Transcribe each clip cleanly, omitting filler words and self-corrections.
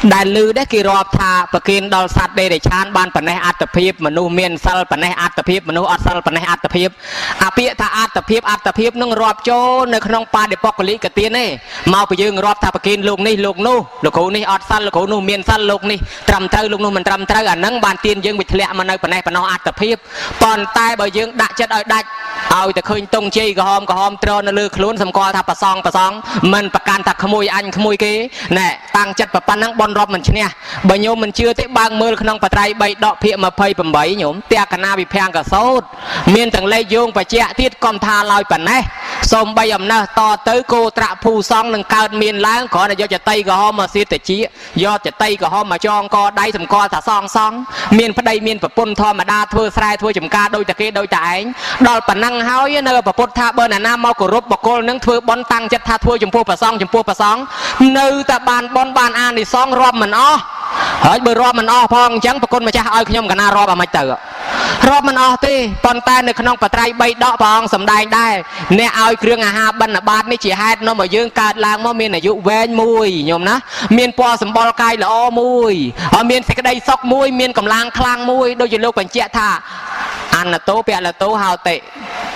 đại lư đấy kỳ rọp thà bậc kiên đào sát đây để chán ban bản này át tập hiệp mà nu miền sal bản này át tập hiệp mà nu át sal bản này át tập hiệp bịa thà át tập hiệp nung rọp cho nơi khung pa để bọc lý cái tiền này mauไปยืงรอบทาปกินลูกนี่ลูกนู้ลูกนี่อดสั้นลูกนู้เมียนสั้นลูกนี่ตรำเท่าลูกนู้มันตรำเท่าอันนั้นบานเตียนยืงไปทะเลมาในปนในปนเอาอัตภิบปอนตายบ่ยืงดักจัดดักเอาแต่คืนตรงจีกระหอมตรนลือคลุ้นสมกอทับปะซองมันประกันตักขโมยอันขโมยกี้เนี่ยตั้งจัดปะปันนั่งบอลรอบมันเนี่ยบ่โยมมันเชื่อที่บางมือขนมปะไตรใบดอกเพียมาเพยเป็นใบโยมเตียกันนาบิแพงกับโซดเมียนตั้งเลยโยงไปเจ้าที่กอมทาลอยปนในสมใบยำนาต่อเตยโกตระผู้ซองหนึ่งการเมียนล้างขอในยอดจะไตกระหอมมาซีแต่ชี้ยอดจะไตกระหอมมาจองกอได้สมกอถ้าซองเมียนพระใดเมียนปะปุ่นทอมาดาทั่วสายทั่วจมกาโดยตะเกียโดยตะเองดอลปนังเฮาเยเนอปะปุ่นท่าเบอร์น่ะน้ำเมากรุบบกโกลนั่งทั่วบอลตังจัดท่าทั่วจมพูปะซองเนื้อตะบานบอลบานอ่านในซองรอบมันอ้อเฮ้ยเบอร์รอบมันอ้อพองจังปะกุนมาจะเอาขยมกันนารอบมาเตอรอบมันอ้อตีปอนแต่ในขนมปะไตรใบดอกพองสำได้ได้เนี่ยเอาเครื่องอาหารบรรณบาตนี่จีให้น้องมายืงการล้างมอเมียนอายุเวนมุยโยมนะเมียนปอสมบอลกายละอ้อมุยเมียนสิกระไดซอกมุยเมียนกำลังคลางมุยโดยจะโลกเป็นเจ้าท่าอันละโตเปียละโตฮาวเตะ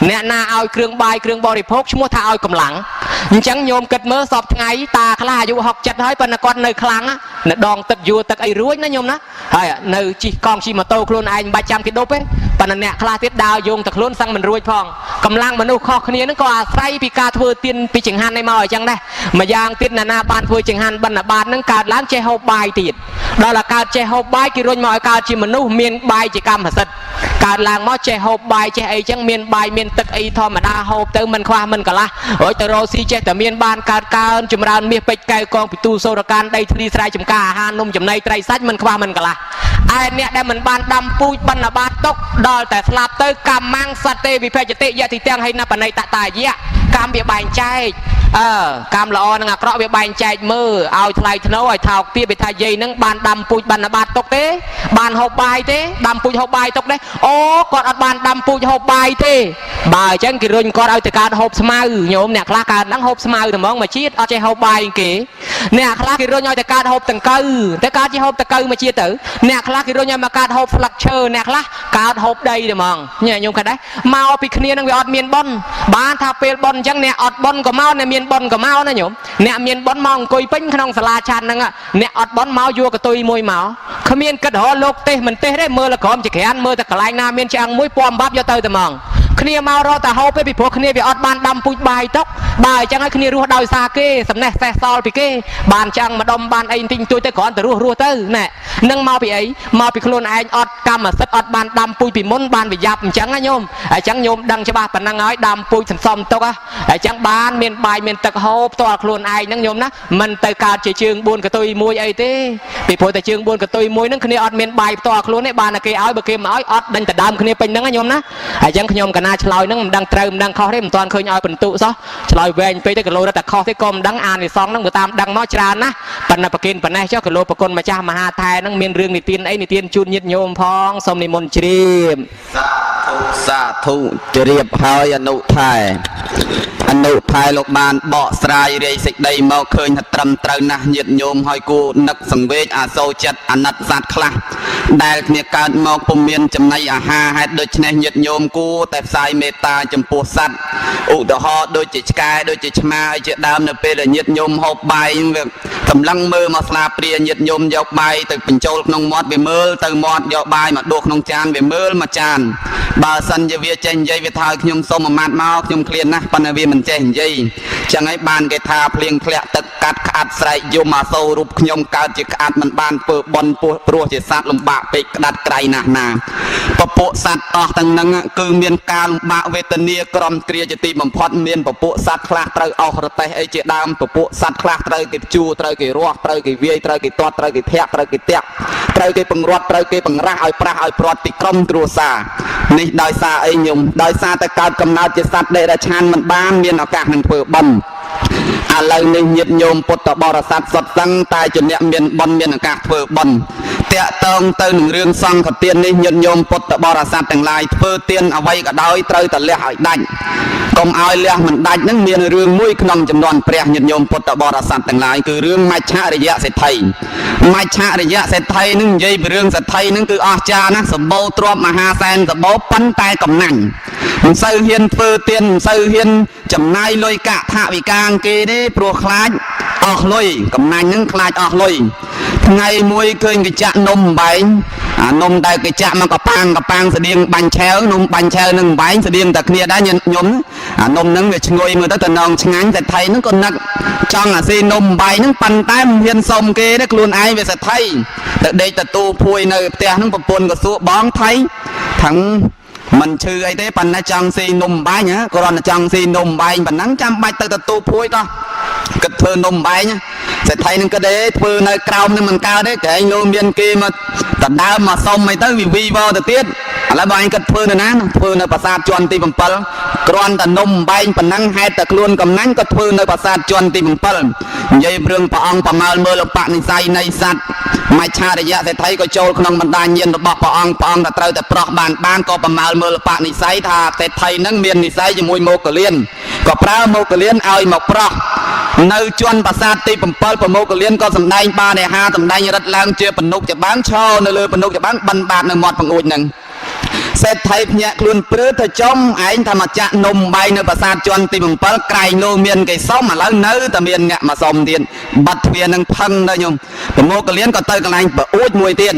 เนี่ยนาเอาเครื่องใบเครื่องบริโภคชั่วท่าเอากำลังจังโยมกัดเมื่อสอบไงตาคลาอยู่หกจัดให้ปนกรในคลังอ่ะเนี่ยดองตัดอยู่ตัดไอ้รุ่ยนะโยมนะเฮ้ยในจีกองชีมาโตคลุนไอ้ใบจำกิโดเป็นปนเนี่ยคลาติดดาวโยงตะคลุนสั่งมันรุ่ยพองกำลังมนุษย์ข้อนี้นั่นก็อาศัยปีกาทัวเตียนปีจิงหันในมาอ่อยจังได้มายางติดนาบานทัวจิงหันบรรณบาตนั่งการล้างเจฮอบายติดดอลการเจฮอบายกิรุ่ยมาอ่อยการจีมนุษย์เมียนใบจิกรรมหัสดการล้างมอเจฮอบายเจไอจังเมียนใบเมียนตึกไอทอมาดาฮอบเติมมันคว้ามันกะละโอ้ยแต่โรซีเจแต่เมียนบานการจุมรานเมียไปไกลกองปิตูโซรการได้ทรีสายจุมกาหานุ่มจุมในไตรซัดมันคว้ามันกะละไอเนี่ยได้มันบานดำปุยบรรณบาตตกดอลแต่สลับเตยกำมังสเตวิเพจเตยติเตียงให้นับในตาตายเยะกำเบียบใบใจกำละอนังกระเบียบใบใจมือเอาทลายทนอยเท้าเตี้ยไปทายยัยนั่งบานดำปุยบรรณบาตตกเต้บานหอบใบเต้ดำปุยหอบใบตกเต้โอ้กอดอัดบานดำปุยหอบใบเต้บ่ายจังกิรุนกอดเอาแต่การหอบสมาโยมเนี่ยคลาการนั่งหอบสมาแต่มองมาชีดเอาใจหอบใบเก๋เนี่ยคลากิรุนเอาแต่การหอบตังกือแต่การที่หอบตะกือมาชีดเต๋อเนี่ยคลากิรุนเอามาการหอบฟลักเชอร์เนี่ยคลาการหอบใดเดี๋ยวมองเนี่ยโยมกันได้มาเอาปีนี้นั่งไปอดเมียนบอลบ้านทับเปลบอลจังเนี่ยอดบอลก็เมาเนี่ยเมียนบอลก็เมานะโยมเนี่ยเมียนบอลมองกุยปิ้งขนมสลาชันนั่งอ่ะเนี่ยอดบอลเมาอยู่กับตุยมวยเมาขมิ้นกระดอโลกเตะมันเตะได้เมื่อละขอมจะแขนเมื่อแต่กลายนาเมียนจังมวยปอมบับยาเตยแต่มองขณีมารอแต่เฮาไปปีพวกขณีไปอดบานดำปุยใบตกใบจังให้ขณีรัวดอยซาเก้สำเนาแซ่ซอลปีเก้บานจังมาดมบานไอ้ติงตัวแต่ก่อนแต่รัวเตอเนี่ยนั่งมาปีไอ้มาปีโคลนไอ้อดกำมาสัดอดบานดำปุยปีม้นบานไปยับจังนะโยมไอ้จังโยมดังฉบับปนังน้อยดำปุยสันซอมตกอ่ะไอ้จังบานเมียนใบเมียนตะโฮตัวโคลนไอ้นั่งโยมนะมันแต่การเชื่องบุญกับตุยมวยไอ้เต้ปีพวกแต่เชื่องบุญกับตุยมวยนั่งขณีอดเมียนใบตัวโคลนในบานไอ้เกย์เอาไปเกย์มาอดดังแต่ดำขณีเป็นนั่งนะโยมนะไอ้จังขยมกันนาชลอยนั่งดังเติมดังคอที่มันตอนเคยเอาเป็นตุซะชลอยเวงไปได้กับโลแต่คอที่กลมดังอ่านในซองนั่งมือตามดังมอจรานะปันนับประกินปันในเจ้ากับโลประกนมาจ้ามหาไทยนั่งเมียนเรื่องนิตินไอ้นิตินจุนยิดโยมพองสมนิมนต์จรีบสาธุจรีบหายอนุไทยอนุไทยโลกบาลเบาสายเรียสิกได้มาเคยตรำตรึงนะยิดโยมหอยกูนักสังเวชอาโซจัดอนัตสัตคลาได้เนี่ยการมองปุ่มเมียนจำในอาหาให้โดยเฉพาะยิดโยมกูแต่สายเมตตาจำปวดสัตว์อุดหอโดยจิตกายโดยจิตมาจิตดำเนี่ยเป็นยิดโยมหอบใบกำลังมือมาสลาเปลี่ยนยิดโยมยกใบตึกเป็นโจลนองมอดเบมือตึกมอดยกใบมาดูนองจานเบมือมาจานบาสันจะเวียเจนยัยเวทายขยมส้มมาดมาขยมเคลียนนะปนเวียมันเจนยัยจังไอ้บานเกทาเพลียงเคลียตึกกัดขาดใส่โยมาโซรูปขยมการจิตขาดมันบานเปิดบอลปัวปลัวจิตสัตว์ลมบะไปกระดัดไกลนาปะปุสัตว์ต่อตั้งนั้นคือเมียนการบะเวทเนียกรมเกลียจิตบ่มพอดเมียนปะปุสัตว์คลาเตอเอาระเตไอเจดามปะปุสัตว์คลาเตอกิจูเตอกิรัวเตอกิเวียเตอกิตัวเตอกิเทะเตอกิเตะเตอกิปังรอดเตอกิปังร่าเอาปลาเอาปลอดติกรมตรัวซานี่ดอยซาไอหยุ่มดอยซาแต่การกำเนิดจิตสัตว์ได้ราชานมันบ้านเมียนอากาศหนึ่งเพื่อบอลอะไรในยิดโยมปุตตะบรสัตสดตั้งตายจนเนี่ยเมียนบอลเมียนอากาศเพื่อบอลเต តាក់តងទៅនឹងរឿងសង្ឃទាននេះញាតិញោមពុទ្ធបរិស័ទទាំងឡាយធ្វើទានអ្វីក៏ដោយត្រូវតែលះឲ្យដាច់កុំឲ្យលះមិនដាច់នឹងមានរឿងមួយក្នុងចំនួនព្រះញាតិញោមពុទ្ធបរិស័ទទាំងឡាយគឺរឿងមច្ឆរិយសេដ្ឋីមច្ឆរិយសេដ្ឋីនឹងនិយាយពីរឿងសេដ្ឋីនឹងគឺអស្ចារ្យណាស់សម្បូរទ្រព្យមហាសែនសម្បូរប៉ុន្តែកំណាញ់មិនសូវហ៊ានធ្វើទានមិនសូវហ៊ានចំណាយលុយកថាវិការគេទេព្រោះខ្លាចអស់លុយកំណាញ់នឹងខ្លាចអស់លុយថ្ងៃមួយឃើញគេចាក់នំបែងអានំដែលគេចាក់មកកប៉ាងស្តៀងបាញ់ឆែវនំបាញ់ឆែវនឹងបែងស្តៀងតែគ្នាដែរញោមអានំហ្នឹងវាឈ្ងុយមើលទៅតំណងឆ្ងាញ់តែថៃហ្នឹងក៏នឹកចង់អាស៊ីនំបែងហ្នឹងប៉ុន្តែមិនហ៊ានសុំគេទេខ្លួនឯងវាសេដ្ឋីទៅដេកទៅទូភួយនៅផ្ទះហ្នឹងប្រពន្ធក៏សួរបងថៃថឹងមិនឈឺអីទេប៉ុន្តែចង់ស៊ីនំបែងគ្រាន់តែចង់ស៊ីនំបែងប៉ុណ្ណឹងចាំបាច់ទៅទូភួយក៏គិតធ្វើនំបែងសេដ្ឋីនឹងគិតទេធ្វើនៅក្រោមនឹងមិនកើតទេក្រែងលោកមានគេមកដណ្ដើមមកសុំអីទៅវីវទៅទៀតឥឡូវបងឯងគិតធ្វើនៅណាធ្វើនៅប្រាសាទជាន់ទី7គ្រាន់តែនំបែងប៉ុណ្ណឹងហេតុតែខ្លួនកំណាញ់ក៏ធ្វើនៅប្រាសាទជាន់ទី7និយាយរឿងព្រះអង្គប្រមាលមើលបនិស័យនៃសត្វមច្ឆរិយសេដ្ឋីក៏ចូលក្នុងបណ្ដាញាណរបស់ព្រះអង្គតែត្រូវតែប្រោះបានក៏ប្រមាលមើលបនិស័យថាសេដ្ឋីនឹងមាននិស័យជាមួយមោគលានក៏ប្រើមោគលានឲ្យមកប្រោះនៅជាន់ប្រាសាទទី7ប្រមោគលានក៏សម្ដែងបានឯហាសម្ដែងរត់ឡើងជាបនុកច្បាំងឈរនៅលើបនុកច្បាំងបិណ្ឌបាតនៅមាត់បង្អួចនឹងសេដ្ឋីភ្ញាក់ខ្លួនព្រឺទៅចំឯងថាមកចាក់នំបាយនៅប្រាសាទជាន់ទី7ក្រែងលោកមានគេសុំឥឡូវនៅតែមានអ្នកមកសុំទៀតបាត់ទ្វារនឹងផឹងដល់ញោមប្រមោគលានក៏ទៅកន្លែងប្រអួចមួយទៀត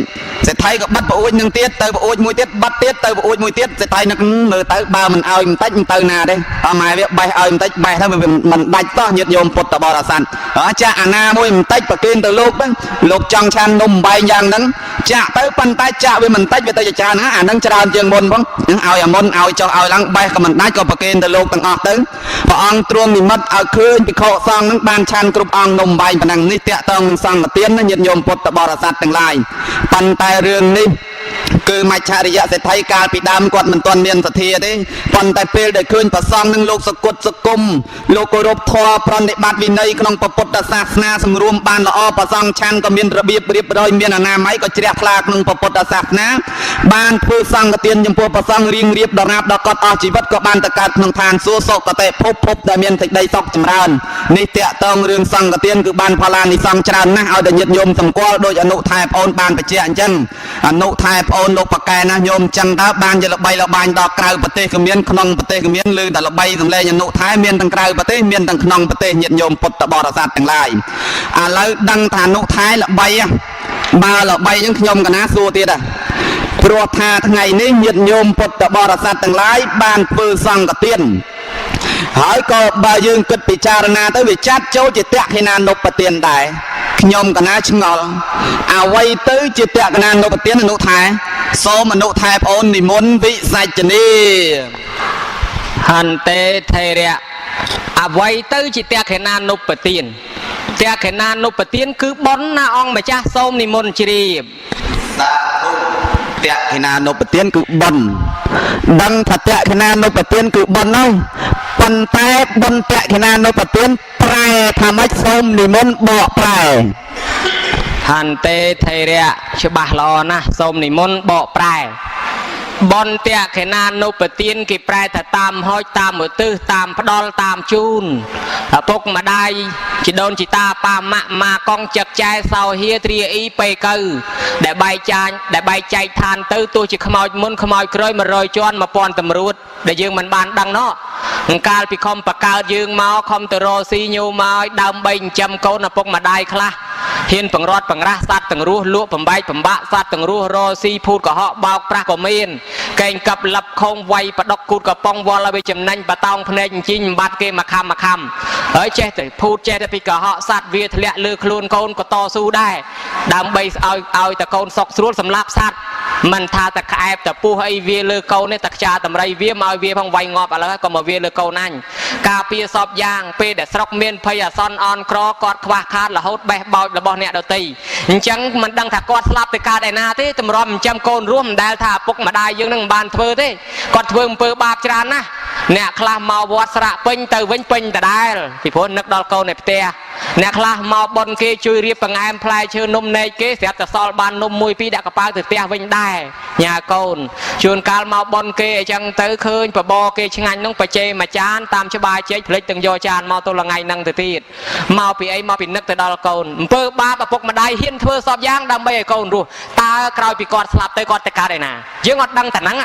សេដ្ឋីក៏បាត់ប្រអួចនឹងទៀតទៅប្រអួចមួយទៀតបាត់ទៀតទៅប្រអួចមួយទៀតសេដ្ឋីនឹងមើលទៅបើមិនឲ្យបន្តិចមិនទៅណាទេអម៉ែវាបេះឲ្យបន្តិចបេះទៅមិនដាច់តោះញាតិញោមពុទ្ធបរិស័ទចាក់អាណាមួយបន្តិចប្រគិនទៅលោកចង់ឆាននំបាយយ៉ាងហ្នឹងចាក់ទៅប៉ុន្តែចាក់វាមិនតិចវាទៅច្រើនណាអាហ្នឹងច្រើនជាងមុនផងឲ្យអាមុនឲ្យចុះឲ្យឡើងបេះក៏មិនដាច់ក៏ប្រគិនទៅលោកទាំងអស់ទៅព្រះអង្គទ្រង់និមិត្តឲ្យឃើញភិក្ខុសង្ឃហ្នឹងបានឆានគ្រប់អង្គនំបាយប៉ុណ្ណឹងនេះតាក់ទងនឹងសង្ឃទានញាតិញោមពុទ្ធបរិស័ទទាំងឡាយប៉ុន្តែរឿងនេះគឺមច្ឆរិយសេដ្ឋីកាលពីដើមគាត់មិនទាន់មានសទ្ធាទេប៉ុន្តែពេលដែលឃើញប្រសង់នឹងលោកសគុតសគុំលោកគោរពធម៌ប្រណិប័តវិន័យក្នុងពុទ្ធសាសនាសម្រួមបានល្អប្រសង់ឆាន់ក៏មានរបៀបរៀបរយមានអនាម័យក៏ជ្រះថ្លាក្នុងពុទ្ធសាសនាបានធ្វើសង្ឃទានចំពោះប្រសង់រៀងរៀបដរាបដល់គាត់អស់ជីវិតក៏បានទៅកើតក្នុងឋានសួគ៌សុគតិភពដែលមានសេចក្តីសុខចម្រើននេះតាក់ទងរឿងសង្ឃទានគឺបានផល្លានិសង្ឃច្រើនណាស់ឲ្យតែញាតិញោមសម្គាល់ដោយអនុថែប្អូនបានបញ្ជាក់អញ្ចឹងអនុថែប្អូនលោកប៉កែណាញោមចឹងតើបានជាល្បីល្បាញដល់ក្រៅប្រទេសក៏មានក្នុងប្រទេសក៏មានលើតែល្បីសម្លេងអនុថែមានទាំងក្រៅប្រទេសមានទាំងក្នុងប្រទេសញាតិញោមពុទ្ធបរិស័ទទាំងឡាយឥឡូវដឹងថាអនុថែល្បីបើល្បីហ្នឹងខ្ញុំកណាសួរទៀតព្រោះថាថ្ងៃនេះញាតិញោមពុទ្ធបរិស័ទទាំងឡាយបានធ្វើសង្ឃទានហើយក៏បើយើងគិតពិចារណាទៅវាចាត់ចូលជាតក្កិណានុបទានដែរខ្ញុំកណាឆ្ងល់អ្វីទៅជាតក្កិណានុបទានអនុថែសូមអនុថែប្អូននិមន្តវិសាចនីហន្តេថេរៈអ្វីទៅជាតក្កិណានុបទានតក្កិណានុបទានគឺបុណ្យណាអង្គម្ចាស់សូមនិមន្តជ្រាបសាធុតក្កិណានុបទានគឺបុណ្យដឹងថាតក្កិណានុបទានគឺបុណ្យហើយប៉ុន្តែបុណ្យតក្កិណានុបទានប្រែថាម៉េចសូមនិមន្តបកប្រែហន្តេថេរៈច្បាស់ល្អណាស់សូមនិមន្តបកប្រែបុណ្យតក្កិណានុបទានគេប្រែថាតាមហោចតាមឧទ្ទិសតាមផ្ដល់តាមជូនឪពុកម្ដាយជីដូនជីតាប៉ាម៉ាក់ម៉ាកងចឹកចែសោហៀទ្រាអ៊ីពេកៅដែលបែកចែកឋានទៅទោះជាខ្មោចមុនខ្មោចក្រោយ100ជាន់1000តម្រួតដែលយើងមិនបានដឹងណោះកាលពីខំបកើតយើងមកខំទៅរកស៊ីញោមមកដើម្បីចិញ្ចឹមកូនឪពុកម្ដាយខ្លះហ៊ានបង្រត់បង្រាស់សត្វទាំងរស់លក់បំបែកបំបាក់សត្វទាំងរស់រកស៊ីភូតកុហកបោកប្រាស់ក៏មានកែងកាប់លឹបខងវាយបដុកគូតកប៉ុងវល់ឲ្យវាចំណេញបតោងភ្នែកអញ្ជិញបាត់គេមកខំហើយចេះតែភូតចេះតែពីកុហកសត្វវាធ្លាក់លើខ្លួនកូនក៏តស៊ូដែរដើម្បីឲ្យតែកូនសុកស្រួលសម្លាប់សត្វមិនថាតែក្អែបតែពុះអីវាលើកូននេះតែខ្ចាតម្រៃវាមកឲ្យវាផងវាយងាប់ឥឡូវក៏មកវាលើកូនអញការពារសពយ៉ាងពេលដែលស្រុកមានភ័យអាសន្នអន់ក្រគាត់ខ្វះខាតរហូតបេះបោចរបស់អ្នកដទៃអញ្ចឹងមិនដឹងថាគាត់ស្លាប់ទៅកើតឯណាទេតម្រាំចិញ្ចឹមកូនរួមមិនដែលថាឪពុកម្ដាយយើងនឹងមិនបានធ្វើទេគាត់ធ្វើអំពើបាបច្រើនណាស់ អ្នកខ្លះមកវត្តស្រៈពេញទៅវិញពេញដដែលពីព្រោះនឹកដល់កូននៅផ្ទះអ្នកខ្លះមកបនគេជួយរៀបបង្អែមផ្លែឈើនំនែកគេស្រាប់តែសល់បាននំមួយពីរដាក់កប៉ាល់ទៅផ្ទះវិញដែរញ៉ាកូនជួនកាលមកបនគេអញ្ចឹងទៅឃើញបបរគេឆ្ងាញ់នោះបច្ចេមួយចានតាមច្បារជែកផ្លេចទាំងយកចានមកទល់ថ្ងៃហ្នឹងទៅទៀតមកពីអីមកពីនឹកទៅដល់កូនអំពើបាបឪពុកម្ដាយហ៊ានធ្វើសពយ៉ាងដើម្បីឲ្យកូនរស់តើក្រោយពីគាត់ស្លាប់ទៅគាត់ទៅកើតឯណាយើងអត់ដឹងតែហ្នឹង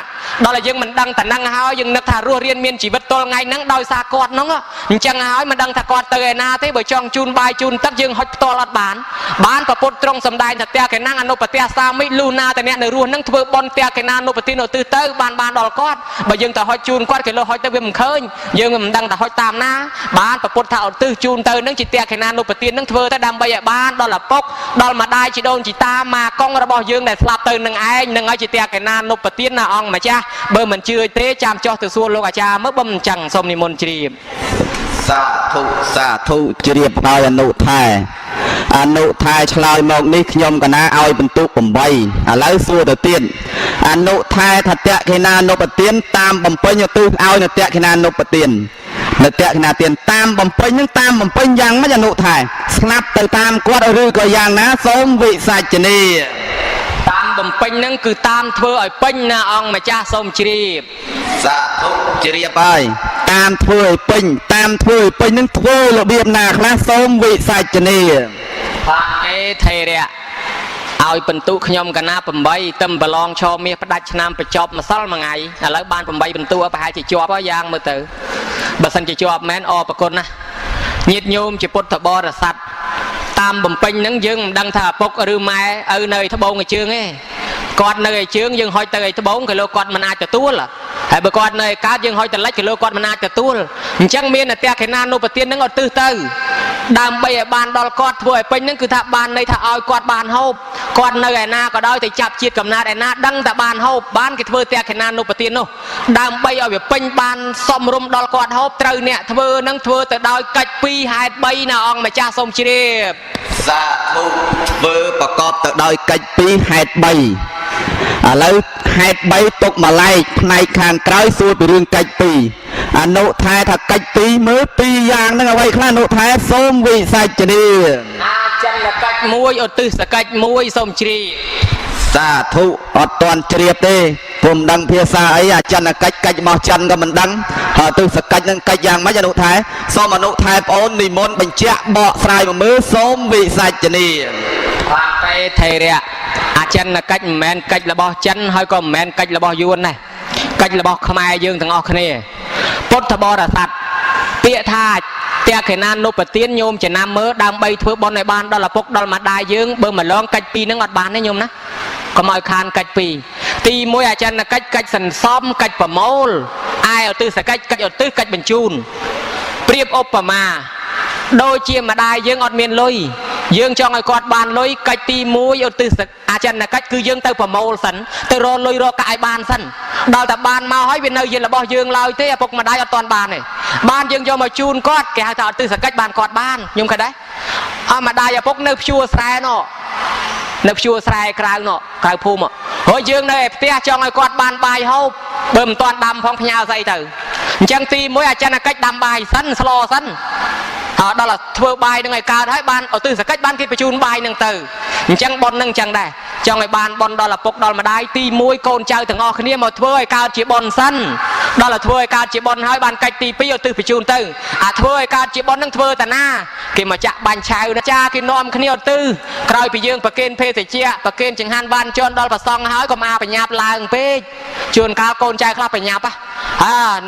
ដល់តែយើងមិនដឹងតែហ្នឹងហើយយើងនឹកថារស់រៀនមានជីវិតទល់ថ្ងៃហ្នឹងដោយសារគាត់ហ្នឹងអញ្ចឹងហើយមិនដឹងថាគាត់ទៅឯណាទេបើចង់ជូនបាយជូនទឹកយើងហុចផ្ទាល់អត់បានប្រពុតត្រង់សំដែងថាផ្ទះកេណាំងអនុប្រទេសសាមិលូណាតែអ្នកនៅរស់ហ្នឹងធ្វើបន់ផ្ទះកេណាំងអនុប្រទេសនៅទិសទៅបានដល់គាត់បើយើងទៅហុចជូនគាត់គេលើហុចទៅវាមិនឃើញយើងមិនដឹងថាហុចតាមណាបានប្រពុតថាឧទ្ទិសជូនទៅហ្នឹងជាផ្ទះកេណាំងអនុប្រទេសហ្នឹងធ្វើទៅដើម្បីឲ្យបានដល់ឪពុកដល់ម្ដាយជីដូនជីតាម៉ាកុងរបស់យើងដែលស្លាប់ទៅនឹងឯងនឹងឲ្យជាផ្ទះកេណាំងអនុប្រទេសណាអង្គម្ចាស់បើមិនជឿទេចាំចោះទៅសួរលោកអាចារ្យមើលបើមិនអញ្ចឹងសូមនិមន្តជ្រាបសាធុជ្រាបហើយអនុថែឆ្លើយមកនេះខ្ញុំកណាឲ្យបន្ទុក8ឥឡូវសួរទៅទៀតអនុថែថាតក្កិណានុបទានតាមបំពេញឧទ្ទិសឲ្យនៅតក្កិណានុបទាននៅតក្កិណាទានតាមបំពេញនឹងតាមបំពេញយ៉ាងម៉េចអនុថែស្លាប់ទៅតាមគាត់ឬក៏យ៉ាងណាសូមវិសាចនាតាមបំពេញហ្នឹងគឺតាមធ្វើឲ្យពេញណាអង្គម្ចាស់សូមជ្រាបសាធុជ្រាបហើយតាមធ្វើឲ្យពេញហ្នឹងធ្វើរបៀបណាខ្លះសូមវិសាចនាថាអេថេរៈឲ្យបន្ទុខ្ញុំកណា8ទឹមប្រឡងឈរមាសផ្ដាច់ឆ្នាំបញ្ចប់ម្សិលមួយថ្ងៃឥឡូវបាន8បន្ទុប្រហែលជាជាប់ហើយយ៉ាងមើលទៅបើសិនជាជាប់មែនអរប្រគុណណាញាតិញោមជាពុទ្ធបរិស័ទតាមបំពេញហ្នឹងយើងមិនដឹងថាឪពុកឬម៉ែឪនៅឯត្បូងឯជើងទេគាត់នៅឯជើងយើងហុចទៅឯត្បូងគេលោកគាត់មិនអាចទទួលហើយបើគាត់នៅឯកើតយើងហុចទៅលិចគេលោកគាត់មិនអាចទទួលអញ្ចឹងមានតែកេណានុបទានហ្នឹងឧទ្ទិសទៅដើម្បីឲ្យបានដល់គាត់ធ្វើឲ្យពេញហ្នឹងគឺថាបានន័យថាឲ្យគាត់បានហូបគាត់នៅឯណាក៏ដោយតែចាប់ជាតិកំណើតឯណាដឹងតែបានហូបបានគេធ្វើតែកេណានុបទាននោះដើម្បីឲ្យវាពេញបានសមរម្យដល់គាត់ហូបត្រូវអ្នកធ្វើហ្នឹងធ្វើទៅដោយកិច្ច2ហេតុ3ណាអង្គម្ចាស់សូមជ្រាបសាធុធ្វើប្រកបទៅដោយកិច្ច2ហេតុ3ឥឡូវហេតុ3ទុកម្លែកផ្នែកខាងក្រោយសួរពីរឿងកិច្ច2អនុថែថាកិច្ច2មើល2យ៉ាងហ្នឹងអ្វីខ្លះអនុថែសូមវិសាចនាអាចិនកិច្ច1ឧទ្ទិសកិច្ច1សូមជ្រាបសាធុអត់ទាន់ជ្រាបទេពុំដឹងភាសាអីអាចិនកិច្ចរបស់ចិនក៏មិនដឹងហើយទិសកិច្ចនឹងកិច្ចយ៉ាងម៉េចអនុថែសូមអនុថែប្អូននិមន្តបញ្ជាក់បកស្រាយមកមើលសូមវិសាចនាបាតេថេរៈអាចិនកិច្ចមិនមែនកិច្ចរបស់ចិនហើយក៏មិនមែនកិច្ចរបស់យួនដែរកិច្ចរបស់ខ្មែរយើងទាំងអស់គ្នាពុទ្ធបរិស័ទពាក្យថាតក្កិណានុបទានញោមចំណាំមើលដើម្បីធ្វើបុណ្យឲ្យបានដល់ឪពុកដល់ម្ដាយយើងបើម្លងកិច្ច2ហ្នឹងអត់បានទេញោមណាកុំឲ្យខានកិច្ច2ទី1អាចិនកិច្ចសន្សំកិច្ចប្រមូលឯឧទ្ទិសកិច្ចឧទ្ទិសកិច្ចបញ្ជូនប្រៀបឧបមាដូចជាម្ដាយយើងអត់មានលុយយើងចង់ឲ្យគាត់បានលុយកិច្ចទី1ឧទ្ទិសអាចិនកិច្ចគឺយើងទៅប្រមូលសិនទៅរកលុយរកកាយបានសិនដល់តែបានមកហើយវានៅជារបស់យើងឡើយទេឪពុកម្ដាយអត់ទាន់បានទេបានយើងយកមកជូនគាត់គេហៅថាឧទ្ទិសកិច្ចបានគាត់បានខ្ញុំឃើញដែរអម្ដាយឪពុកនៅព្យួរស្រែណោនៅព្យួរស្រែក្រៅភូមិហើយយើងនៅឯផ្ទះចង់ឲ្យគាត់បានបាយហូបបើមិនទាន់ដាំផងផ្ញើស្អីទៅអញ្ចឹងទី1អាចិនកិច្ចដាំបាយសិនស្លសិនដល់ធ្វើបាយនឹងឲ្យកើតហើយបានឧទ្ទិសកិច្ចបានគេបញ្ជូនបាយនឹងទៅអញ្ចឹងប៉ុននឹងអញ្ចឹងដែរចង់ឲ្យបានប៉ុនដល់ឪពុកដល់ម្ដាយទី1កូនចៅទាំងអស់គ្នាមកធ្វើឲ្យកើតជាប៉ុនសិនដល់ធ្វើឲ្យកើតជាប៉ុនហើយបានកិច្ចទី2ឧទ្ទិសបញ្ជូនទៅអាធ្វើឲ្យកើតជាប៉ុននឹងធ្វើតាណាគេមកចាក់បាញ់ឆៅណាចាគេនាំគ្នាឧទ្ទិសក្រោយពីយើងប្រគេនភេទជ្ជៈប្រគេនចង្ហាន់បានជន់ដល់ប្រសងហើយកុំអាបញ្ញាប់ឡើងពេកជួនកាលកូនចៅខ្លះបញ្ញាប់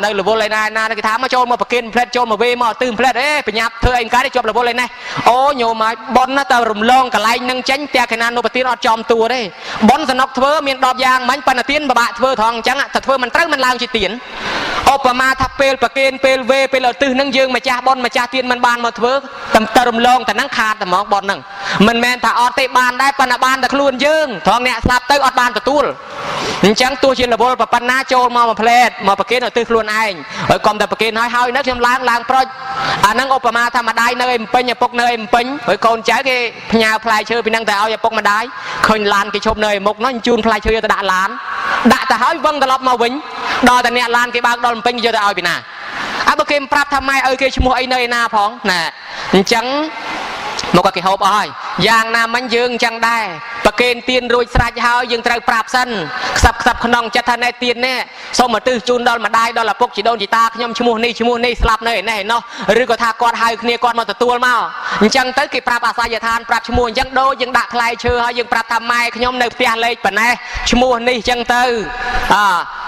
នៅរវល់ឯណាគេថាមកចូលមកប្រគេនផ្លែតចូលមកវេមកឧទ្ទិសផ្លែតបញ្ញាប់ធ្វើអីកើតជាប់រវល់ឯនេះអូញោមហើយប៉ុនណាតែរំលងកន្លែងនឹងចេញតែកេណានុបទានអត់ចំតួទេប៉ុនសំណុកធ្វើមាន10យ៉ាងមិញប៉ុន្តែទានពិបាកធ្វើត្រង់អញ្ចឹងតែធ្វើមិនត្រូវមិនឡើងជាទានឧបមាថាពេលប្រគេនពេលវេពេលឧទ្ទិសនឹងយើងម្ចាស់ប៉ុនម្ចាស់ទានមិនបានមកធ្វើតែរំលងតែហ្នឹងខាតតែហ្មងប៉ុនហ្នឹងមិនមែនថាអត់ទេបានដែរប៉ុន្តែបានតែខ្លួនយើងត្រង់អ្នកស្លាប់ទៅអត់បានទទួលអញ្ចឹងទោះជារវល់ប៉ុណ្ណាចូលមកមួយផ្លែតមកប្រគេនឧទ្ទិសខ្លួនឯងហើយកុំតែប្រគេនហើយនៅខ្ញុំឡើងប្រុចអាហ្នឹងឧបមាថាម្ដាយនៅឯម្ពិញឪពុកនៅឯម្ពិញហើយកូនចៅគេផ្ញើផ្លែឈើពីហ្នឹងទៅឲ្យឪពុកម្ដាយឃើញឡានគេឈប់នៅឯមុខនោះជូនផ្លែឈើទៅដាក់ឡានដាក់ទៅហើយវឹងត្រឡប់មកវិញ ដល់តែអ្នកឡានគេបើកដល់ពេញយកទៅឲ្យពីណាបើគេប្រាប់ថាម៉ែឲ្យគេឈ្មោះអីនៅឯណាផងណាអញ្ចឹងមកក៏គេហូបអស់ហើយយ៉ាងណាមិញយើងអញ្ចឹងដែរប្រគេនទៀនរួចស្រេចហើយយើងត្រូវប្រាប់សិនខ្សឹបក្នុងចិត្តថាណែទៀននេះសូមមកទិសជូនដល់ម្ដាយដល់ឪពុកជីដូនជីតាខ្ញុំឈ្មោះនេះស្លាប់នៅឯនេះឯណោះឬក៏ថាគាត់ហៅគ្នាគាត់មកទទួលមកអញ្ចឹងទៅគេប្រាប់អាសយដ្ឋានប្រាប់ឈ្មោះអញ្ចឹងដូចយើងដាក់ផ្លែឈើហើយយើងប្រាប់ថាម៉ែខ្ញុំនៅផ្ទះលេខប៉ុណ្ណេះឈ្មោះនេះអញ្ចឹងទៅ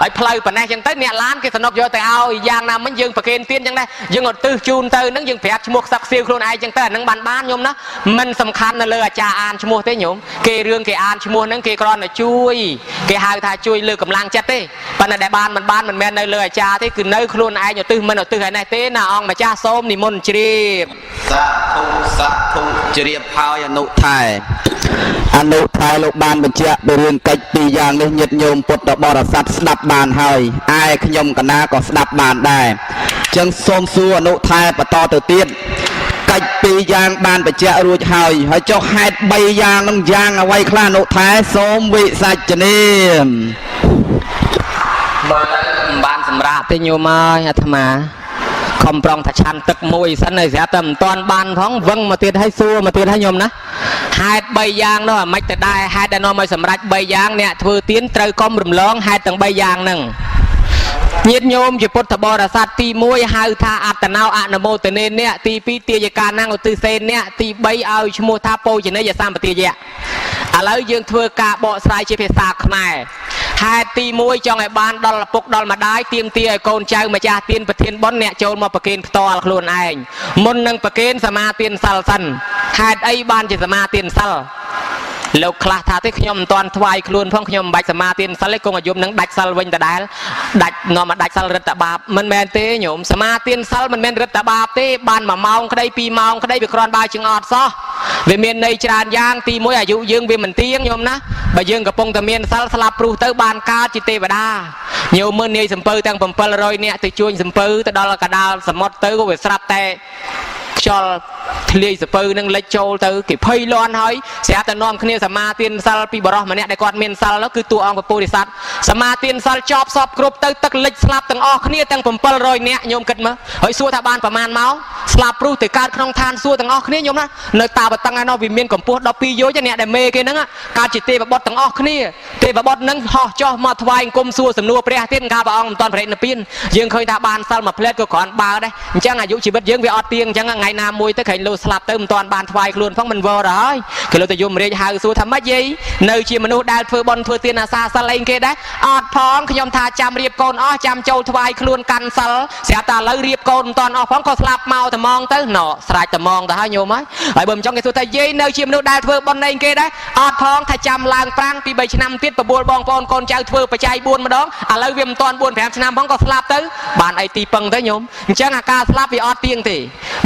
ហើយផ្លូវប៉ុណ្ណេះអញ្ចឹងទៅអ្នកឡានគេសំណុកយកទៅឲ្យយ៉ាងណាមិញយើងប្រគេនទៀនអញ្ចឹងដែរយើងឧទ្ទិសជូនទៅនឹងយើងប្រាប់ឈ្មោះខ្សឹបខ្សៀវខ្លួនឯងអញ្ចឹងទៅអានឹងបានខ្ញុំណាមិនសំខាន់នៅលើអាចារ្យអានឈ្មោះទេញោមគេរឿងគេអានឈ្មោះហ្នឹងគេគ្រាន់តែជួយគេហៅថាជួយលើកកម្លាំងចិត្តទេប៉ុន្តែដែលបានមិនមែននៅលើអាចារ្យទេគឺនៅខ្លួនឯងឧទ្ទិសមិនឧទ្ទិសឯនេះទេណាអង្គម្ចាស់សូមនិមន្តជ្រាបសាធុជ្រាបហើយអនុថែលោកបានបញ្ជាក់ពីរឿងកិច្ចពីរយ៉ាងនេះញាតិញោមពុទ្ធបរិស័ទស្ដាប់បានហើយឯខ្ញុំកណាក៏ស្ដាប់បានដែរអញ្ចឹងសូមសួរអនុថែបន្តទៅទៀតកិច្ចពីរយ៉ាងបានបញ្ជាក់រួចហើយចុះហេតុ3យ៉ាងនឹងយ៉ាងអ្វីខ្លះអនុថែសូមវិសាចនាមមើលទៅមិនបានសម្រាប់ទេញោមអើយអាត្មាខំប្រងថាឆាន់ទឹកមួយសិនហើយស្រាប់តែមិនទាន់បានផងវឹងមកទៀតឲ្យសួរមកទៀតឲ្យញោមណាហេតុ3យ៉ាងនោះអាម៉េចទៅដែរហេតុដែលនាំឲ្យសម្រេច3យ៉ាងអ្នកធ្វើទៀនត្រូវកុំរំលងហេតុទាំង3យ៉ាងហ្នឹងញាតិញោមជាពុទ្ធបរិស័ទទី1ហៅថាអត្តណោអនុមោទនេអ្នកទី2ទាយកាណាំងឧទ្ទិសេអ្នកទី3ឲ្យឈ្មោះថាពោជនីយសម្បទាយៈឥឡូវយើងធ្វើការបកស្រាយជាភាសាខ្មែរហេតុទី1ចង់ឲ្យបានដល់ឪពុកដល់ម្ដាយទាមទារឲ្យកូនចៅម្ចាស់ទានប្រធានបុណ្យអ្នកចូលមកប្រគេនផ្ទាល់ខ្លួនឯងមុននឹងប្រគេនសមាទានសិលសិនហេតុអីបានជាសមាទានសិលលោកខ្លះថាទេខ្ញុំមិនទាន់ថ្វាយខ្លួនផងខ្ញុំមិនបាច់សមាទានសិលទេគង់អាយុនឹងដាច់សិលវិញដដែលដាច់នាំមកដាច់សិលរិទ្ធបាបមិនមែនទេញោមសមាទានសិលមិនមែនរិទ្ធបាបទេបាន1ម៉ោងក្តី2ម៉ោងក្តីវាគ្រាន់បើជាងអត់សោះវាមានន័យច្រើនយ៉ាងទី1អាយុយើងវាមិនទៀងញោមណាបើយើងកំពុងតែមានសិលស្លាប់ព្រោះទៅបានកើតជាទេវតាញោមមើលនាយសំពៅទាំង700នាក់ទៅជួញសំពៅទៅដល់កដាលសមុទ្រទៅក៏វាស្រាប់តែខ្យល់ធ្លាយសពៅនឹងលិចចូលទៅគេភ័យលាន់ហើយស្រាប់តែនាំគ្នាសមាទានសិលពីបរោះម្នាក់ដែលគាត់មានសិលនោះគឺតួអង្គពុទ្ធិស័ក្តិសមាទានសិលចប់សពគ្រប់ទៅទឹកលិចស្លាប់ទាំងអស់គ្នាទាំង700នាក់ញោមគិតមើលហើយសួរថាបានប្រមាណមកស្លាប់ព្រោះទៅកើតក្នុងឋានសួគ៌ទាំងអស់គ្នាញោមណានៅតាបតឹងឯនោះវាមានកម្ពស់12យោជអ្នកដែលមេគេហ្នឹងកើតជាទេវបុត្រទាំងអស់គ្នាទេវបុត្រហ្នឹងហោះចុះមកថ្វាយអង្គមសួរសំណួរព្រះទៀតកាលព្រះអង្គមិនទាន់ប្រេតនិព្វានយើងឃើញថាបានសិលមួយផ្លែតក៏គ្រាន់បើដែរអញ្ចឹងអាយុជីវិតយើងវាអត់ទៀងអញ្ចឹងថ្ងៃណាមួយទៅក្រែងលោស្លាប់ទៅមិនទាន់បានថ្វាយខ្លួនផងមិនវរហើយគេលើតែយមរាជហៅសួរថាម៉េចយាយនៅជាមនុស្សដែលធ្វើបុណ្យធ្វើទានអាសាសិលអីគេដែរអត់ផងខ្ញុំថាចាំរៀបកូនអស់ចាំចូលថ្វាយខ្លួនកាន់សិលស្រាប់តែឥឡូវរៀបកូនមិនទាន់អស់ផងក៏ស្លាប់មកត្មងទៅណ៎ស្រេចត្មងទៅហើយញោមហើយបើមិនចង់គេសួរថាយាយនៅជាមនុស្សដែលធ្វើបុណ្យអីគេដែរអត់ផងថាចាំឡើងប្រាំងពី3ឆ្នាំទៀតបបួលបងប្អូនកូនចៅធ្វើបច្ច័យ4ម្ដងឥឡូវវាមិនទាន់4 5ឆ្នាំផងក៏ស្លាប់ទៅបានអីទីពឹងទៅញោមអញ្ចឹងអាការស្លាប់វាអត់ទៀងទេ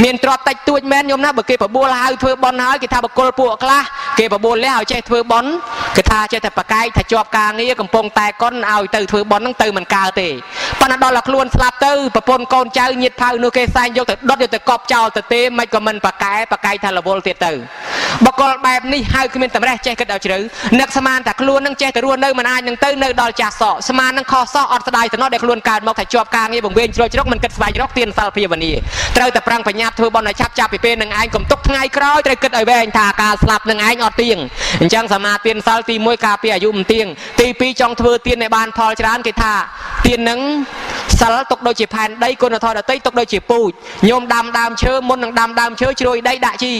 មានទ្រព្យតិចតួចមែនញោមណាបើគេបបួលហៅធ្វើបុណ្យហើយគេថាបកុលពួកខ្លះគេបបួលលះឲ្យចេះធ្វើបុណ្យគេថាចេះតែប្រកែកថាជាប់ការងារកំពុងតែកុនឲ្យទៅធ្វើបុណ្យហ្នឹងទៅមិនកើតទេប៉ុន្តែដល់តែខ្លួនស្លាប់ទៅប្រពន្ធកូនចៅញាតិផៅនោះគេសែងយកទៅដុតយកទៅកប់ចោលទៅទេមិនក៏មិនប្រកែកថារវល់ទៀតទៅបកុលបែបនេះហៅគ្មានតម្រេះចេះគិតឲ្យជ្រៅនឹកស្មានតែខ្លួននឹងចេះតែរស់នៅមិនអាចនឹងទៅនៅដល់ចាស់សក់ស្មាននឹងខុសសោះអត់ស្ដាយទៅនោះដែលខ្លួនកើតមកថាជាប់ការងារបង្វេងជ្រោយជ្រកមិនគិតស្វែងរកទានសិលភាវនាត្រូវតែប្រឹងប្រញាប់ធ្វើបុណ្យឲ្យឆាប់ពីពេលនឹងឯងកុំទុកថ្ងៃក្រោយត្រូវគិតឲ្យវែងថាការស្លាប់នឹងឯងអត់ទៀងអញ្ចឹងសមាទានសិលទី1ការពារអាយុមិនទៀងទី2ចង់ធ្វើទានឲ្យបានផលច្រើនគេថាទាននឹងសិលទុកដូចជាផែនដីគុណធម៌ដតីទុកដូចជាពូជញោមដាំដើមឈើមុននឹងដាំដើមឈើជ្រោយដីដាក់ជី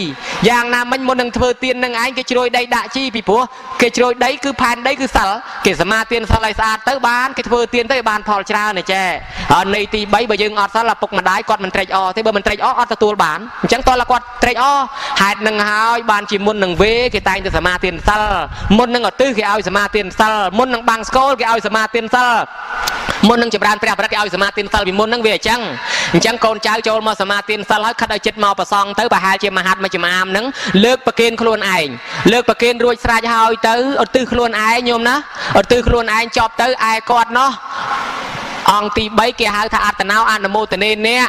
យ៉ាងណាមិញមុននឹងធ្វើទាននឹងឯងគេជ្រោយដីដាក់ជីពីព្រោះគេជ្រោយដីគឺផែនដីគឺសិលគេសមាទានសិលឲ្យស្អាតទៅបានគេធ្វើទានទៅឲ្យបានផលច្រើនណាចេះហើយនៃទី3បើយើងអត់សិលឪពុកម្ដាយគាត់មិនត្រេកអរទេបើមិនត្រេកអរអត់ទទួលបានអញ្ចឹងតើគាត់ត្រេកអរហេតុនឹងហើយបានជាមុននឹងវេគេតែងតែសមាទានសិលមុននឹងឧទ្ទិសគេឲ្យសមាទានសិលមុននឹងបាំងស្គលគេឲ្យសមាទានសិលមុននឹងចម្រើនព្រះបរិត្តគេឲ្យសមាទានសិលពីមុននឹងវាអញ្ចឹងកូនចៅចូលមកសមាទានសិលហើយខិតឲ្យចិត្តមកប្រសងទៅប្រហែលជាមហាត់មួយចំអាមហ្នឹងលើកប្រគេនខ្លួនឯងលើកប្រគេនរួចស្រេចហើយទៅឧទ្ទិសខ្លួនឯងញោមណាឧទ្ទិសខ្លួនឯងចប់ទៅឯគាត់នោះអង្គទី3គេហៅថាអត្តណោអនុមោទនេអ្នក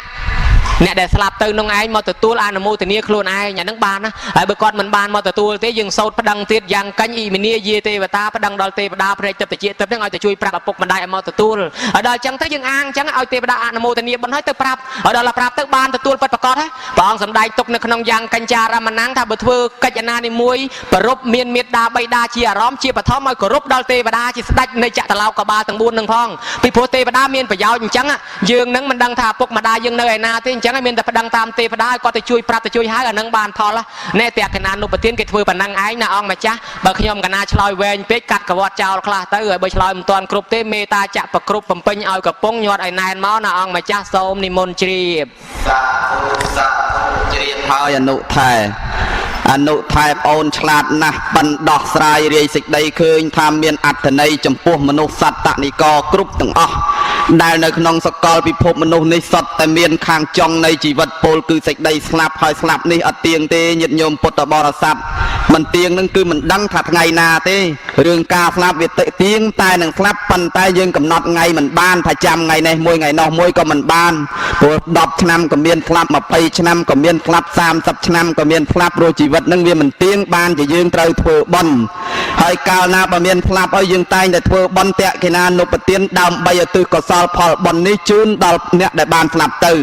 អ្នកដែលស្លាប់ទៅនឹងឯងមកទទួលអនុមោទនាខ្លួនឯងអាហ្នឹងបានណាហើយបើគាត់មិនបានមកទទួលទេយើងសូត្រប្តឹងទៀតយ៉ាងកាញ់អ៊ីមីនីយាទេវតាប្តឹងដល់ទេវតាព្រែកទឹកតិចទឹកហ្នឹងឲ្យទៅជួយប្រាប់ឪពុកម្ដាយឲ្យមកទទួលហើយដល់អញ្ចឹងទៅយើងអាងអញ្ចឹងឲ្យទេវតាអនុមោទនាបុណ្យឲ្យទៅប្រាប់ហើយដល់ប្រាប់ទៅបានទទួលពិតប្រាកដហើយព្រះអង្គសម្ដែងទុកនៅក្នុងយ៉ាងកញ្ចារមណាំងថាបើធ្វើកិច្ចអណានិមួយប្ររពមានមេត្តាបៃតាជាអារម្មណ៍ជាបឋមឲ្យគោរពដល់ទេវតាជាស្ដេចនៃចក្រឡោកបាលទាំង4នឹងផងពីព្រោះទេវតាមានប្រយោជន៍អញ្ចឹងយើងនឹងមិនដឹងថាឪពុកម្ដាយយើងនៅឯណាទេអញ្ចឹងមានតែប្តឹងតាមទេវតាឲ្យគាត់ទៅជួយប្រាប់ទៅជួយហៅអានឹងបានផលណែតែកណានុបទានគេធ្វើប៉ុណ្ណឹងឯងណាអង្គម្ចាស់បើខ្ញុំកណាឆ្លើយវែងពេកកាត់កវត្តចោលខ្លះទៅហើយបើឆ្លើយមិនទាន់គ្រប់ទេមេតាចាក់ប្រគ្រប់បំពេញឲ្យកំពុងញាត់ឲ្យណែនមកណាអង្គម្ចាស់សូមនិមន្តជ្រាបសាធុជ្រាបហើយអនុថែប្អូនឆ្លាតណាស់ប៉ិនដោះស្រាយរាយសេចក្តីឃើញថាមានអត្ថន័យចំពោះមនុស្សសត្វតនិកគ្រប់ទាំងអស់ដែលនៅក្នុងសកលពិភពមនុស្សនេះសុទ្ធតែមានខាងចុងនៃជីវិតពលគឺសេចក្តីស្លាប់ហើយស្លាប់នេះអត់ទៀងទេញាតិញោមពុទ្ធបរិស័ទមិនទៀងនឹងគឺមិនដឹងថាថ្ងៃណាទេរឿងការស្លាប់វាទៀងតែនឹងស្លាប់ប៉ុន្តែយើងកំណត់ថ្ងៃមិនបានថាចាំថ្ងៃនេះមួយថ្ងៃនោះមួយក៏មិនបានព្រោះ10ឆ្នាំក៏មានស្លាប់20ឆ្នាំក៏មានស្លាប់30ឆ្នាំក៏មានស្លាប់ព្រោះជីវិតនឹងវាមិនទៀងបានជាយើងត្រូវធ្វើបុណ្យហើយកាលណាបើមានស្លាប់ឲ្យយើងតែងតែធ្វើបុណ្យតេកិណានុបទានដើម្បីឧទ្ទិសកុសលផលបុណ្យនេះជូនដល់អ្នកដែលបានស្លាប់ទៅឥ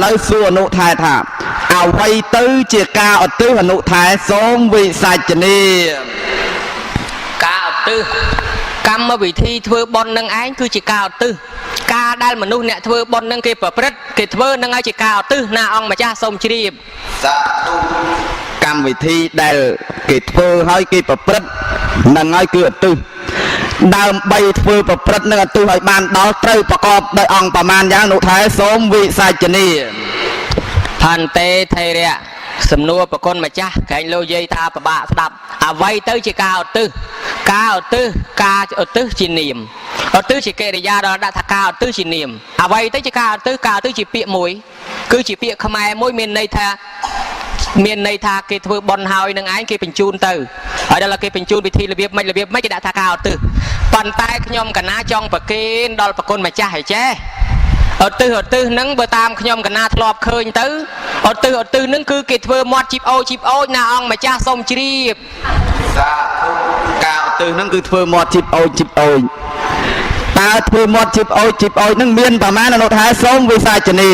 ឡូវសួរអនុថែថាអ្វីទៅជាការឧទ្ទិសអនុថែសូមវិសាចនាការឧទ្ទិសកម្មវិធីធ្វើបុណ្យនឹងឯងគឺជាការឧទ្ទិសការដែលមនុស្សអ្នកធ្វើបុណ្យនឹងគេប្រព្រឹត្តគេធ្វើនឹងឲ្យជាការឧទ្ទិសណាអង្គម្ចាស់សូមជ្រាបសាធុកម្មវិធីដែលគេធ្វើឲ្យគេប្រព្រឹត្តនឹងឲ្យគឺឧទ្ទិសដើម្បីធ្វើប្រព្រឹត្តនឹងឧទ្ទិសឲ្យបានដល់ត្រូវប្រកបដោយអង្គប្រមាណយ៉ាងនោះថែសូមវិសាចនាផន្តិថេរៈសំណួរប្រគុណម្ចាស់កែងលោយាយថាពិបាកស្ដាប់អ្វីទៅជាការឧទ្ទិសជានាមឧទ្ទិសជាកិរិយាដល់ដាក់ថាការឧទ្ទិសជានាមអ្វីទៅជាការឧទ្ទិសជាពាក្យមួយគឺជាពាក្យខ្មែរមួយមានន័យថាគេធ្វើបុណ្យហើយនឹងឯងគេបញ្ជូនទៅហើយដល់គេបញ្ជូនវិធីរបៀបមិនគេដាក់ថាការឧទ្ទិសប៉ុន្តែខ្ញុំកណាចង់ប្រគេនដល់ប្រគុណម្ចាស់ឲ្យចេះឧទ្ទិសហ្នឹងបើតាមខ្ញុំកណាធ្លាប់ឃើញទៅឧទ្ទិសហ្នឹងគឺគេធ្វើមាត់ជីបអូចណាអង្គម្ចាស់សូមជ្រាបសាធុការឧទ្ទិសហ្នឹងគឺធ្វើមាត់ជីបអូចតើធ្វើមាត់ជីបអូចហ្នឹងមានប្រមាណអនុថែសូមវិសាចនា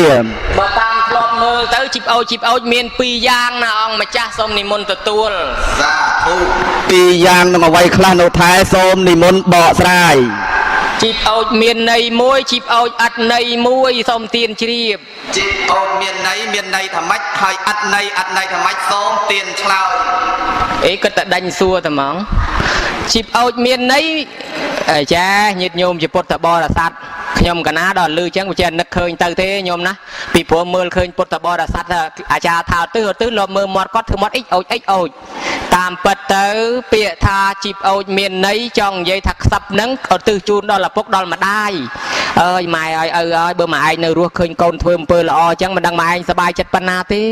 បើតាមធ្លាប់មើលទៅជីបអូចមាន2យ៉ាងណាអង្គម្ចាស់សូមនិមន្តទទួលសាធុ2យ៉ាងនឹងអ្វីខ្លះអនុថែសូមនិមន្តបកស្រាយជីបអូចមានន័យមួយជីបអូចអត់ន័យមួយសូមទានជ្រាបជីបអូចមានន័យថាម៉េចហើយអត់ន័យថាម៉េចសូមទានឆ្លើយអីគាត់តែដាញ់សួរតែហ្មងជីបអូចមានន័យចាញាតិញោមជាពុទ្ធបរិស័ទខ្ញុំកណាដល់លឺចឹងវាចេះនឹកឃើញទៅទេញោមណាពីព្រោះមើលឃើញពុទ្ធបរិស័ទអាចារ្យថាឧទ្ទិសលបមើលមាត់គាត់ធ្វើមាត់អ៊ិចអូចតាមពិតទៅពាក្យថាជីបអូចមានន័យចង់និយាយថាខ្សឹបហ្នឹងឧទ្ទិសជូនដល់ឪពុកដល់ម្ដាយអើយម៉ែអើយឪអើយបើម៉ែឯងនៅរស់ឃើញកូនធ្វើអំពើល្អអញ្ចឹងមិនដឹងម៉ែឯងសប្បាយចិត្តប៉ុណ្ណាទេ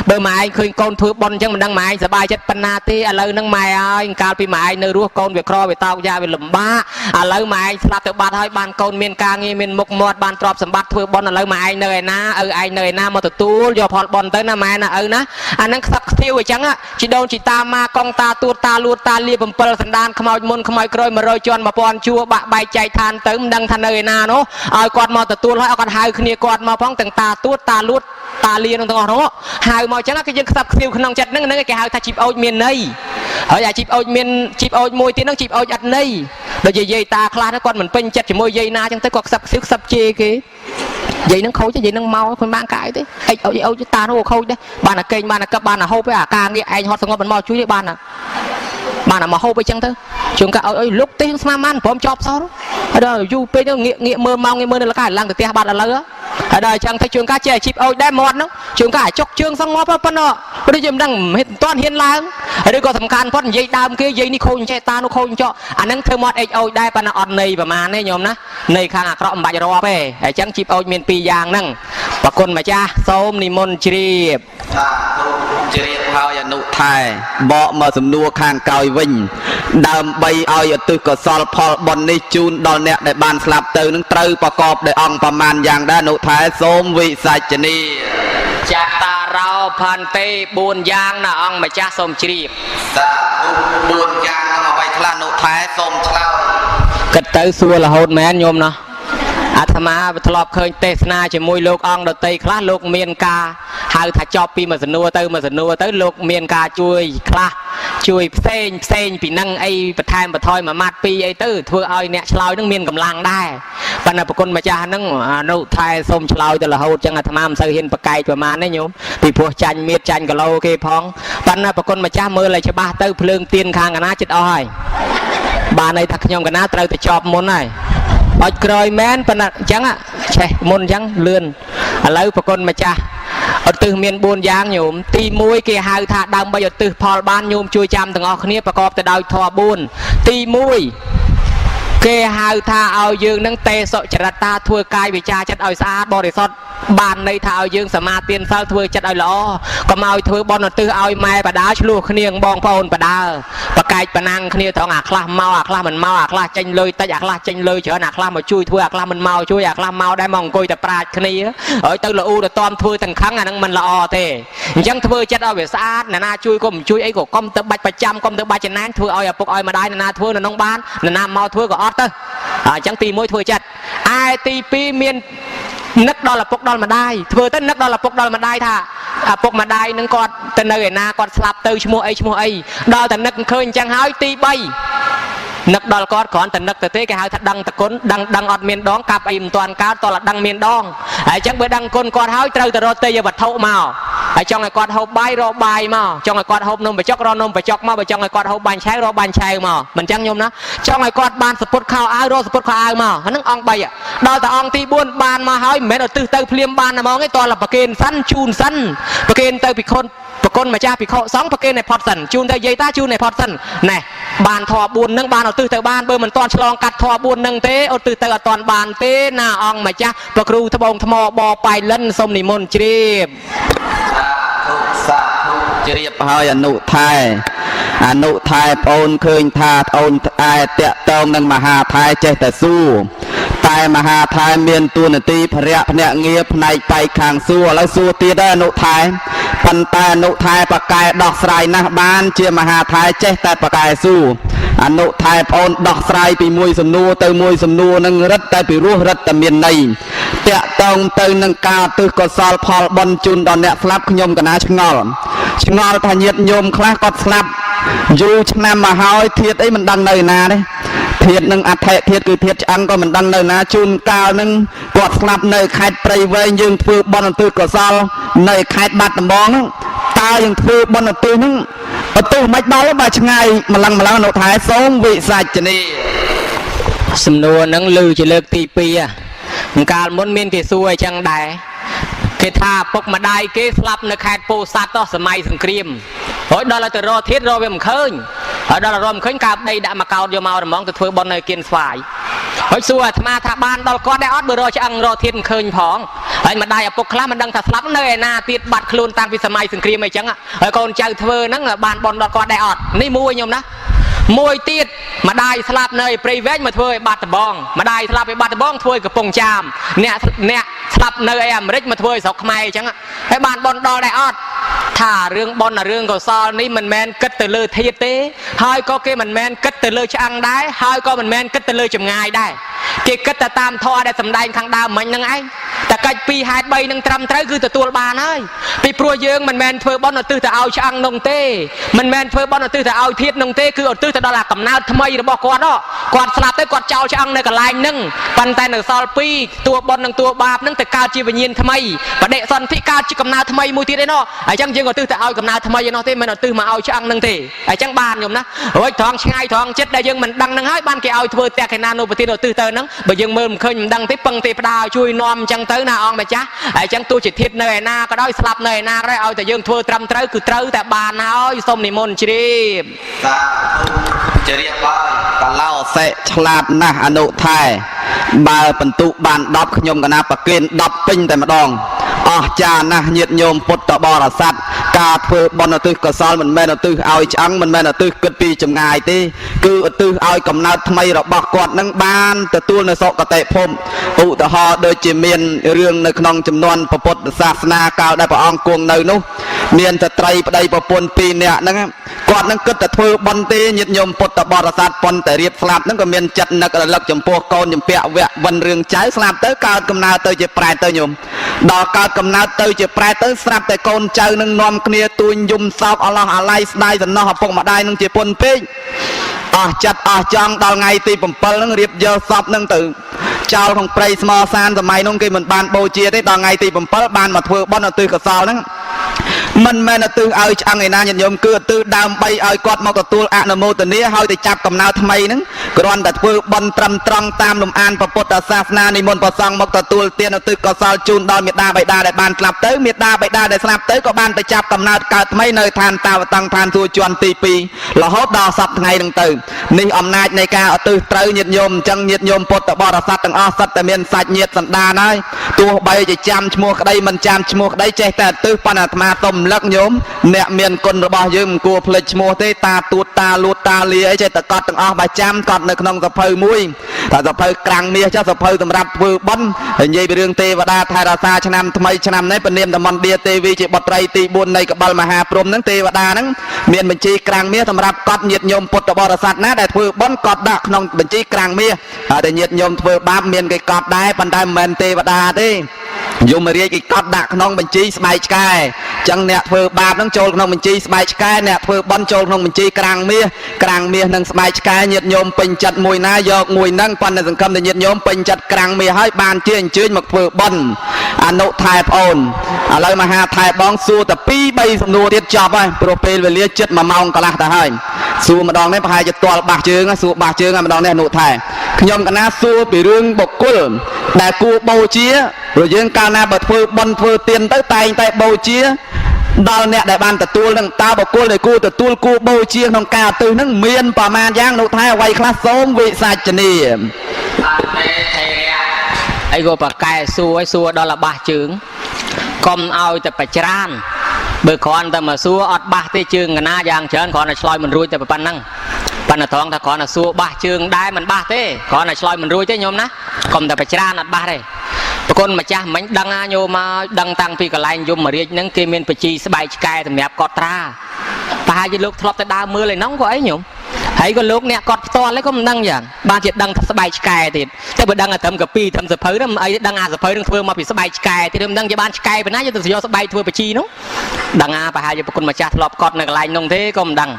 បើម៉ែឯងឃើញកូនធ្វើបុណ្យអញ្ចឹងមិនដឹងម៉ែឯងសប្បាយចិត្តប៉ុណ្ណាទេឥឡូវហ្នឹងម៉ែអើយកាលពីម៉ែឯងនៅរស់កូនវាក្រវាតោកយ៉ាវាលំបាកឥឡូវម៉ែឯងស្លាប់ទៅបាត់ហើយបានកូនមានការងារមានមុខមាត់បានទ្រព្យសម្បត្តិធ្វើបុណ្យឥឡូវម៉ែឯងនៅឯណាឪឯងនៅឯណាមកទទួលយកផលបុណ្យទៅណាម៉ែណាឪណាអាហ្នឹងខ្សឹបខ្ទាវអញ្ចឹងជីដូនជីតាម៉ាកងតាទួតតាលួតតាលា7សណ្ដានខ្មោចមុនខ្មោចក្រោយ100ជាន់1000ជួរបាក់បែកចែកឋានទៅមិនដឹងថានៅឯណានោះឲ្យគាត់មកទទួលហើយឲ្យគាត់ហៅគ្នាគាត់មកផងទាំងតាទួតតាលួតតាលានឹងទាំងអស់នោះហៅមកអញ្ចឹងគឺយើងខ្សឹបខ្ទាវក្នុងចិត្តហ្នឹងគេហៅថាជីបអូចមានន័យហើយអាជីបអូចមួយទៀតហ្នឹងជីបអូចអត់ន័យដូចយាយតាខ្លះគាត់មិនពេញចិត្តជាមួយយាយណាអញ្ចឹងទៅគាត់ខ្សឹបខ្ទាវខ្សឹបជេរគេយាយនឹងខូចយាយនឹងមកខ្លួនបានកាយទេអិចអូចតានោះខូចដែរបានតែកេងបានតែកឹបបានតែហូបឯអាការងារឯងហត់សងប់មិនមកជួយទេបានតែមកហូបអីចឹងទៅជួនកាលឲ្យលុកទេស្មាមិនព្រមជាប់សោះហើយដល់យូរពេកទៅងាកមើលម៉ោងងាកមើលនៅលកាឡើងទៅផ្ទះបាត់ឥឡូវហើយដល់អញ្ចឹងទៅជួនកាលចេះជីបអូចដែរមាត់ហ្នឹងជួនកាលអាចុកជើងសងប់ប៉ុណ្ណោះព្រោះយើងមិនដឹងមិនទាន់ហ៊ានឡើងឬក៏សំខាន់ផុតនិយាយដើមគេនិយាយនេះខូចចេះតានោះខូចចោអាហ្នឹងធ្វើមាត់អិចអូចដែរប៉ុន្តែអត់ន័យប្រមាណទេញោមណាន័យខាងអាក្រក់មិនបាច់រាប់ទេហើយអញ្ចឹងជីបអូចមាន2យ៉ាងហ្នឹងប្រគុណម្ចាស់សូមនិមន្តជ្រាបជ្រាបហើយអនុថែបកមកសំណួរខាងក្រោយវិញដើម្បីឲ្យឧទ្ទិសកុសលផលបុណ្យនេះជូនដល់អ្នកដែលបានស្លាប់ទៅនឹងត្រូវប្រកបដោយអង្គប្រមាណយ៉ាងដែរអនុថែសូមវិសាចនា ចាក់តារោផាន់ទេ4យ៉ាងណាអង្គម្ចាស់សូមជ្រាប សាធុ4យ៉ាងនឹងអ្វីខ្លះនោះថែសូមឆ្លើយ គិតទៅសួររហូតមែនញោមណោះអាត្មាធ្លាប់ឃើញទេសនាជាមួយលោកអង្គដតីខ្លះលោកមានការហៅថាចប់ពីមួយសំណួរទៅមួយសំណួរទៅលោកមានការជួយខ្លះជួយផ្សេងពីនឹងអីបន្ថែមបន្ថយមួយម៉ាត់ពីរអីទៅធ្វើឲ្យអ្នកឆ្លើយនឹងមានកម្លាំងដែរប៉ុន្តែប្រគុណម្ចាស់ហ្នឹងអនុថែសូមឆ្លើយទៅរហូតចឹងអាត្មាមិនសូវហ៊ានប្រកែកប្រមាណទេញោមពីព្រោះចាញ់មៀតចាញ់គីឡូគេផងប៉ុន្តែប្រគុណម្ចាស់មើលឲ្យច្បាស់ទៅភ្លើងទៀនខាងកណាចិត្តអស់ហើយបានន័យថាខ្ញុំកណាត្រូវតែចប់មុនហើយអត់ក្រោយមែនប៉ុន្តែអញ្ចឹងឆេះមុនអញ្ចឹងលឿនឥឡូវប្រគុណម្ចាស់ឧទ្ទិសមាន4យ៉ាងញោមទី1គេហៅថាដើម្បីឧទ្ទិសផលបានញោមជួយចាំទាំងអស់គ្នាប្រកបទៅដោយធម៌4ទី1គេហៅថាឲ្យយើងនឹងទេសុចរិតតាធ្វើកាយវិចារចិត្តឲ្យស្អាតបរិសុទ្ធបានន័យថាឲ្យយើងសមាទានសិលធ្វើចិត្តឲ្យល្អកុំឲ្យធ្វើបុណ្យឧទ្ទិសឲ្យម៉ែបដាឆ្លោះគ្នាបងប្អូនបដាប្រកែកប្រណាំងគ្នាត្រង់អាខ្លះមកអាខ្លះមិនមកអាខ្លះចេញលុយតិចអាខ្លះចេញលុយច្រើនអាខ្លះមកជួយធ្វើអាខ្លះមិនមកជួយអាខ្លះមកដែរមកអង្គុយតែប្រាជ្ញគ្នាហើយទៅលូទៅតំធ្វើទាំងខឹងអាហ្នឹងមិនល្អទេអញ្ចឹងធ្វើចិត្តឲ្យវាស្អាតអ្នកណាជួយក៏មិនជួយអីក៏កុំទៅបាច់ប្រចាំកុំទៅបាច់ចំណានធ្វើឲ្យឪពុកឲ្យម្ដាយអ្នកណាធ្វើនៅក្នុងបានអ្នកណាមកធ្វើក៏អត់ទៅអញ្ចឹងទី1ធ្វើចិត្តឯទី2មាននឹកដល់ឪពុកដល់ម្ដាយធ្វើទៅនឹកដល់ឪពុកដល់ម្ដាយថាឪពុកម្ដាយនឹងគាត់ទៅនៅឯណាគាត់ស្លាប់ទៅឈ្មោះអីដល់តែនឹកឃើញអញ្ចឹងហើយទី3នឹកដល់គាត់គ្រាន់តែនឹកទៅទេគេហៅថាដឹងតគុណដឹងអត់មានដងកាប់អីមិនទាន់កើតតោះដឹងមានដងហើយអញ្ចឹងបើដឹងគុណគាត់ហើយត្រូវទៅរកទេយវត្ថុមកហើយចង់ឲ្យគាត់ហូបបាយរកបាយមកចង់ឲ្យគាត់ហូបនំបញ្ចុករកនំបញ្ចុកមកបើចង់ឲ្យគាត់ហូបបាញ់ឆែវរកបាញ់ឆែវមកមិនអញ្ចឹងញោមណាចង់ឲ្យគាត់បានសពុតខោអាវរកសពុតខោអាវមកហ្នឹងអង្គ3ដល់តែអង្គទី4បានមកហើយមិនមែនឧទ្ទិសទៅភ្លាមបានតែហ្មងទេតោះតែប្រគេនសិនជូនសិនប្រគេនទៅពិខុនប្រគុណម្ចាស់ភិក្ខុសង្ឃប្រគេនឲ្យផុតសិនជូនទៅយាយតាជូនឲ្យផុតសិនណែបានធម៌4ហ្នឹងបានឧទ្ទិសទៅបានបើមិនទាន់ឆ្លងកាត់ធម៌4ហ្នឹងទេឧទ្ទិសទៅអត់ទាន់បានទេណាអង្គម្ចាស់ប្រគ្រូត្បូងថ្មបប៉ៃលិនសូមនិមន្តជ្រាបសាធុជ្រាបហើយអនុថែប្អូនឃើញថាអូនឯតាក់តងនឹងមហាថែចេះតែសួរតែមហាថែមានតួនាទីភរិយភ្នាក់ងារផ្នែកបែកខាងសួរឥឡូវសួរទៀតដែរអនុថែប៉ុន្តែអនុថែបកែដោះស្រាយណាស់បានជាមហាថែចេះតែបកែសួរអនុថែប្អូនដោះស្រាយពីមួយសំណួរទៅមួយសំណួរនឹងរឹតតែពីរោះរឹតតែមានន័យតាក់តងទៅនឹងការទិសកុសលផលបុណ្យជូនដល់អ្នកស្លាប់ខ្ញុំកណាឆ្ងល់ថាញាតិញោមខ្លះគាត់ស្លាប់យូរឆ្នាំមកហើយធាតុអីមិនដឹងនៅណាទេធាតុនឹងអដ្ឋិធាតុគឺធាតុឆ្អឹងក៏មិនដឹងនៅណាជូនកាលនឹងគាត់ស្លាប់នៅខេត្តព្រៃវែងយើងធ្វើបុណ្យឧទ្ទិសកុសលនៅខេត្តបាត់ដំបងហ្នឹងតើយើងធ្វើបុណ្យឧទ្ទិសហ្នឹងឧទ្ទិសមិនដល់បើឆ្ងាយម្លឹងនៅថែសូមវិសាចនីសំណួរហ្នឹងឮជាលើកទី2កាលមុនមានគេសួរអញ្ចឹងដែរគេថាពុកម្ដាយគេស្លាប់នៅខេត្តពោធិ៍សាត់តោះសម័យសង្គ្រាមហើយដល់ទៅរកធាតុរកវាមិនឃើញហើយដល់រកមិនឃើញកាបដីដាក់មកកោតយកមករំងទៅធ្វើបុណ្យនៅគៀនស្វាយហើយសួរអាត្មាថាបានដល់គាត់ដែរអត់បើរកឆ្អឹងរកធាតុមិនឃើញផងហើយម្ដាយឪពុកខ្លះមិនដឹងថាស្លាប់នៅឯណាទៀតបាត់ខ្លួនតាំងពីសម័យសង្គ្រាមអីចឹងហើយកូនចៅធ្វើហ្នឹងបានបុណ្យដល់គាត់ដែរអត់នេះមួយខ្ញុំណាមួយទៀតម្ដាយស្លាប់នៅព្រៃវែងមកធ្វើឲ្យបាត់ដំបងម្ដាយស្លាប់ឲ្យបាត់ដំបងធ្វើឲ្យកំពង់ចាមអ្នកស្លាប់នៅឯអាមេរិកមកធ្វើឲ្យស្រុកខ្មែរអញ្ចឹងហើយបានបនដល់ដែរអត់ថារឿងបនរឿងកុសលនេះមិនមែនគិតទៅលើធាតុទេហើយក៏គេមិនមែនគិតទៅលើឆ្អឹងដែរហើយក៏មិនមែនគិតទៅលើចម្ងាយដែរគេគិតទៅតាមធម៌ដែលសម្ដែងខាងដើមមិញហ្នឹងឯងតែកិច្ច2ហេតុ3នឹងត្រឹមត្រូវគឺទទួលបានហើយពីព្រោះយើងមិនមែនធ្វើបន់ឧទ្ទិសទៅឲ្យឆ្អឹងនោះទេមិនមែនធ្វើបន់ឧទ្ទិសទៅឲ្យធាតុនោះទេគឺឧទ្ទិសទៅដល់អាកំណើតថ្មីរបស់គាត់ស្លាប់ទៅគាត់ចោលឆ្អឹងនៅកន្លែងហ្នឹងប៉ុន្តែនៅសល់2តួបន់និងតួបាបហ្នឹងទៅកើតជាវិញ្ញាណថ្មីបដិសន្ធិកើតជាកំណើតថ្មីមួយទៀតឯណោះអញ្ចឹងយើងឧទ្ទិសទៅឲ្យកំណើតថ្មីឯណោះទេមិនឧទ្ទិសមកឲ្យឆ្អឹងហ្នឹងទេអញ្ចឹងបានខ្ញុំណារួចត្រង់ឆ្ងាយត្រង់ចិត្តដែលយើងមិនដឹងហ្នឹងហើយបានគេឲ្យធ្វើតេខេណានុប្រទានឧទ្ទិសទៅហ្នឹងបើយើងមើលមិនឃើញមិនដឹងទេពឹងទេផ្ដាល់ជួយនាំអញ្ចឹងទៅណាអង្គម្ចាស់ហើយអញ្ចឹងទោះជាធាតុនៅឯណាក៏ដោយស្លាប់នៅឯណាក៏ដោយឲ្យតែយើងធ្វើត្រឹមត្រូវគឺត្រូវតែបានហើយសូមនិមន្តជ្រាបសាធុជ្រាបហើយកឡោសេឆ្លាតណាស់អនុថែបើបន្ទុបាន10ខ្ញុំកណាប្រគេន10ពេញតែម្ដងអស្ចារ្យណាស់ញាតិញោមពុទ្ធបរិស័ទការធ្វើបុណ្យឧទ្ទិសកុសលមិនមែនឧទ្ទិសឲ្យឆ្អឹងមិនមែនឧទ្ទិសគិតពីចម្ងាយទេ គឺឧទ្ទិសឲ្យកំណើតថ្មីរបស់គាត់នឹងបានទទួលនៅសុគតិភពឧទាហរណ៍ដូចជាមានរឿងនៅក្នុងចំនួនពុទ្ធសាសនាកាលដែលព្រះអង្គគង់នៅនោះមានស្ត្រីប្តីប្រពន្ធ2នាក់ហ្នឹងគាត់នឹងគិតតែធ្វើបុណ្យទេញាតិញោមពុទ្ធបរិស័ទប៉ុន្តែរៀបស្លាប់ហ្នឹងក៏មានចិត្តនឹករលឹកចំពោះកូនចំពាក់វៈវិនរឿងចៅស្លាប់ទៅកើតកំណើតទៅជាប្រែតទៅញោមដល់កើតកំណើតទៅជាប្រែតទៅស្រាប់តែកូនចៅនឹងនាំគ្នាទួញយំសោកអឡោះអាល័យស្ដាយសំណោះឪពុកម្ដាយនឹងជាពុនពេកអស់ចិត្តអស់ចង់ដល់ថ្ងៃទី7ហ្នឹងរៀបយកសពហ្នឹងទៅចោលក្នុងព្រៃស្មោសានសម័យនោះគេមិនបានបូជាទេដល់ថ្ងៃទី7បានមកធ្វើបុណ្យឧទ្ទិសកុសលហ្នឹងមិនមែនឧទ្ទិសឲ្យឆ្អឹងឯណាញាតិញោមគឺឧទ្ទិសដើម្បីឲ្យគាត់មកទទួលអនុមោទនាហើយទៅចាប់កំណើតថ្មីហ្នឹងគ្រាន់តែធ្វើបុណ្យត្រឹមត្រង់តាមលំអានពុទ្ធសាសនានិមន្តព្រះសង្ឃមកទទួលទានឧទ្ទិសកុសលជូនដល់មេដាបិតាដែលបានស្លាប់ទៅមេដាបិតាដែលស្លាប់ទៅក៏បានទៅចាប់កំណើតកើតថ្មីនៅឋានតាវតੰឋានសួគ៌ជាន់ទី2រហូតដល់សប្តាហ៍ថ្ងៃហ្នឹងទៅនេះអំណាចនៃការឧទ្ទិសត្រូវញាតិញោមអញ្ចឹងញាតិញោមពុទ្ធបរិស័ទទាំងអស់សិតតែមានសាច់ញាតិសន្តានហើយទោះបីជាចាំឈ្មោះក្តីមិនចាំឈ្មោះក្តីចេះតែឧទ្ទិសប៉ុន្តែអាត្មាទុំលឹកញោមអ្នកមានគុណរបស់យើងមិនគួរភ្លេចឈ្មោះទេតាទួតតាលួតតាលាអីចេះតែកត់ទាំងអស់បើចាំកត់នៅក្នុងសភៅមួយតែសភៅក្រាំងមាសចុះសភៅសម្រាប់ធ្វើបុណ្យហើយនិយាយពីរឿងទេវតាថែរក្សាឆ្នាំថ្មីឆ្នាំនេះព្រះនាមតមន្តរាទេវីជាបុត្រីទី4នៃកបិលមហាព្រហ្មហ្នឹងទេវតាហ្នឹងមានបញ្ជីក្រាំងមាសសម្រាប់កត់ញាតិញោមពុទ្ធបរិស័ទណាដែលធ្វើបុណ្យកត់ដាក់ក្នុងបញ្ជីក្រាំងមាសហើយតែញាតិញោមធ្វើបាបមានគេកត់ដែរប៉ុន្តែមិនមែនទេវតាទេយមរាជគេកត់ដាក់ក្នុងបញ្ជីស្បែកឆ្កែអញ្ចឹងអ្នកធ្វើបាបហ្នឹងចូលក្នុងបញ្ជីស្បែកឆ្កែអ្នកធ្វើបុណ្យចូលក្នុងបញ្ជីក្រាំងមាសនិងស្បែកឆ្កែញាតិញោមពេញចិត្តមួយណាយកមួយហ្នឹងប៉ុន្តែសង្ឃឹមតែញាតិញោមពេញចិត្តក្រាំងមាសហើយបានជាអញ្ជើញមកធ្វើបុណ្យអនុថែប្អូនឥឡូវមហាថែបងសួរតែ2 3សំណួរទៀតចប់ហើយព្រោះពេលវេលាជិត1ម៉ោងកន្លះទៅហើយសួរម្ដងនេះប្រហែលជាទាល់បាសជើងសួរបាសជើងហើយម្ដងនេះអនុថែខ្ញុំកណាសួរពីរឿងបុគ្គលដែលគួរបូជាព្រោះយើងកាលណាបើធ្វើបុណ្យធ្វើទានទៅតែងតែបូជាដល់អ្នកដែលបានទទួលនឹងតើបុគ្គលដែលគួរទទួលគួរបូជាក្នុងការឧទ្ទិសនឹងមានប្រមាណយ៉ាងនោះថែអ្វីខ្លះសូមវិសាចនាអីក៏ប្រកែសួរឲ្យសួរដល់បាសជើងកុំឲ្យតែបច្រានបើគ្រាន់តែមកសួរអត់បាសទេជើងកណាយ៉ាងច្រើនគ្រាន់តែឆ្លើយមិនរួចតែប៉ុណ្ណឹងប៉ុន្តែត្រង់ថាគ្រាន់តែសួរបាសជើងដែរមិនបាសទេគ្រាន់តែឆ្លើយមិនរួចទេញោមណាកុំតែបច្រានអត់បាសទេប្រគុណម្ចាស់មិញដឹងញោមមកដឹងតាំងពីកន្លែងយមរាជហ្នឹងគេមានបញ្ជីស្បែកឆ្កែសម្រាប់កត់ត្រាប្រហែលជាលោកធ្លាប់ទៅដើរមើលឯហ្នឹងក៏អីញោមហើយក៏លោកអ្នកកត់ផ្ទាល់ហ្នឹងក៏មិនដឹងយ៉ាងបានជាដឹងថាស្បែកឆ្កែទៀតតែបើដឹងតែត្រឹមកពីត្រឹមសភៅហ្នឹងមិនអីដឹងអាសភៅហ្នឹងធ្វើមកពីស្បែកឆ្កែទៀតមិនដឹងជាបានឆ្កែប៉ុណ្ណាយកទៅយកស្បែកធ្វើបញ្ជីហ្នឹងដឹងប្រហែលជាប្រគុណម្ចាស់ធ្លាប់កត់នៅកន្លែងហ្នឹងទេក៏មិនដឹង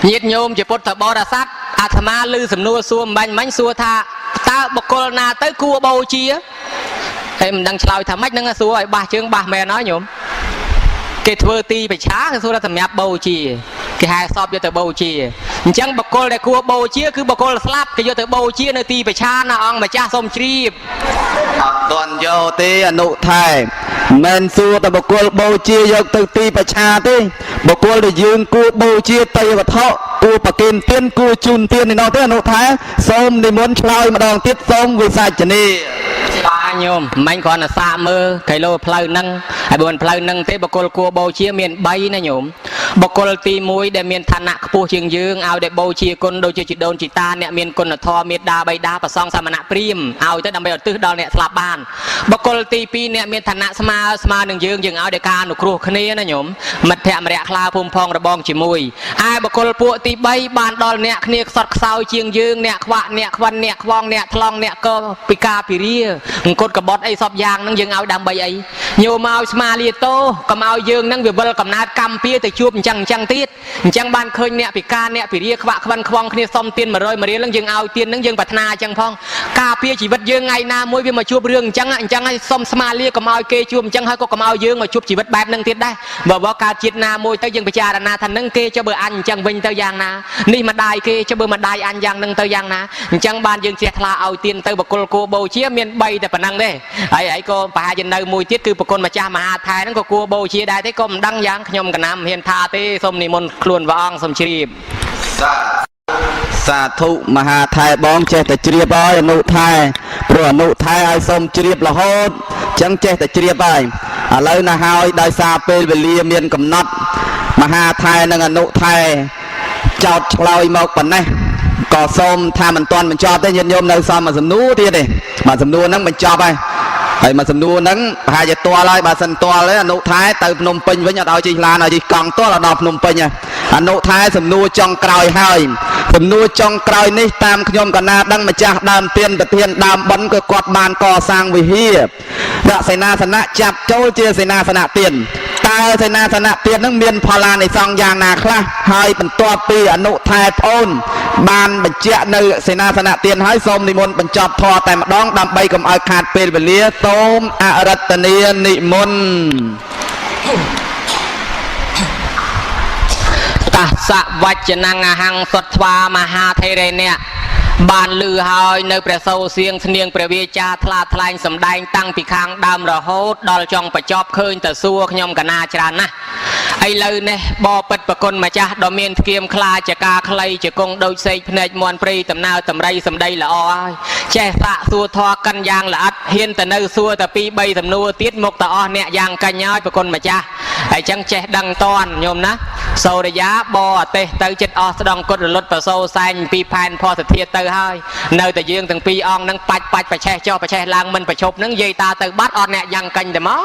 ញាតិញោមជាពុទ្ធបរិស័ទអាត្មាឮសំណួរសួរមិនបាញ់សួរថាតើបុគ្គលណាទៅគួរបូជាតែមិនដឹងឆ្លើយថាម៉េចហ្នឹងសួរឲ្យបាសជើងបាសមែនហើយញោមគេធ្វើទីបច្ឆាគេសួរថាសម្រាប់បូជាគេហៅសពយកទៅបូជាអញ្ចឹងបុគ្គលដែលគួរបូជាគឺបុគ្គលស្លាប់គេយកទៅបូជានៅទីបច្ឆាណាអង្គម្ចាស់សូមជ្រាបអត់ទាន់យកទេអនុថែមិនសួរតែបុគ្គលបូជាយកទៅទីបច្ឆាទេបុគ្គលដែលយើងគួរបូជាទេវត្ថុគួរប្រគេនទានគួរជូនទាននេះនោះទេអនុថែសូមនិមន្តឆ្លើយម្ដងទៀតសូមវិសាចនាបាទញោមមិនគ្រាន់តែសាកមើលគីឡូផ្លូវហ្នឹងហើយបើមិនផ្លូវហ្នឹងទេបុគ្គលគួរបូជាមាន3ណាញោមបុគ្គលទី1ដែលមានឋានៈខ្ពស់ជាងយើងឲ្យតែបូជាគុណដូចជាជីដូនជីតាអ្នកមានគុណធម៌មេត្តាបិតាប្រសងសមណៈព្រាហ្មណ៍ឲ្យទៅដើម្បីឧទ្ទិសដល់អ្នកស្លាប់បានបុគ្គលទី2អ្នកមានឋានៈស្មើនឹងយើងឲ្យតែការអនុគ្រោះគ្នាណាញោមមិត្តភក្តិម្នាក់ខ្លាភូមិផងរបងជាមួយឯបុគ្គលពួកទី3បានដល់អ្នកគ្នាខ្សត់ខ្សោយជាងយើងអ្នកខ្វាក់អ្នកខ្វិនអ្នកខ្វងអ្នកថ្លង់អ្នកកពិការពិរាអង្គត់កបត់អីសពយ៉ាងហ្នឹងយើងឲ្យដើម្បីអីញោមឲ្យស្មាលាតោកុំឲ្យយើងហ្នឹងវាវិលកំណើតកម្មពៀទៅជួបអញ្ចឹងទៀតអញ្ចឹងបានឃើញអ្នកពិការអ្នកពិរាខ្វាក់ខ្វិនខ្វងគ្នាសុំទាន100រៀលហ្នឹងយើងឲ្យទានហ្នឹងយើងប្រាថ្នាអញ្ចឹងផងការពារជីវិតយើងថ្ងៃណាមួយវាមកជួបរឿងអញ្ចឹងឲ្យសុំស្មាលាកុំឲ្យគេជួបអញ្ចឹងហើយក៏កុំឲ្យយើងមកជួបជីវិតបែបហ្នឹងទៀតដែរបើកើតជាតិណាមួយទៅយើងពិចារណាថាហ្នឹងគេចុះបើអញអញ្ចឹងវិញទៅយ៉ាងណានេះម្ដាយគេចុះបើម្ដាយអញយ៉ាងហ្នឹងទៅយ៉ាងណាអញ្ចឹងបានយើងជ្រះថ្លាឲ្យទានទៅបុគ្គលគួរបូជាមាន3តែប៉ុណ្ណឹងទេហើយក៏ប្រហែលជានៅមួយទៀតគឺប្រគុណម្ចាស់មហាថែហ្នឹងក៏គួរបូជាដែរទេក៏មិនដឹងយ៉ាងខ្ញុំកណាំហ៊ានថាទេសូមនិមន្តខ្លួនព្រះអង្គសូមជ្រាបសាធុមហាថែបងចេះតែជ្រាបហើយអនុថែព្រោះអនុថែឲ្យសូមជ្រាបរហូតអញ្ចឹងចេះតែជ្រាបហើយឥឡូវណាហើយដោយសារពេលវេលាមានកំណត់មហាថែនិងអនុថែច ចោតឆ្លើយមកប៉ុណ្ណេះក៏សូមថាមិនទាន់បញ្ចប់ទេញាតិញោមនៅសមមួយសំណួរទៀតទេបាទសំណួរហ្នឹងបញ្ចប់ហើយមួយសំណួរហ្នឹងប្រហែលជាទាល់ហើយបើសិនទាល់ទេអនុថែទៅភ្នំពេញវិញអត់ឲ្យជិះឡានឲ្យជិះកង់ទាល់ដល់ភ្នំពេញអនុថែសំណួរចុងក្រោយហើយសំណួរចុងក្រោយនេះតាមខ្ញុំកណាដឹងម្ចាស់ដើមទានប្រធានដើមបុណ្យក៏គាត់បានកសាងវិហារដាក់សេនាសនៈចាប់ចូលជាសេនាសនៈទានតើសេនាសនៈទាននឹងមានផល្លានិសង្ឃយ៉ាងណាខ្លះហើយបន្ទាប់ពីអនុថែប្អូនបានបញ្ជាក់នៅសេនាសនៈទានហើយសូមនិមន្តបញ្ចប់ធម៌តែម្ដងដើម្បីកុំឲ្យខាតពេលវេលាសូមអរតនានិមន្តតស្សវចនងអហង្សុត្វាមហាថេរេនៈបានលឺហើយនៅព្រះសូរសៀងស្នៀងព្រះវាចាថ្លាថ្លែងសម្ដែងតាំងពីខាងដើមរហូតដល់ចុងបញ្ចប់ឃើញតែសួរខ្ញុំកណាច្រើនណាស់ឥឡូវនេះបបិទ្ធប្រគុណម្ចាស់ដ៏មានធ្គាមខ្លាចការខ្លីជាគង់ដូចសេកភ្នែកមន់ព្រីដំណើរតម្រៃសម្ដីល្អហើយចេះសាកសួរធေါ်កិនយ៉ាងល្អិតហ៊ានទៅនៅសួរតែ2 3សំណួរទៀតមកទៅអស់អ្នកយ៉ាងកញ្ញហើយប្រគុណម្ចាស់ហើយចឹងចេះដឹងតន់ញោមណាសូរិយាបអទេសទៅចិត្តអស់ស្ដងគុតរលត់ប្រសូរសែងពីផែនផោសធាតុទៅហើយនៅតែយើងទាំងពីរអង្គនឹងបាច់ប្រឆេះចុះប្រឆេះឡើងមិនប្រជប់នឹងយាយតាទៅបាត់អត់អ្នកយ៉ាងកញ្ញតែមក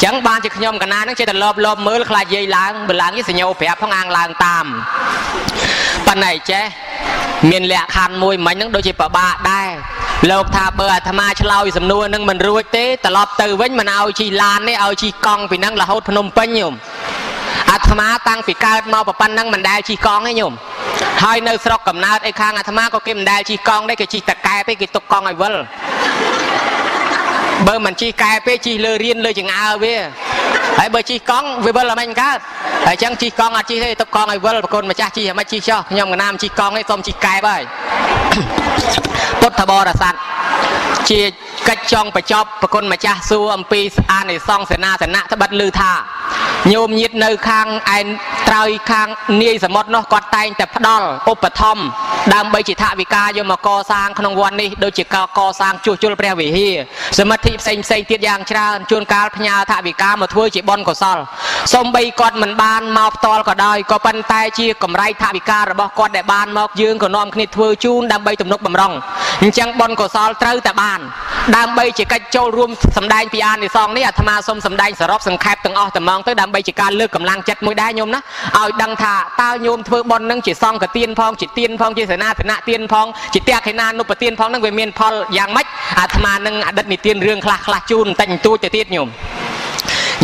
ចឹងបានជាខ្ញុំកណានឹងចេះតែលបមើលខ្លាចយាយឡើងបើឡើងនេះសញ្ញោប្រាប់ផងអាងឡើងតាមប៉ុន្តែចេះមានលក្ខខណ្ឌមួយមិញហ្នឹងដូចជាប្របាកដែរលោកថាបើអាត្មាឆ្លើយសំណួរនឹងមិនរួចទេត្រឡប់ទៅវិញមិនឲ្យជីឡាននេះឲ្យជីកង់ពីហ្នឹងរហូតភ្នំពេញញោមអាត្មាតាំងពីកើតមកប៉ុណ្ណឹងមិនដែលជីកង់ទេញោមហើយនៅស្រុកកំណើតឯខាងអាត្មាក៏គេមិនដែលជីកង់ដែរគេជីតកែពេកគេទុកកង់ឲ្យវិលបើមិនជីកែពេកជីលើរៀនលើចង្អើវាហើយបើជីកង់វាវិលអីមិនកើតហើយចឹងជីកង់អត់ជីទេទុកកង់ឲ្យវិលប្រគុណម្ចាស់ជីឲ្យមិនជីចោះខ្ញុំកណាមជីកង់ទេសូមជីកែបហើយពុទ្ធបរិស័ទជាកិច្ចចង់បញ្ចប់ប្រគុណម្ចាស់សួរអំពីអានិសង្សសេនាសនៈត្បិតឮថាញោមញាតនៅខាងឯនត្រើយខាងនាយសមុទ្រនោះគាត់តែងតែផ្ដល់ឧបត្ថម្ភដើម្បីជាថវិកាយកមកកសាងក្នុងវត្តនេះដូចជាកសាងជួសជុលព្រះវិហារសមិទ្ធិផ្សេងទៀតយ៉ាងច្រើនជួនកាលផ្ញើថវិកាមកធ្វើជាបុណ្យកុសលសូម្បីគាត់មិនបានមកផ្ទាល់ក៏ដោយក៏ប៉ុន្តែជាកម្រៃថវិការបស់គាត់ដែលបានមកយើងក៏នាំគ្នាធ្វើជូនដើម្បីទំនុកបំរុងអញ្ចឹងបុណ្យកុសលត្រូវតែបានដើម្បីជាកិច្ចចូលរួមសម្ដែងពីអានិសង្សនេះអាត្មាសូមសម្ដែងសរុបសង្ខេបទាំងអស់តែមកទៅដើម្បីជាការលើកកម្លាំងចិត្តមួយដែរញោមណាឲ្យដឹងថាតើញោមធ្វើបុណ្យនឹងជាសង្ឃទានផងជាទានផងជាសេនាសនៈទានផងជាតេខេណានុបទានផងនឹងវាមានផលយ៉ាងម៉េចអាត្មានឹងអតីតនិទានរឿងខ្លះជូនបន្តិចបន្តួចទៅទៀតញោម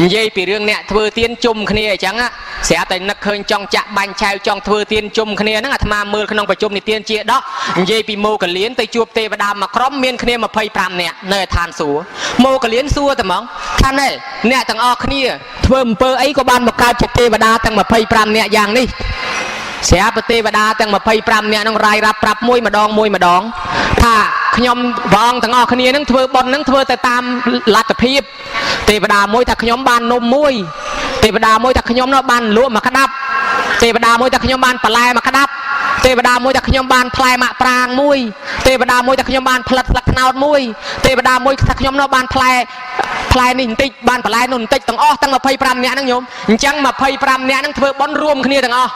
និយាយពីរឿងអ្នកធ្វើទានជុំគ្នាអញ្ចឹងស្រាប់តែនឹកឃើញចង់ចាក់បាញ់ឆាវចង់ធ្វើទានជុំគ្នាហ្នឹងអាត្មាមើលក្នុងប្រជុំនិទានជាដកនិយាយពីម៉ូកលៀនទៅជួបទេវតាមួយក្រុមមានគ្នា25នាក់នៅឋានសួគ៌ម៉ូកលៀនសួរតែហ្មងថាណែអ្នកទាំងអស់គ្នាធ្វើអំពើអីក៏បានមកកើតជាទេវតាទាំង25នាក់យ៉ាងនេះស្រាប់ទេវតាទាំង25នាក់ហ្នឹងរាយរាប់ប្រាប់មួយម្ដងថាខ្ញុំព្រះអង្គទាំងអស់គ្នានឹងធ្វើបុណ្យនឹងធ្វើទៅតាមលទ្ធភាពទេវតាមួយថាខ្ញុំបាននំមួយទេវតាមួយថាខ្ញុំនោះបានលក់មួយក្តាប់ទេវតាមួយថាខ្ញុំបានបន្លែមួយក្តាប់ទេវតាមួយថាខ្ញុំបានផ្លែម៉ាក់ប្រាងមួយទេវតាមួយថាខ្ញុំបានផ្លិតស្លឹកត្នោតមួយទេវតាមួយថាខ្ញុំនោះបានផ្លែនេះបន្តិចបានបន្លែនោះបន្តិចទាំងអស់ទាំង25នាក់ហ្នឹងញោមអញ្ចឹង25នាក់ហ្នឹងធ្វើបុណ្យរួមគ្នាទាំងអស់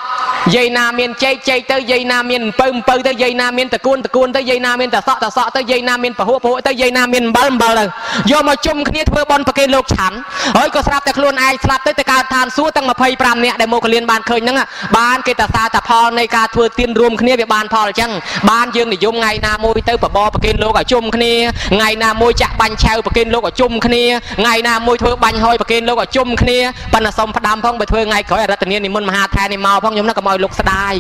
យាយណាមានចេកទៅយាយណាមានអំពៅទៅយាយណាមានតកួនទៅយាយណាមានតសក់ទៅយាយណាមានពហុទៅយាយណាមានអំបិលទៅយកមកជុំគ្នាធ្វើបុណ្យប្រគេនលោកឆាន់ហើយក៏ស្រាប់តែខ្លួនឯងស្លាប់ទៅកើតឋានសួគ៌ទាំង25នាក់ដែលមកកលៀនបានឃើញហ្នឹងបានគេតសារតផលនៃការធ្វើទានរួមគ្នាវាបានផលអញ្ចឹងបានយើងនិយមថ្ងៃណាមួយទៅបបរប្រគេនលោកឲ្យជុំគ្នាថ្ងៃណាមួយចាក់បាញ់ឆាវប្រគេនលោកឲ្យជុំគ្នាថ្ងៃណាមួយធ្វើបាញ់ហយប្រគេនលោកឲ្យជុំគ្នាប៉ុន្តែសុំផ្ដាំផងបើធ្វើថ្ងៃក្រោយអរតនានិមន្តមហាថែនេះមកផងខ្ញុំណាកុំឲ្យលោកស្ដាយ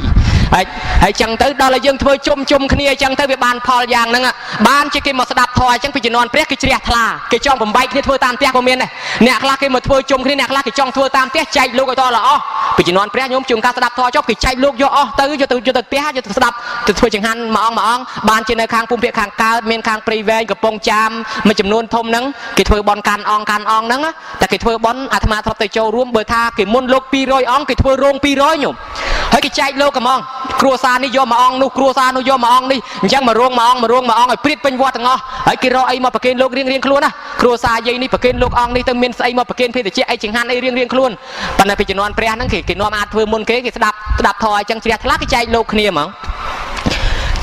ហើយចឹងទៅដល់ឲ្យយើងធ្វើជុំគ្នាចឹងទៅវាបានផលយ៉ាងហ្នឹងបានជាគេមកស្ដាប់ធម៌អញ្ចឹងពីជំនាន់ព្រះគេជ្រះថ្លាគេចង់បំបែកគ្នាធ្វើតាមផ្ទះក៏មានដែរអ្នកខ្លះគេមកធ្វើជុំគ្នាអ្នកខ្លះគេចង់ធ្វើតាមផ្ទះចែកលោកឲ្យតល្អពីជំនាន់ព្រះញោមជួនការស្ដាប់ធម៌ចប់គេចែកលោកយកអស់ទៅយកទៅផ្ទះយកទៅស្ដាប់ទៅធ្វើចង្ហាន់មួយអង្គបានជានៅខាងភូមិភាគខាងកើតមានខាងព្រៃវែងកំពង់ចាមមួយចំនួនធំហ្នឹងគេធ្វើបន់កាន់អង្គហ្នឹងតែគេធ្វើបន់អាត្មាធ្លាប់ទៅចូលរួមបើថាគេមុនលោក200អង្គគេធ្វើរោង200ញោមហើយគេចែកលោកហ្មង គ្រួសារនេះយកមកអង្គនោះគ្រួសារនោះយកមកអង្គនេះអញ្ចឹងមករងមកអង្គឲ្យព្រៀតពេញវត្តទាំងអស់ហើយគេរកអីមកប្រគេនលោករៀងខ្លួនណាគ្រួសារយាយនេះប្រគេនលោកអង្គនេះទៅមានស្អីមកប្រគេនភេទជ្ជៈអីចង្ហាន់អីរៀងខ្លួនប៉ុន្តែពីជំនាន់ព្រះហ្នឹងគេនាំអាចធ្វើមុនគេស្ដាប់ធម៌អញ្ចឹងជ្រះថ្លាគេចែកលោកគ្នាហ្មង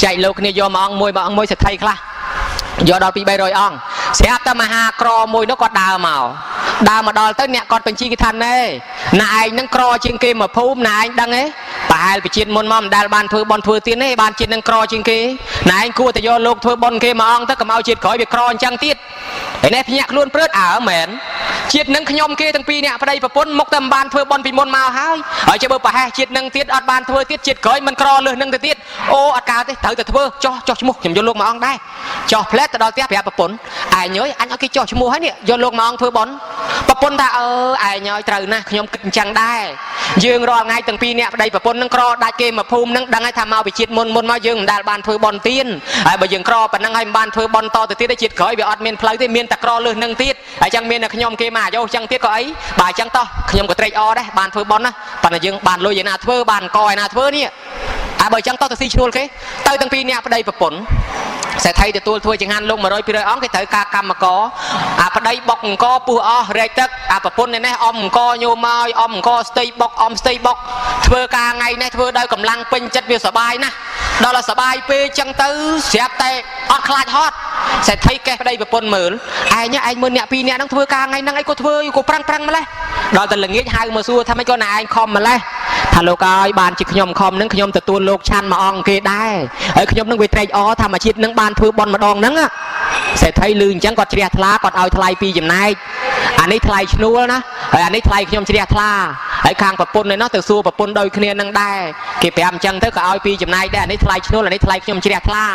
ចែកលោកគ្នាយកមកអង្គមួយសិទ្ធិខ្លះយកដល់2-300អង្គស្រាប់តែមហាក្រមួយនោះគាត់ដើរមកដល់ទៅអ្នកគាត់បញ្ជីគេថាណែណាឯងនឹងក្រជាងគេមកភូមិណាឯងដឹងទេប្រហែលវិជាតិមុនមកមិនដែលបានធ្វើបន់ធ្វើទៀនទេបានជាតិនឹងក្រជាងគេណាឯងគួរតែយកលោកធ្វើបន់គេមកអង្គទៅកុំឲ្យជាតិក្រោយវាក្រអញ្ចឹងទៀតហើយនេះភ្ញាក់ខ្លួនព្រឺតមែនជាតិនឹងខ្ញុំគេទាំងពីរអ្នកប្តីប្រពន្ធមកតែមិនបានធ្វើបន់ពីមុនមកហើយចាំបើប្រហែលជាតិនឹងទៀតអត់បានធ្វើទៀតជាតិក្រោយមិនក្រលើសនឹងទៅទៀតអូអត់កើតទេត្រូវតែធ្វើចោះឈ្មោះខ្ញុំយកលោកមកអង្គដែរចោះផ្លែតទៅដល់ផ្ទះប្រាប់ប្រពន្ធឯងអើយអញឲ្យគេចោះឈ្មោះហើយនេះយកលោកមកអង្គធ្វើបន់ប្រពន្ធថាឯងឲ្យត្រូវណាស់ខ្ញុំគិតអញ្ចឹងដែរយើងរាល់ថ្ងៃទាំងពីរអ្នកប្តីប្រពន្ធនឹងក្រដាច់គេមកភូមិនឹងដឹងហើយថាមកពីជាតិមុនមកយើងមិនដែលបានធ្វើបន់ទៀនហើយបើយើងក្រប៉ុណ្ណឹងហើយមិនបានធ្វើបន់តទៅទៀតទេជាតិក្រោយវាអត់មានផ្លូវទេមានតែក្រលើសនឹងទៀតហើយអញ្ចឹងមានតែខ្ញុំគេមកយកអញ្ចឹងទៀតក៏អីបើអញ្ចឹងតោះខ្ញុំក៏ត្រេកអរដែរបានធ្វើបន់ណាប៉ុន្តែយើងបានលុយឯណាធ្វើបានកឯណាធ្វើនេះហើយបើអញ្ចឹងតោះទៅស៊ីឈ្នួលគេទៅទាំងពីរអ្នកប្តីប្រពន្ធសេដ្ឋីទទួលធ្វើចង្ហាន់លោក100-200អង្គគេត្រូវការកម្មករអាប្តីបុកអង្គពុះអស់រែកទឹកអាប្រពន្ធនេះអមអង្គញោមមកអមអង្គស្ទៃបុកអមស្ទៃបុកធ្វើការថ្ងៃនេះធ្វើដោយកម្លាំងពេញចិត្តវាសបាយណាស់ដល់តែសបាយពេកចឹងទៅស្រាប់តែអត់ខ្លាចហត់សេដ្ឋីកេះប្តីប្រពន្ធមើលឯងមើលអ្នកពីរអ្នកហ្នឹងធ្វើការថ្ងៃហ្នឹងអីក៏ធ្វើក៏ប្រាំងម្លេះដល់តែល្ងាចហៅមកសួរថាម៉េចក៏ណាឯងខំម្លេះថាលោកអើយបានជាខ្ញុំខំហ្នឹងខ្ញុំទទួលលោកឆាន់មួយអង្គគេដែរហើយខ្ញុំនឹងវាត្រេកអរថាមួយជាតិនឹងបានធ្វើបន់ម្ដងហ្នឹងសេដ្ឋីលឺអញ្ចឹងគាត់ជ្រះថ្លាគាត់ឲ្យថ្លៃពីចំណែកអានេះថ្លៃឈ្នួលណាហើយអានេះថ្លៃខ្ញុំជ្រះថ្លាហើយខាងប្រពន្ធនេះទៅសួរប្រពន្ធដូចគ្នានឹងដែរគេប្រាប់អញ្ចឹងទៅក៏ឲ្យពីចំណែកដែរអានេះថ្លៃឈ្នួលអានេះថ្លៃខ្ញុំជ្រះថ្លា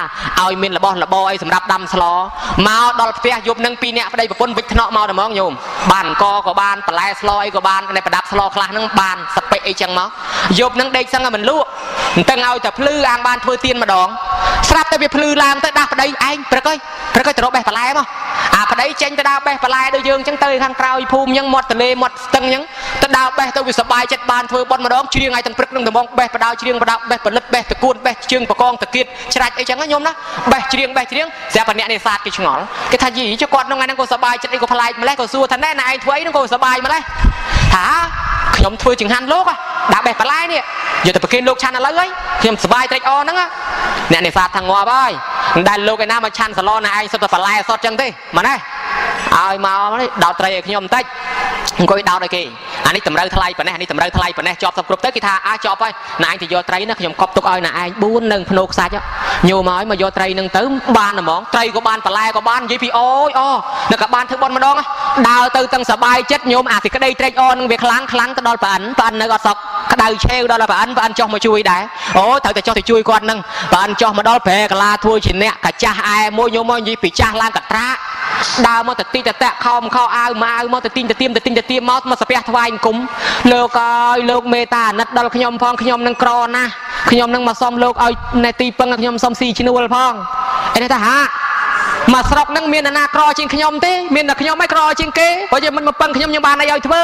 ឲ្យមានរបស់របរអីសម្រាប់ដាំស្លមកដល់ផ្ទះយប់នឹងពីរអ្នកប្តីប្រពន្ធវិចថ្នាក់មកតែហ្មងញោមបានអង្គក៏បានបន្លែស្លអីក៏បានតែប្រដាប់ស្លខ្លះហ្នឹងបានសពេអីចឹងមកយប់នឹងដេកសឹងតែមិនលក់អញ្ចឹងឲ្យតែភ្លឺអាងបានធ្វើទៀនម្ដងស្រាប់តែវាភ្លឺឡើងទៅដាស់ប្តីឯងព្រឹកទៅរកបេះបន្លែមកអាប្តីចេញទៅដើរបេះបន្លែដូចយើងអញ្ចឹងទៅខាងក្រោយភូមិអញ្ចឹងមាត់ទលេមាត់ស្ទឹងអញ្ចឹងទៅដើរបេះទៅវាសបាយចិត្តបានធ្វើបន់ម្ដងច្រៀងឲ្យទាំងព្រឹកនឹងដំងបេះបដៅច្រៀងបដៅបេះផលិតបេះតកួនបេះជើងបកងតកៀតច្រាច់អីចឹងណាញោមណាបេះច្រៀងស្រាប់តែអ្នកនេសាទគេឆ្ងល់គេថាយីចុះគាត់ក្នុងថ្ងៃហ្នឹងក៏សបាយចិត្តអីក៏ប្លែកម្លេះក៏សួរថាណែឯងធ្វើអីហ្នឹងក៏សបាយម្លេះថាខ្ញុំធ្វើចង្ហាន់លោកដាក់បេះបន្លែនេះយកទៅប្រគេនលោកឆាន់ឥឡូវហើយខ្ញុំសបាយត្រេកអរហ្នឹងអ្នកនេសាទថាងាប់ហើយមិនដែលលោកឯណាមកឆាន់សឡណាឯងសុទ្ធតែបន្លែសតចឹងទេម៉េចឲ្យមកនេះដោតត្រីឲ្យខ្ញុំបន្តិចអង្គុយដោតឲ្យគេអានេះតម្រូវថ្លៃប៉ុណ្ណេះអានេះតម្រូវថ្លៃប៉ុណ្ណេះជាប់សពគ្រប់ទៅគេថាជាប់ហើយណាឯងទៅយកត្រីណាខ្ញុំកប់ទុកឲ្យណាឯង4នឹងភ្នោខ្សាច់ញោមឲ្យមកយកត្រីនឹងទៅបានហ្មងត្រីក៏បានបន្លែក៏បាននិយាយពីអូយនៅក៏បានធ្វើបន់ម្ដងដើរទៅទាំងសបាយចិត្តញោមអាសេចក្តីត្រេកអរនឹងវាខ្លាំងទៅដល់ប៉ាននៅអត់សក់ក្តៅឆេវដល់ប៉ានចុះមកជួយដែរអូត្រូវតែចុះទៅជួយគាត់នឹងប៉ានចុះមកដល់ប្រែកាឡាធ្វើជាអ្នកកាចាស់អែមួយញោមមកនិយាយពីចាស់ឡើងកត្រាដើរមកទៅទីតតាក់ខោអាវមកទៅទីទៅទៀមមកសាពះថ្វាយអង្គមលោកអើយលោកមេតាអាណិតដល់ខ្ញុំផងខ្ញុំនឹងក្រណាស់ខ្ញុំនឹងមកសុំលោកឲ្យនៅទីពឹងខ្ញុំសុំស៊ីឈ្នួលផងឯនេះថាហាមកស្រុកហ្នឹងមានអ្នកណាក្រជាងខ្ញុំទេមានតែខ្ញុំឯងក្រជាងគេបើយើងមិនមកពឹងខ្ញុំបានអីឲ្យធ្វើ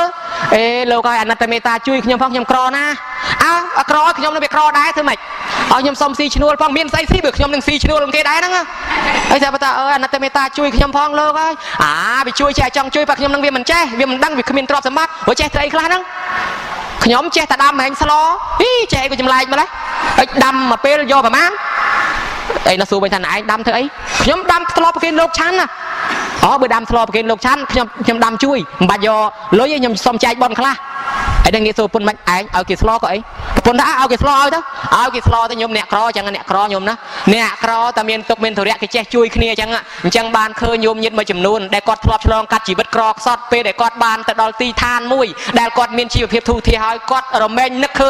លោកឲ្យអាណិតមេតាជួយខ្ញុំផងខ្ញុំក្រណាក្រខ្ញុំនឹងវាក្រដែរធ្វើម៉េចឲ្យខ្ញុំសុំស៊ីឈ្នួលផងមានស្អីស៊ីបើខ្ញុំនឹងស៊ីឈ្នួលគេដែរហ្នឹងហើយថាបើអាណិតមេតាជួយខ្ញុំផងលោកហើយវាជួយចេះចង់ជួយបើខ្ញុំនឹងវាមិនចេះវាមិនដឹងវាគ្មានទ្រព្យសម្បត្តិព្រោះចេះត្រីខ្លះហ្នឹងខ្ញុំចេះតែដាំហែងស្លចេះក៏ចម្លែកម្លេះហើយដាំមកពេលយកប្រមាណឯនោះសួរវិញថាឯងដាំធ្វើអីខ្ញុំដាំធ្លាប់ប្រគេនលោកឆាន់ណាបើដាំធ្លាប់ប្រគេនលោកឆាន់ខ្ញុំដាំជួយមិនបាច់យកលុយទេខ្ញុំសុំចែកបនខ្លះហើយនឹងងាកសួរពុនមិនឯងឲ្យគេស្លក៏អីប្រពន្ធថាឲ្យគេស្លឲ្យទៅខ្ញុំអ្នកក្រចឹងអ្នកក្រខ្ញុំណាអ្នកក្រតែមានទុកមានធរៈគេចេះជួយគ្នាចឹងអញ្ចឹងបានឃើញញោមញាតមួយចំនួនដែលគាត់ធ្លាប់ឆ្លងកាត់ជីវិតក្រខ្សត់ពេលដែលគាត់បានទៅដល់ទីឋានមួយដែលគាត់មានជីវភាពធូរធារហើយគាត់រមែងនឹកឃើ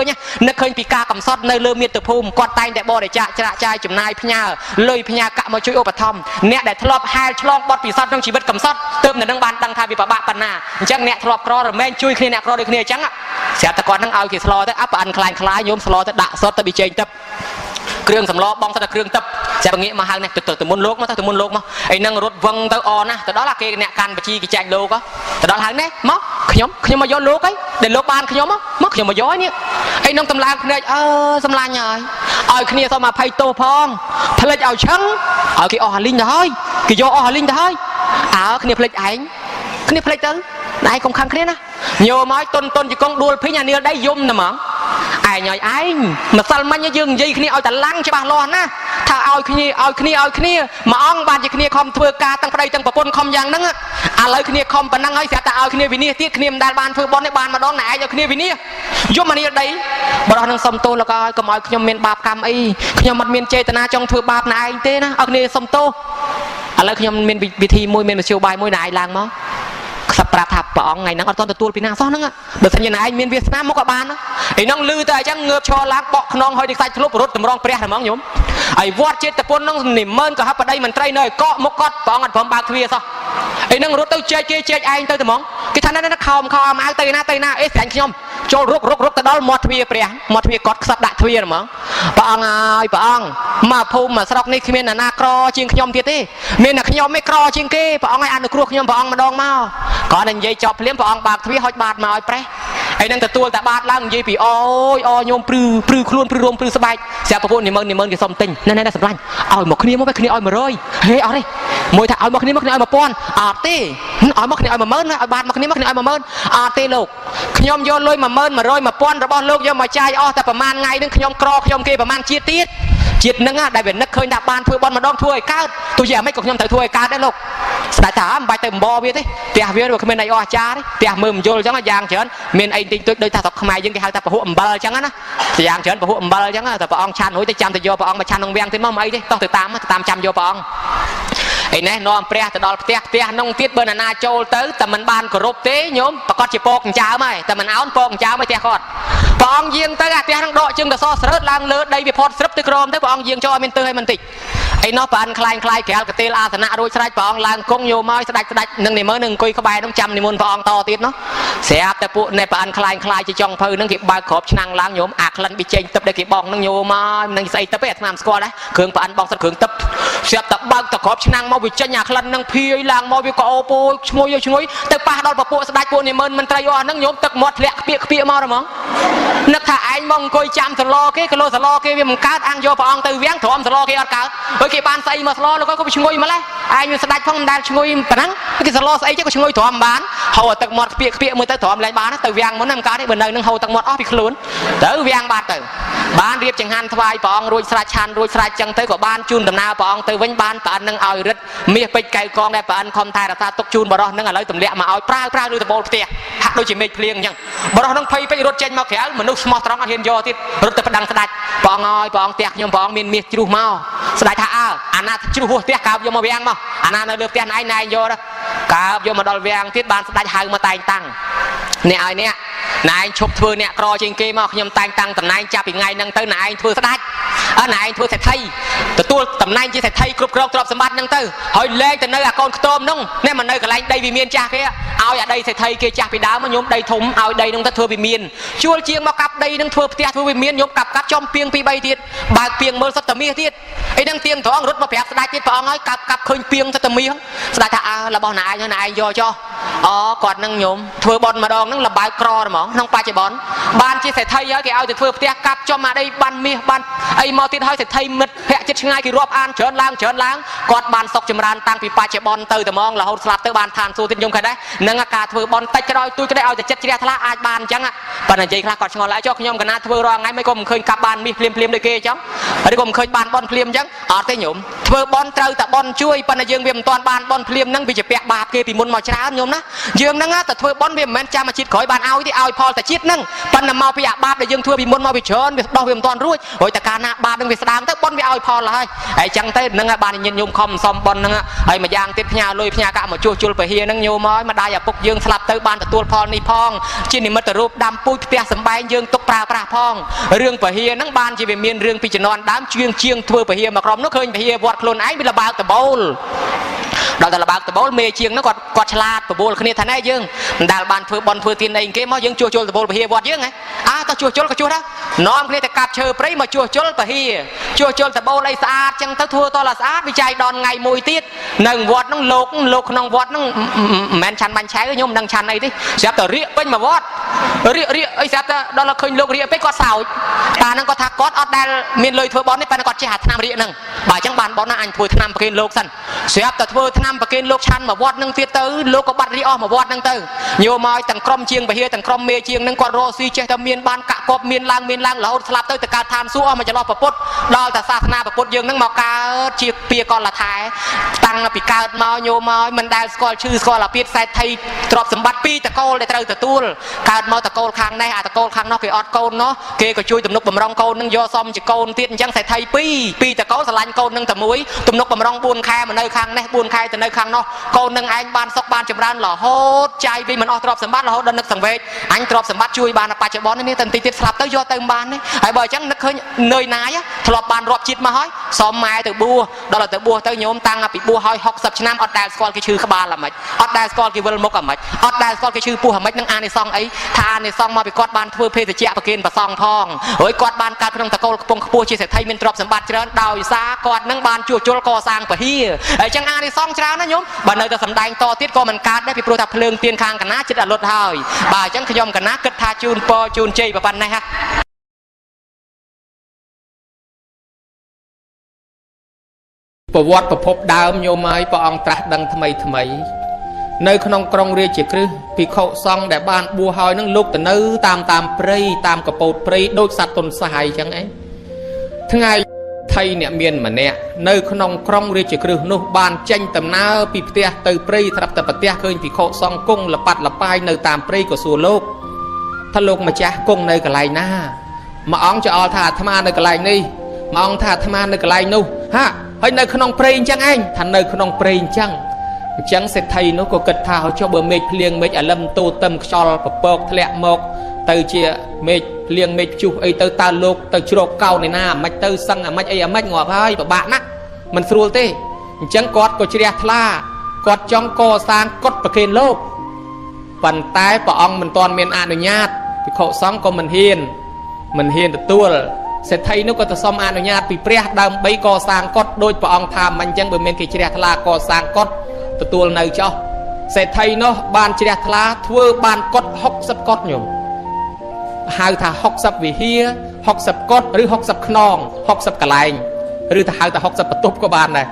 ញពីការកំសត់នៅលើមាតុភូមិគាត់តែងតែបរិច្ចាគច្រាក់ចាយចំណាយផ្ញើលុយផ្ញើកាក់មកជួយឧបត្ថម្ភអ្នកដែលធ្លាប់ហែលឆ្លងបត់ពិសោធន៍ក្នុងជីវិតកំសត់ទើបនៅនឹងបានដឹងថាវាពិបាកប៉ុណ្ណាអញ្ចឹងអ្នកធ្លាប់ក្ររមែងជួយគ្នាអ្នកក្រដូចគ្នាអញ្ចឹងស្រាប់តែគាត់នឹងឲ្យគេស្លទៅប្រអិនខ្លាញ់ញោមស្លទៅដាក់សុទ្ធទៅប៊ីចេងទឹកគ្រឿងសម្លបងទៅតែគ្រឿងទឹក sẽ nghĩ mà hàng này từ môn lốp mà từ môn lốp mà ấy năng rốt vâng tới o na từ đó là cái nẹt can và chi cái chanh lô có từ đó hàng này móc nhóm mà gió lốp ấy để lốp ban nhóm á móc nhóm mà gió nhé ấy nông tầm lan này tầm lan nhời ở kia sao mà phay tô phong phay lên ao trắng ở cái o linh thôi cái gió o linh thôi ở kia phay ảnh kia phay tới này công khăn kia na nhiều máy tôn chỉ con đuôi phía nhà nia đây zoom nè mà ai nhồi ai mà sao mà dương gì kia ao tận lăng cho bà lo naถ้าเอาขี้มาอ้องบานจะขี้คอมเถื่อกาตั้งประเดี๋ยวตั้งประปนคอมอย่างนั้นอะไรขี้คอมปนังให้เสียแต่เอาขี้วินิจที่ขี้มันได้บานเถื่อบอลในบานมาดองไหนเอาขี้วินิจยมมันนี่ได้บอลนั่งสมโตแล้วก็กระหม่อมขี้เมียนบาปกรรมไอ้ขี้มันเมียนเจตนาจงเถื่อบาปไหนเต้นะเอาขี้สมโตอะไรขี้มันเมียนวิธีมวยเมียนมาเชียวใบมวยไหนลางมั้งสับปราทับปองไงนั่งเอาตอนตัวปีนางซ้อนนั่งอ่ะเดี๋ยวสัญญาณไอ้เมียนเวียดนามมกบานนะไอ้น้องลือแต่จังเงือบชอล้างเบาะขนองหอยดิใส่ทะลุรถตำรองเปรี้ยหรือมั้งโยมไอ้วอดเจตปนน้องหนิมเมินก็ฮับไปได้มันไตรเนยเกาะมกกอดปองอันผมบางทวีซะไอ้นั่งรถเต้าเจ๊ไอ้เต้าตะมองกิท่านนั้นข่าวเอามาเต้ยหน้าเอ๊ะแสงขยมโจรุกตะดอลมอทวีเปรี้ยมอทวีกอดสับดะทวีหรือมั้งปองไอ้ปองมาพูมาสระนี่คือเมียนนากรอจิงขยมเตี้ยตีเมียนขยมไม่กรอจิงเก้ปองไอ้อันครัวขยมปองมาดองมาก่อนนั้นยัยจอบเลี้ยงปองบางทวีหอยบาดมาไอ้เปรี้ยไอ้นั่งแต่ตัวแต่บาดล่างยัยปีโอ้ยโยมปลื้คล้วนปลื้รวมปลื้สบายเสียประพูนี่เมินกี่สมติงนั่นสำคัญเอาหมกขี้มันไปขี้เอามาเลยเฮ้ยเอาดิมวยถ้าเอาหมกขี้เอามาป้อนตีเอาหมกขี้เอามาเมินเอาบาดหมกขี้เอามาเมินตีลูกขยมโยนลอยมาเมินมาโรยมาป้อนระบอบลูกโยมมาใจแต่ประมาณไงนึงขยมกรอขยมเกยประมาณจีตีจิตนึงได้เป็นนักเคยดับบานถ้วยบอลมาดองถ้วยก้าวตัวอย่างไม่กับขยมแต่ถ้วยก้าวได้ลูกสายถามไปเต็มบอเวียดิเตียเวียด้วยขมิ้นในอจ้าดิเตียมือมันโยนจังยางเฉินเมียนไอ้ติงตัวโดยถ้าตกขมายยังกี่หางแต่ประหัวอัมบาลจังนะยางเฉินประหัวอัมบาลจังแต่ประองชันหัวจะจำแต่โยประองมาชันนงเวียงที่มั่งไอ้ดิต้องติดตามจำโยประองไอ้เนี่ยนอนเปรี้ยแต่ดอลเตี้ยน้องติดเบอร์นาโจลเตอแต่มันบานกรบเต้โยมประกอบจีโปกจ้าไหมแต่มันเอาโปกจ้าไม่เตี้ยขอดปองยิงเตอเตี้ยทั้งโดจึงแต่ซอสเลือดลางเลือดได้ไปพอดสลับตะกรมเตอปองยิงจ่อเมนเตอให้มันติดไอ้นอปานคลายแก้วกระเตลอาสนะโดยสลายปองลางกงโยมอยสลายหนึ่งในมือหนึ่งกุยขบายต้องจำในมณฑลปองต่อติดเนาะเสียแต่ปุในปานคลายจะจ้องเพลินั่งเก็บบายขอบชนังล้างโยมอักลันบิเจงตับได้เก็บบองนั่งโยมอยนั่งใส่ตะเปะนำสกอร์ได้เครื่องปานบองสักเครื่องตับเสียตับบางตะขอบชนังมาวิจัยหนักลันนั่งพีลางมาวิกโอโปช่วยแต่ป้าดอลปะปุสลายปุในมันไตรยอนั่งโยมตักหมดเละเปียมาหรือมั้งนักถ่ายมองกุยจำสโลเกะสโลเกะวิมการอังโยปองตือเวียงถอมสโลเกะอัดการเฮ้ยเก็บบานใส่มาสโลแล้วก็ไปช่วยมาเลยไอ้ยูสลายพองได้ช่วยปนังก็สโลใส่เจ้าก็ช่วยถอมบานเขาตักหมดเปียมือตักถอมลายบานตือเวียงมันนั่งการได้บนเนินนั่งเขาตักหมดอ้อพิคลุ้นตือเวียงบานตือบานเรียบจังหันทวายปองรวยสลายชันรวยสลายจังตือกับบานจูนดำนาปองตือเว้นบานปานนั่งเอารถมีไปไก่กองได้ปานคอมไทยราคาตกจูนบารอนั่งอะไรตุ่มเละมาเอาปลาดูตะโบเตี้ยหักโดยจิเมฆเพลียงยังบารอนั่งไปรถเจนมาแขวเหมือนนุสมอตรองอันเฮียนโยติรถตะประดังสลายปองอ้อยปองเตี้ยยมปองมีจูรุมาสลายท่าอันนั้นจูรุหัวเตี้ยกาบยมมาเวียงมาอันนั้นเลือกเตี้ยนายโยนะกาบยมมาดอลเวียงที่บ้านสลายหายมาตายตั้งเนี่ยไอ้เนี่ยนายชกทัวเนี่ยกรอจิงเกมาขยมตายตั้งแต่นายจับอีกไงนั่งเตอร์นายทัวสลายนายทัวเสร็จไทยแต่ตัวตำนายจีเสร็จไทยกรุบกรอบตรอบสมบัตินั่งเตอร์หอยเล่แต่เนยก้อนโตมน้องเนี่ยมันเนยกับไรได้วิเมียนจ้าเกี้ยเอาอย่าได้เสร็จไทยเกจ่าไปดาวมันยมได้ถมเอาได้น้องตะทัววิเมียนชวนเชียงมากับได้น้องทัวเตี้ยทัววิเมียนยมกับจอมเปียงปีใบเทียดบาดเปียงเมื่อสัตมีเทียดไอ้นั่งเตียงท้องรถมาแผลสลายเทียดปองน้อยกับเคยเปียงสัตมีสลายท่าละบ่อนายโยจ่อก่อนนั่งยมทัวบอลมาดองนั่งละบายกรอหมอน้องปลาจะบอลบ้านจีเสร็จไทยเยอะแกเอาแต่ทัวเตี้ยกับจอมมาได้บันมีบันไอ้มอติดให้เสร็จไทยมัดแพะจิตง่ายกี่รอบอ่านเฉินล้างกอดบานศกจำรานตั้งปีปลาจะบอลเตยแต่มองละเขาสลับเตยบานทานสู้ติดยมใครได้นั่งอากาศทัวบอลเตยกระดอยตุ้ยก็ได้เอาแต่เจ็ดเจียทละอาบานจังอ่ะปัญญาใจคลากอดชงอลายจอกยมกันนะทัวรองไงไม่ก็เคยกับบานมีเพลียมเลยเกยจังอันนี้ก็เคยบานบอลเพลียมจังเตยหยมทัวบอลเตยแต่บอลช่วยปัญญาเยืองเวียมตอนบานบอลเพลียมนั่งไปจะแปะบาปเกยปีมุนมาช้ายมนะเยืองนั่งแต่ทัวบอลเวียมแมนจามาชิดขอยบานเอาที่เอาพอแต่ชิดนั่งปัญญามาไปอยากบาปแต่เยืองทัวปีมุนมาไปเชิญดอกเวียมตอนรุ่ยโอ้ยแต่การนาบาปนั่งไปสดามแต่บอลไปเอาพอเลยไอ้จังเต้นั่งบานยินยมคอมซอมบอลนั่งไอ้มายางติดพญาลอยพญากะมาจูไปเฮียนั่งโยมอยมาได้อย่าปุกยืงสลับเตยบานแต่ตัวพอนี่พองจีนี่มันแต่รูปดำปุ้ยเปียสบายยืงตกปลาพองเรื่องไปเฮียนั่งบานจีเป็นเมียนเรื่องพิจนอนดำเชียงทัวไปเฮียมากรอมนึกเคยไปเฮียวอดโคลนไอ้บิลบาแต่บอล ដល់តែលបាកតបូលមេជាងហ្នឹងគាត់ឆ្លាតបបួលគ្នាថាណែយើងមិនដែលបានធ្វើបន់ធ្វើទានអីគេមកយើងជួសជុលតបូលពហិវត្តយើងហ៎ក៏ជួសជុលក៏ជួសដែរនាំគ្នាទៅកាប់ឈើព្រៃមកជួសជុលពហិជួសជុលតបូលអីស្អាតចឹងទៅធ្វើតឡាស្អាតវិច័យដល់ថ្ងៃមួយទៀតនៅវត្តហ្នឹងលោកក្នុងវត្តហ្នឹងមិនមែនឆាន់បាញ់ឆៅខ្ញុំមិនដឹងឆាន់អីទេស្រាប់តែរៀកពេញមកវត្តរៀកអីស្រាប់តែដល់ឃើញលោករៀកពេញគាត់សោចតាហ្នឹងគាត់ថាគាត់អត់ដែលមានលុយធ្វើបន់ទេប៉ុន្តែគាត់ចេះអាថ្នាំរៀកហ្នឹងបើអញ្ចឹងបានបន់ណាអញធ្វើថ្នាំប្រគេនលោកសិនស្រាប់តែធ្វើថ្នាំប្រគេនលោកឆាន់មកវត្តហ្នឹងទៀតទៅលោកក៏បាត់រៀកអស់មកវត្តហ្នឹងទៅញោមមកទាំងក្រុមជាងពហិទាំងក្រុមមេជាងហ្នឹងគាត់រស់ស៊ីចេះតែមានបានកាក់កបមានឡើងរហូតស្លាប់ទៅកើតឋានសួគ៌អស់មកចន្លោះប្រពុតដល់តែសាសនាប្រពុតយើងហ្នឹងមកកើតជាពាកលថែតាំងពីកើតមកញោមមកមិនដែលស្គាល់ឈ្មោះស្គាល់អាពាតសេដ្ឋីទ្រព្យសម្បត្តិពីតកូលដែលត្រូវទទួលកើតមកតកូលខាងនេះអាតកូលខាងនោះគេអត់កូននោះគេក៏ជួយទំនុកបំរុងកូននឹងយកសមជាកូនទៀតអញ្ចឹងសេដ្ឋីពីរតកូលស្រឡាញ់កូននឹងតែមួយទំនុកបំរុង4ខែមកនៅខាងនេះ4ខែទៅនៅខាងនោះកូននឹងឯងបានសុខបានចម្រើនរហូតចាយពីមិនអស់ទ្រព្យសម្បត្តិរហូតដល់នឹកសង្វេគអញទ្រព្យសម្បត្តិជួយបានបច្ចុប្បន្ននេះតែបន្តិចទៀតស្លាប់ទៅយកទៅបាននេះហើយបើអញ្ចឹងនឹកឃើញនឿយណាយធ្លាប់បានរាប់ជាតិមកហើយសមម៉ែទៅបួសដល់ទៅបួសទៅញោមតាំងពីបួសហើយ60ឆ្នាំអត់ដែលស្គាល់គេឈឺក្បាលអាម៉េចអត់ដែលស្គាល់គេវិលមុខអាម៉េចអត់ដែលស្គាល់គេឈឺពោះអាម៉េចនឹងអានិសង្ឃអីថាអានិសង្ឃមកពីគាត់បានធ្វើភេសជ្ជៈប្រគេនប្រសង់ផងហើយគាត់បានកើតក្នុងតកូលខ្ពង់ខ្ពស់ជាសេដ្ឋីមានទ្រព្យសម្បត្តិច្រើនដោយសារគាត់នឹងបានជួសជុលកសាងពហិហើយអញ្ចឹងអានិសង្ឃច្រើនណាញោមបើនៅតែសំដែងតទៀតក៏មិនកើតដែរពីព្រោះថាភ្លើងទៀនខាងកណាចិត្តអលុតហើយបាទអញ្ចឹងខ្ញុំកណាគិតថាជូនពរជូនជ័យប៉ុណ្ណេះហ่ะប្រវត្តិប្រភពដើមញោមហើយព្រះអង្គត្រាស់ដឹងថ្មីនៅក្នុងក្រុងរាជាក្រឹស្នភិក្ខុសង្ឃដែលបានបួសហើយនឹងលោកទៅនៅតាមព្រៃតាមកពតព្រៃដូចសត្វទុនសាយអញ្ចឹងឯងថ្ងៃថៃអ្នកមានម្នាក់នៅក្នុងក្រុងរាជាក្រឹស្ននោះបានចេញដំណើរពីផ្ទះទៅព្រៃត្រាប់តែប្រទះឃើញភិក្ខុសង្ឃគង់លប៉ាត់លប៉ាយនៅតាមព្រៃក៏សួរលោកថាលោកម្ចាស់គង់នៅកន្លែងណាមួយអង្គចោលថាអាត្មានៅកន្លែងនេះមួយអង្គថាអាត្មានៅកន្លែងនោះហាហើយនៅក្នុងព្រៃអញ្ចឹងឯងថានៅក្នុងព្រៃអញ្ចឹងសេដ្ឋីនោះក៏គិតថាចុះបើមេឃភ្លៀងមេឃអាលឹមតូតឹមខ្យល់ពពកធ្លាក់មកទៅជាមេឃភ្លៀងមេឃព្យុះអីទៅតើលោកទៅជ្រកកោនឯណាអាម៉េចទៅសឹងអាម៉េចអីអាម៉េចងាប់ហើយពិបាកណាស់មិនស្រួលទេអញ្ចឹងគាត់ក៏ជ្រះថ្លាគាត់ចង់កសាងកុដិប្រគេនលោកប៉ុន្តែព្រះអង្គមិនទាន់មានអនុញ្ញាតភិក្ខុសង្ឃក៏មិនហ៊ានទទួលសេដ្ឋីនោះក៏ទៅសុំអនុញ្ញាតពីព្រះដើម្បីកសាងកុដិដោយព្រះអង្គថាមិនអញ្ចឹងបើមានគេជ្រះថ្លាកសាងកុដិទទួលនៅចោះសេដ្ឋីនោះបានជ្រះថ្លាធ្វើបានកុដិ60កុដិញោមហៅថា60វិហារ60កុដិឬ60ខ្នង60កន្លែងឬទៅហៅថា60បន្ទប់ក៏បានដែរ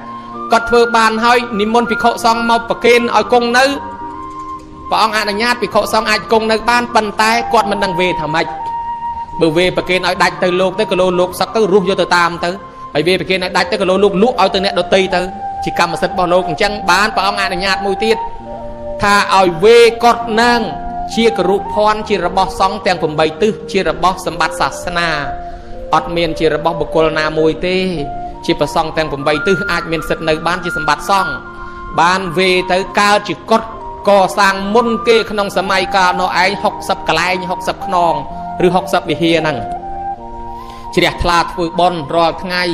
គាត់ធ្វើបានហើយនិមន្តភិក្ខុសង្ឃមកប្រគេនឲ្យគង់នៅព្រះអង្គអនុញ្ញាតភិក្ខុសង្ឃអាចគង់នៅបានប៉ុន្តែគាត់មិនដឹងវេថាម៉េចបើវេប្រគេនឲ្យដាច់ទៅលោកទៅក៏លោកសឹកទៅរស់យកទៅតាមទៅហើយវេប្រគេនឲ្យដាច់ទៅក៏លោកលក់ឲ្យទៅអ្នកដទៃទៅជាកម្មសិទ្ធិរបស់លោកអញ្ចឹងបានព្រះអង្គអនុញ្ញាតមួយទៀតថាឲ្យវេកុដិនឹងជាគរុភ័ណ្ឌជារបស់សង្ឃទាំង8ទិសជារបស់សម្បត្តិសាសនាអត់មានជារបស់បុគ្គលណាមួយទេជាប្រសង្ឃទាំង8ទិសអាចមានសិទ្ធិនៅបានជាសម្បត្តិសង្ឃបានវេទៅកើតជាកុដិកសាងមុនគេក្នុងសម័យកាលនោះឯង60កន្លែង60ខ្នងឬ60វិហារហ្នឹងជ្រះថ្លាធ្វើបុណ្យរាល់ថ្ងៃ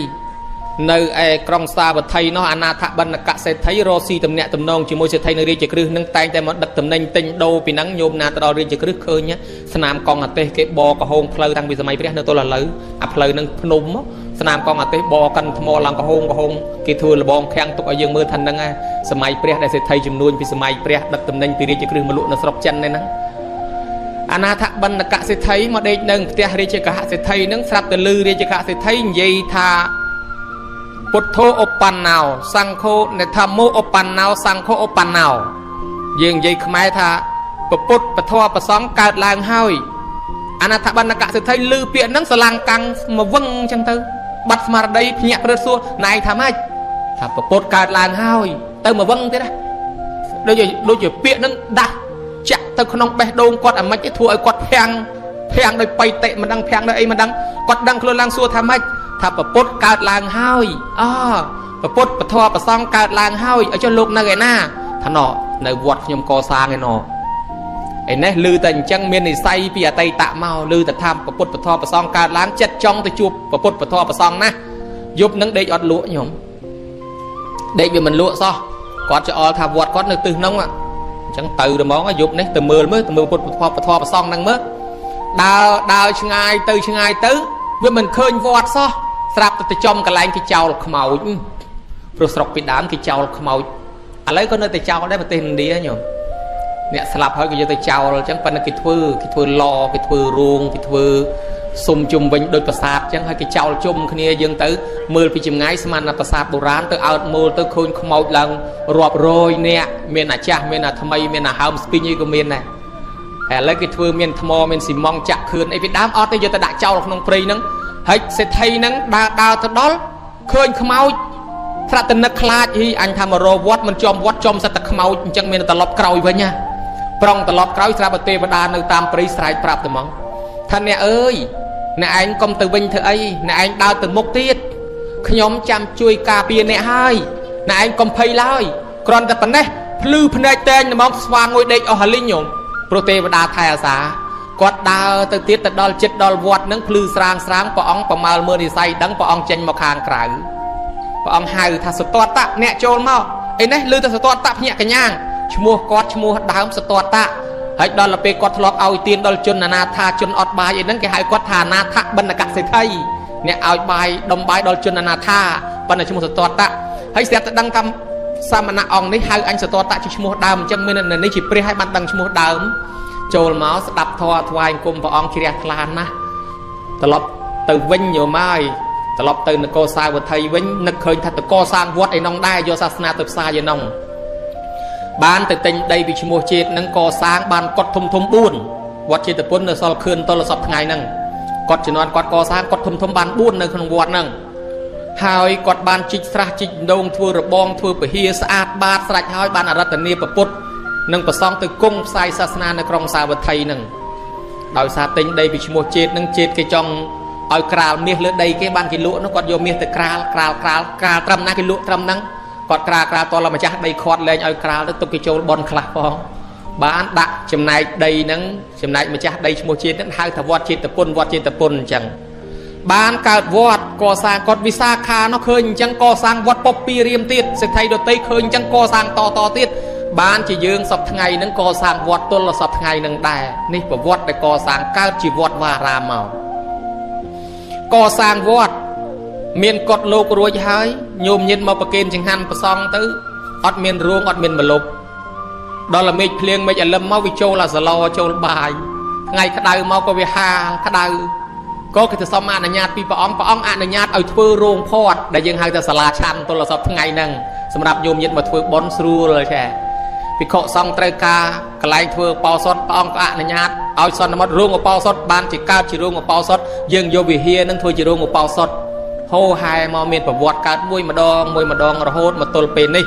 នៅឯក្រុងសាវត្ថីនោះអនាថបណ្ឌកសេដ្ឋីរស់ស៊ីទំនាក់ទំនងជាមួយសេដ្ឋីនៅរាជក្រឹស្ននឹងតែងតែមកដឹកតំណែងទិញដូរពីហ្នឹងញោមណាទៅដល់រាជក្រឹស្នឃើញស្នាមកងអាទេសគេបកហោងផ្លូវតាំងពីសម័យព្រះនៅទល់ឥឡូវអាផ្លូវហ្នឹងភ្នំស្នាមកងអាទេសបកាន់ថ្មឡើងកហោងគេធ្វើលបងខាំងទុកឲ្យយើងមើលថាហ្នឹងសម័យព្រះដែលសេដ្ឋីចំនួនពីសម័យព្រះដឹកតំណែងពីរាជក្រឹស្នមកលក់នៅស្រុកចិនហ្នឹងអនាថបណ្ឌកសេដ្ឋីមកដេកនៅផ្ទះរាជកហសេដ្ឋីហ្នឹងស្រាប់តែឮរាជកហសេដ្ឋីនិយាយថាពុទ្ធោឧបណ្ណោសង្ឃោនេធម្មោឧបណ្ណោសង្ឃោឧបណ្ណោយើងនិយាយខ្មែរថាពុទ្ធពធប្រសង្ឃកើតឡើងហើយអនាថបណ្ឌកសេដ្ឋីឮពាក្យហ្នឹងស្រឡាំងកាំងមកវឹងអញ្ចឹងទៅបាត់ស្មារតីភ្ញាក់ព្រឹត្តសួរណៃថាម៉េចថាពុទ្ធកើតឡើងហើយទៅមកវឹងទៀតណាដូចជាពាក្យហ្នឹងដាស់ចាក់ទៅក្នុងបេះដូងគាត់អាម៉េចទេធ្វើឲ្យគាត់ភាំងដោយបៃតិមិនដឹងភាំងដោយអីមិនដឹងគាត់ដឹងខ្លួនឡើងសួរថាម៉េចថាពុទ្ធកើតឡើងហើយពុទ្ធពធប្រសង្ឃកើតឡើងហើយឲ្យចុះលោកនៅឯណាថាណនៅវត្តខ្ញុំកសាងឯណឯនេះឮតែអញ្ចឹងមាននិស័យពីអតីតមកឮតែថាពុទ្ធពធប្រសង្ឃកើតឡើងចិត្តចង់ទៅជួបពុទ្ធពធប្រសង្ឃណាយប់នឹងដេកអត់លក់ខ្ញុំដេកវាមិនលក់សោះ គាត់ចោលថាវត្តគាត់នៅទិសហ្នឹងអញ្ចឹងទៅហ្មងយប់នេះទៅមើលពុទ្ធពធប្រសងហ្នឹងមើលដើរឆ្ងាយទៅវាមិនឃើញវត្តសោះស្រាប់តែចំកន្លែងគេចោលខ្មោចព្រោះស្រុកពីដើមគេចោលខ្មោចឥឡូវក៏នៅតែចោលដែរប្រទេសឥណ្ឌាញោមអ្នកស្លាប់ហើយក៏យកទៅចោលអញ្ចឹងប៉ុន្តែគេធ្វើឡគេធ្វើរោងគេធ្វើសុំជុំវិញដោយប្រាសាទអញ្ចឹងហើយគេចោលជុំគ្នាយើងទៅមើលពីចម្ងាយស្មានតែប្រាសាទបុរាណទៅអើតមើលទៅឃើញខ្មោចឡើងរាប់រយនាក់មានអាចាស់មានអាថ្មីមានអាហើមស្ពីញអីក៏មានដែរហើយឥឡូវគេធ្វើមានថ្មមានស៊ីម៉ង់ចាក់ខឿនអីពីដើមអត់ទេយកទៅដាក់ចោលក្នុងព្រៃហ្នឹងហើយសេដ្ឋីហ្នឹងដើរទៅដល់ឃើញខ្មោចត្រាក់តនឹកខ្លាចអញថាមករវត្តមិនចំវត្តចំសិតតែខ្មោចអញ្ចឹងមានត្រឡប់ក្រោយវិញណាប្រងត្រឡប់ក្រោយស្រាប់តែទេវតានៅតាមព្រៃស្រែកប្រាប់តែហ្មងថាអ្នកអើយអ្នកឯងកុំទៅវិញធ្វើអីអ្នកឯងដើរទៅមុខទៀតខ្ញុំចាំជួយការពារអ្នកហើយអ្នកឯងកុំភ័យឡើយគ្រាន់តែប៉ុណ្ណេះភ្លឺភ្នែកតែងហ្មងស្វាងួយដេកអស់ហលីងញោមព្រោះទេវតាថែអាសាគាត់ដើរទៅទៀតទៅដល់ចិត្តដល់វត្តហ្នឹងភ្លឺស្រាងព្រះអង្គប្រមាលមើលនិស័យដឹងព្រះអង្គចេញមកខាងក្រៅព្រះអង្គហៅថាសតតៈអ្នកចូលមកអីនេះឮតែសតតៈភ្ញាក់កញ្ញាងឈ្មោះគាត់ឈ្មោះដើមសតតៈហើយដល់ទៅពេលគាត់ធ្លាប់ឲ្យទានដល់ជនអនាថាជនអត់បាយអីហ្នឹងគេហៅគាត់ថាអនាថបណ្ឌកសេដ្ឋីអ្នកឲ្យបាយដុំបាយដល់ជនអនាថាប៉ុន្តែឈ្មោះសតតៈហើយស្រាប់តែដឹងតាមសាមណៈអង្គនេះហៅអញសតតៈជាឈ្មោះដើមអញ្ចឹងមាននេះជាព្រះឲ្យបានដឹងឈ្មោះដើមចូលមកស្ដាប់ធម៌ថ្វាយអង្គមព្រះអង្គជ្រះថ្លាណាស់ត្រឡប់ទៅវិញយកមកត្រឡប់ទៅនគរសាវត្ថីវិញនឹកឃើញថាតកសាងវត្តឯនងដែរយកសាសនាទៅផ្សាយឯនងបានទៅទិញដីពីឈ្មោះជាតិនឹងកសាងបានកត់ធំ4វត្តចេតពុននៅសល់ខឿនតលសពថ្ងៃហ្នឹងគាត់ជំនាន់គាត់កសាងគាត់ធំបាន4នៅក្នុងវត្តហ្នឹងហើយគាត់បានជីកស្រះជីកដងធ្វើរបងធ្វើពហិស្អាតបាតស្រេចហើយបានអរតនីប្រពុតនិងប្រសង់ទៅគង់ផ្សាយសាសនានៅក្រុងសាវត្ថីហ្នឹងដោយសារទិញដីពីឈ្មោះជាតិហ្នឹងជាតិគេចង់ឲ្យក្រាលមាសលើដីគេបានគេលក់នោះគាត់យកមាសទៅក្រាលត្រឹមណាគេលក់ត្រឹមហ្នឹងគាត់ក្រាលតលម្ចាស់ដីខាត់លែងឲ្យក្រាលទៅទុកគេចូលបនខ្លះផងបានដាក់ចំណែកដីហ្នឹងចំណែកម្ចាស់ដីឈ្មោះជាតិហ្នឹងហៅថាវត្តចេតពុនអញ្ចឹងបានកើតវត្តកសាងគាត់វិសាខានោះឃើញអញ្ចឹងកសាងវត្តពពពីរៀមទៀតសេដ្ឋីដតីឃើញអញ្ចឹងកសាងតទៀតបានជាយើងសពថ្ងៃហ្នឹងកសាងវត្តទល់សពថ្ងៃហ្នឹងដែរនេះប្រវត្តិដែលកសាងកើតជាវត្តវារាមមកកសាងវត្តមានកត់លោករួចហើយញោមញិតមកប្រគេនចង្ហាន់ប្រសងទៅអត់មានរួងអត់មានមលុបដល់ល្មិចភ្លៀងមិចអលឹមមកវាចូលអាសឡចូលបាយថ្ងៃក្តៅមកក៏វាហាលក្តៅក៏គេទៅសុំអនុញ្ញាតពីព្រះអង្គអនុញ្ញាតឲ្យធ្វើរោងផាត់ដែលយើងហៅថាសាលាឆាន់ទល់សពថ្ងៃហ្នឹងសម្រាប់ញោមញិតមកធ្វើបុណ្យស្រួលចាភិក្ខុសង្ឃត្រូវការកន្លែងធ្វើឧបោសថព្រះអង្គក៏អនុញ្ញាតឲ្យសន្មតរោងឧបោសថបានជាកើតជារោងឧបោសថយើងយកវិហារនឹងធ្វើជារោងឧបោសថហូហែមកមានប្រវត្តិកើតមួយម្ដងរហូតមកទល់ពេលនេះ